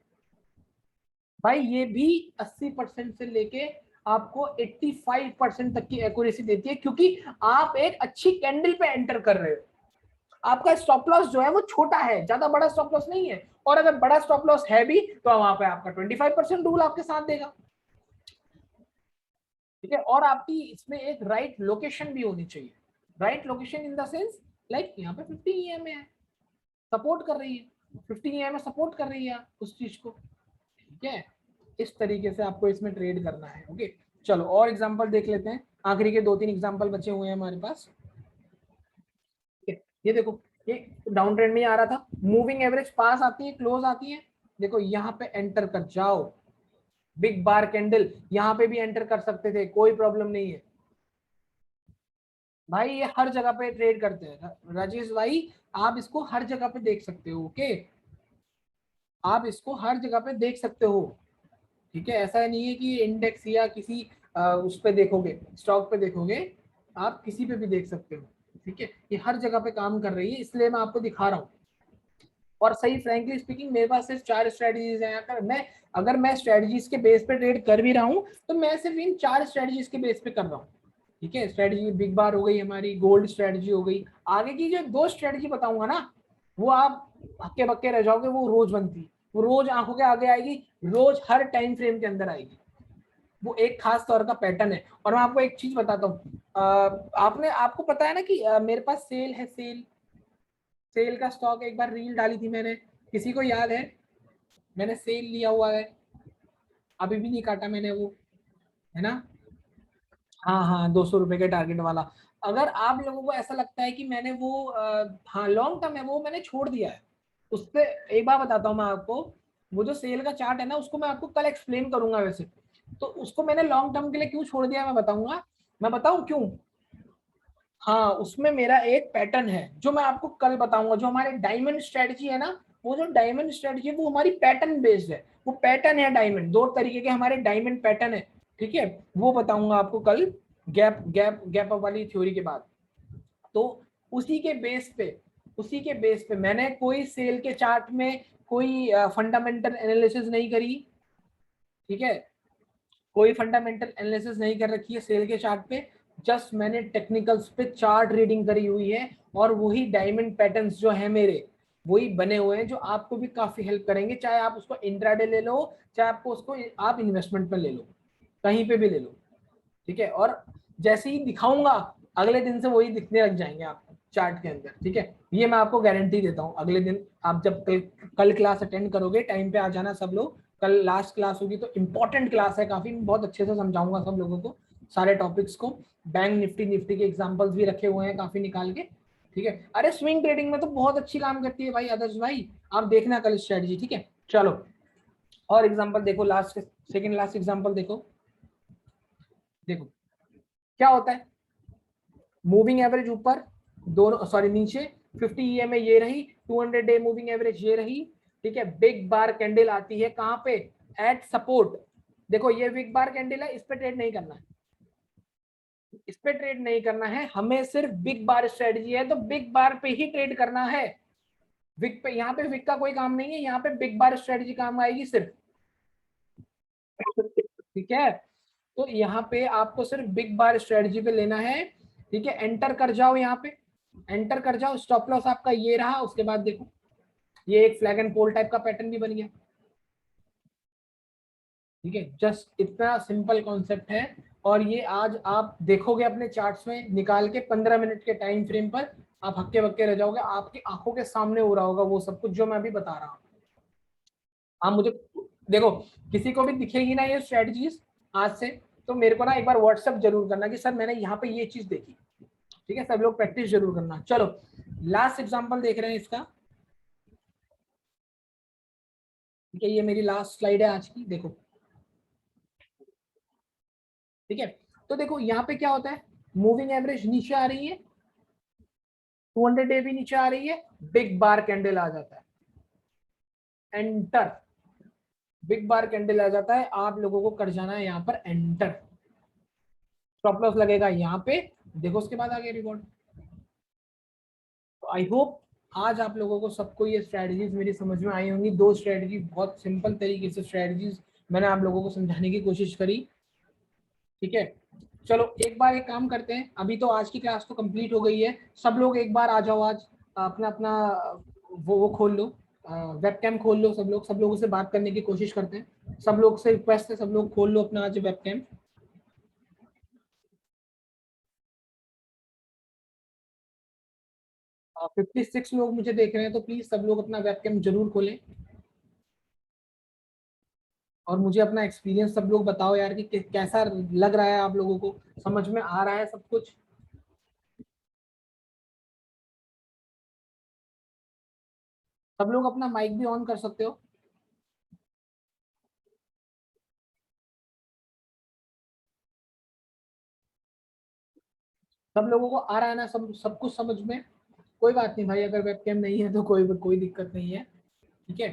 भाई। ये भी 80% से लेके आपको 85% तक की एक्यूरेसी देती है, क्योंकि आप एक अच्छी कैंडल पे एंटर कर रहे हो। आपका स्टॉप लॉस जो है वो छोटा है, ज्यादा बड़ा स्टॉप लॉस नहीं है, और अगर बड़ा स्टॉप लॉस है भी तो वहां पे आपका 25% रूल आपके साथ देगा। ठीक है, और आपकी इसमें एक राइट लोकेशन भी होनी चाहिए। Right location in the sense, like यहाँ पे 50 EMA है, सपोर्ट कर रही है, 50 EMA सपोर्ट कर रही है उस चीज को। ठीक है, इस तरीके से आपको इसमें ट्रेड करना है। ओके, चलो और एग्जांपल देख लेते हैं, आखिरी के 2-3 एग्जांपल बचे हुए हैं हमारे पास। ये देखो, ये डाउन ट्रेंड में आ रहा था, मूविंग एवरेज पास आती है, क्लोज आती है, देखो यहाँ पे एंटर कर जाओ, बिग बार कैंडल, यहाँ पे भी एंटर कर सकते थे, कोई प्रॉब्लम नहीं है भाई। ये हर जगह पे ट्रेड करते हैं राजेश भाई, आप इसको हर जगह पे देख सकते हो। ओके, आप इसको हर जगह पे देख सकते हो। ठीक है, ऐसा नहीं है कि इंडेक्स या किसी उस पे देखोगे, स्टॉक पे देखोगे, आप किसी पे भी देख सकते हो। ठीक है, ये हर जगह पे काम कर रही है, इसलिए मैं आपको दिखा रहा हूँ। और सही फ्रैंकली स्पीकिंग, मेरे पास सिर्फ 4 स्ट्रेटजीज हैं। अगर मैं स्ट्रेटजीज के बेस पे ट्रेड कर भी रहा हूँ, तो मैं सिर्फ इन 4 स्ट्रेटजीज के बेस पे कर रहा हूँ। ठीक है, स्ट्रेटजी बिग बार हो गई हमारी, गोल्ड स्ट्रेटजी हो गई, आगे की जो 2 स्ट्रेटजी बताऊंगा ना, वो आप हक्के बक्के रह जाओगे, वो रोज बनती, वो रोज आंखों के आगे आएगी, रोज हर टाइम फ्रेम के अंदर आएगी, वो एक खास तौर का पैटर्न है। और मैं आपको एक चीज बताता हूँ, आपने आपको पता है ना कि मेरे पास सेल है, सेल का स्टॉक एक बार रील डाली थी मैंने, किसी को याद है? मैंने सेल लिया हुआ है, अभी भी नहीं काटा मैंने वो, है ना? हाँ हाँ, 200 रुपए के टारगेट वाला। अगर आप लोगों को ऐसा लगता है कि मैंने वो हाँ लॉन्ग टर्म है, वो मैंने छोड़ दिया है। उस पर एक बार बताता हूँ मैं आपको, वो जो सेल का चार्ट है ना, उसको मैं आपको कल एक्सप्लेन करूंगा वैसे। तो उसको मैंने लॉन्ग टर्म के लिए क्यों छोड़ दिया मैं बताऊंगा। मैं बताऊं क्यों? हाँ, उसमें मेरा एक पैटर्न है जो मैं आपको कल बताऊंगा। जो हमारे डायमंड स्ट्रेटजी है ना, वो जो डायमंड स्ट्रेटजी है वो हमारी पैटर्न बेस्ड है, वो पैटर्न है डायमंड, 2 तरीके के हमारे डायमंड पैटर्न है। ठीक है, वो बताऊंगा आपको कल, गैप अप वाली थ्योरी के बाद। तो उसी के बेस पे मैंने कोई सेल के चार्ट में कोई फंडामेंटल एनालिसिस नहीं करी। ठीक है, कोई फंडामेंटल एनालिसिस नहीं कर रखी है सेल के चार्ट पे, जस्ट मैंने टेक्निकल्स पे चार्ट रीडिंग करी हुई है, और वही डायमंड पैटर्न्स जो है मेरे, वही बने हुए हैं, जो आपको भी काफी हेल्प करेंगे, चाहे आप उसको इंट्राडे ले लो, चाहे आपको उसको आप इन्वेस्टमेंट पे ले लो, कहीं पे भी ले लो। ठीक है, और जैसे ही दिखाऊंगा, अगले दिन से वही दिखने लग जाएंगे आपको चार्ट के अंदर। ठीक है, ये मैं आपको गारंटी देता हूँ। अगले दिन आप जब कल क्लास अटेंड करोगे, टाइम पे आ जाना सब लोग, कल लास्ट क्लास होगी, तो इम्पोर्टेंट क्लास है काफी, बहुत अच्छे से समझाऊंगा सब लोगों को सारे टॉपिक्स को। बैंक निफ्टी के एग्जाम्पल्स भी रखे हुए हैं काफी निकाल के। ठीक है, अरे स्विंग ट्रेडिंग में तो बहुत अच्छी काम करती है भाई आदर्श भाई, आप देखना कल स्ट्रेटजी। ठीक है, चलो और एग्जाम्पल देखो, लास्ट सेकेंड लास्ट एग्जाम्पल देखो। देखो क्या होता है, मूविंग एवरेज ऊपर, दोनों सॉरी नीचे, 50 EMA ये रही, 200 डे मूविंग एवरेज ये रही। ठीक है, बिग बार कैंडल आती है कहां पे? Eight support. देखो ये बिग बार कैंडल है, इस पे ट्रेड नहीं करना है, इस पे ट्रेड नहीं करना है हमें, सिर्फ बिग बार स्ट्रेटजी है तो बिग बार पे ही ट्रेड करना है। विक पे, यहाँ पे विक का कोई काम नहीं है, यहाँ पे बिग बार स्ट्रेटजी काम आएगी सिर्फ। ठीक है, तो यहाँ पे आपको सिर्फ बिग बार स्ट्रेटजी पे लेना है। ठीक है, एंटर कर जाओ, यहाँ पे एंटर कर जाओ, स्टॉप लॉस आपका ये रहा। उसके बाद देखो, ये एक फ्लैग एंड पोल टाइप का पैटर्न भी बन गया। ठीक है, जस्ट इतना सिंपल कॉन्सेप्ट है, और ये आज आप देखोगे अपने चार्ट्स में निकाल के 15 मिनट के टाइम फ्रेम पर, आप हक्के बक्के रह जाओगे, आपकी आंखों के सामने हो रहा होगा वो सब कुछ जो मैं अभी बता रहा हूँ। आप मुझे देखो, किसी को भी दिखेगी ना ये स्ट्रेटजीज आज से, तो मेरे को ना एक बार व्हाट्सएप जरूर करना कि सर मैंने यहाँ पे ये चीज देखी। ठीक है, सब लोग प्रैक्टिस जरूर करना। चलो लास्ट एग्जांपल देख रहे हैं इसका। ठीक है, ये मेरी लास्ट स्लाइड है आज की, देखो। ठीक है, तो देखो यहाँ पे क्या होता है, मूविंग एवरेज नीचे आ रही है, 200 डे भी नीचे आ रही है, बिग बार कैंडल आ जाता है, एंटर, बिग बार कैंडल आ जाता है, आप लोगों को कर जाना है यहाँ पर एंटर, स्टॉप लॉस लगेगा यहाँ पे, देखो उसके बाद आगे रिवॉर्ड। तो आई होप आज आप लोगों को सबको ये स्ट्रेटजीज मेरी समझ में आई होंगी। 2 स्ट्रेटजी, बहुत सिंपल तरीके से स्ट्रेटजीज मैंने आप लोगों को समझाने की कोशिश करी, ठीक है। चलो एक बार एक काम करते हैं, अभी तो आज की क्लास तो कंप्लीट हो गई है, सब लोग एक बार आ जाओ, आज अपना अपना वो खोल लो, वेबकैम खोल लो, सब लोगों से बात करने की कोशिश करते हैं, सब लोग से रिक्वेस्ट है, सब लोग खोल लो अपना आज वेबकैम। आप 56 लोग मुझे देख रहे हैं, तो प्लीज सब लोग अपना वेबकैम जरूर खोलें और मुझे अपना एक्सपीरियंस सब लोग बताओ यार कि कैसा लग रहा है, आप लोगों को समझ में आ रहा है सब कुछ। सब लोग अपना माइक भी ऑन कर सकते हो। सब लोगों को आ रहा है ना, सब कुछ समझ में? कोई बात नहीं भाई, अगर वेबकैम नहीं है तो कोई दिक्कत नहीं है, ठीक है।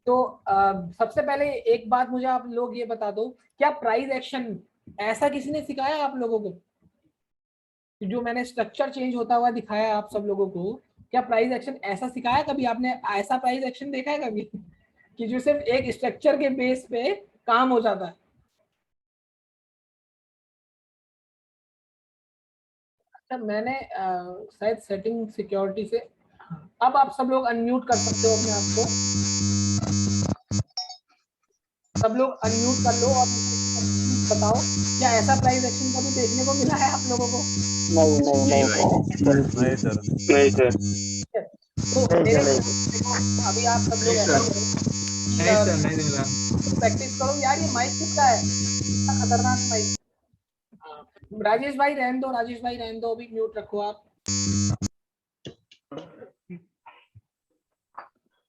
तो सबसे पहले एक बात मुझे आप लोग ये बता दो, क्या प्राइस एक्शन ऐसा किसी ने सिखाया आप लोगों को? जो मैंने स्ट्रक्चर चेंज होता हुआ दिखाया आप सब लोगों को, क्या प्राइस एक्शन ऐसा सिखाया कभी आपने? ऐसा प्राइस एक्शन देखा है कभी कि जो सिर्फ एक स्ट्रक्चर के बेस पे काम हो जाता है? अच्छा, मैंने शायद सेटिंग सिक्योरिटी से, अब आप सब लोग अनम्यूट कर सकते हो अपने आप को, सब लोग अनम्यूट कर लो और बताओ क्या ऐसा प्राइस एक्शन कभी देखने को मिला है आप लोगों को? नहीं नहीं नहीं नहीं सर। नहीं सर। तो मेरे देखो, अभी आप सब लोग ऐसा करो, नहीं सर, नहीं मिला। प्रैक्टिस करो यार, ये माइक किसका है, इतना खतरनाक माइक। राजेश भाई रहने दो, राजेश भाई रहने दो, अभी म्यूट रखो आप,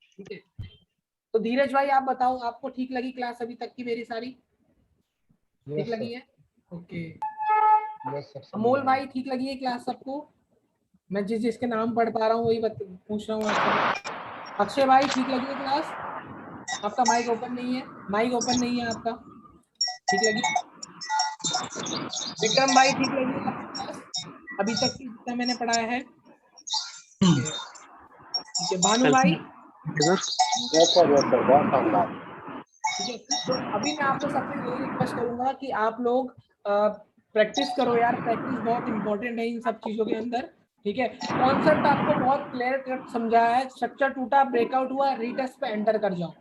ठीक है। तो धीरज भाई आप बताओ, आपको ठीक लगी क्लास अभी तक की मेरी सारी? ठीक लगी है, ओके। अमोल भाई ठीक लगी है क्लास सबको? मैं जिसके नाम पढ़ पा रहा हूँ वही पूछ रहा हूँ आपसे। अक्षय भाई ठीक लगी है क्लास? आपका माइक ओपन नहीं है, माइक ओपन नहीं है आपका, ठीक लगी? विक्रम भाई ठीक लगी है आपकी क्लास अभी तक की जितना मैंने पढ़ाया है? ठीक है। भानु भाई ठीक है। तो अभी मैं आपको सबसे यही रिक्वेस्ट करूंगा कि आप लोग प्रैक्टिस करो यार, प्रैक्टिस बहुत इंपॉर्टेंट है इन सब चीजों के अंदर, ठीक है। कॉन्सेप्ट आपको बहुत क्लियर कट समझाया है, स्ट्रक्चर टूटा, ब्रेकआउट हुआ, रीटेस्ट पे एंटर कर जाओ,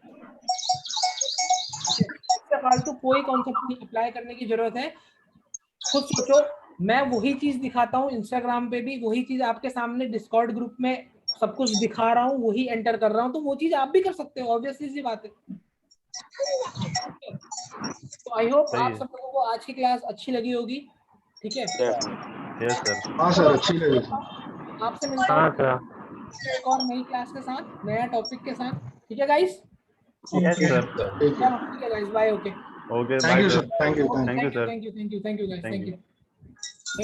इससे फालतू कोई कॉन्सेप्ट नहीं अप्लाई करने की जरूरत है। खुद सोचो, मैं वही चीज दिखाता हूँ इंस्टाग्राम पे भी, वही चीज आपके सामने डिस्कॉर्ड ग्रुप में सब कुछ दिखा रहा हूँ, वही एंटर कर रहा हूँ, तो वो चीज आप भी कर सकते हो, ऑब्वियसली सी बात है। तो आई होप आप सब लोगों को आज की क्लास अच्छी लगी होगी, ठीक है। Yes sir. हाँ सर, अच्छी लगी। आपसे मिलता हूँ एक और नई क्लास के साथ, नया टॉपिक के साथ, ठीक है गाइस? Yes sir. ठीक है, ठीक है guys, bye. Okay, okay thank bye you sir. Sir, thank you, thank you sir. Thank you guys, thank you.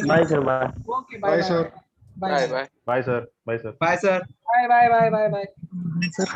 Bye sir. Bye okay, bye bye sir. Bye bye bye sir. Bye sir. Bye sir. Bye bye bye bye bye. Sir.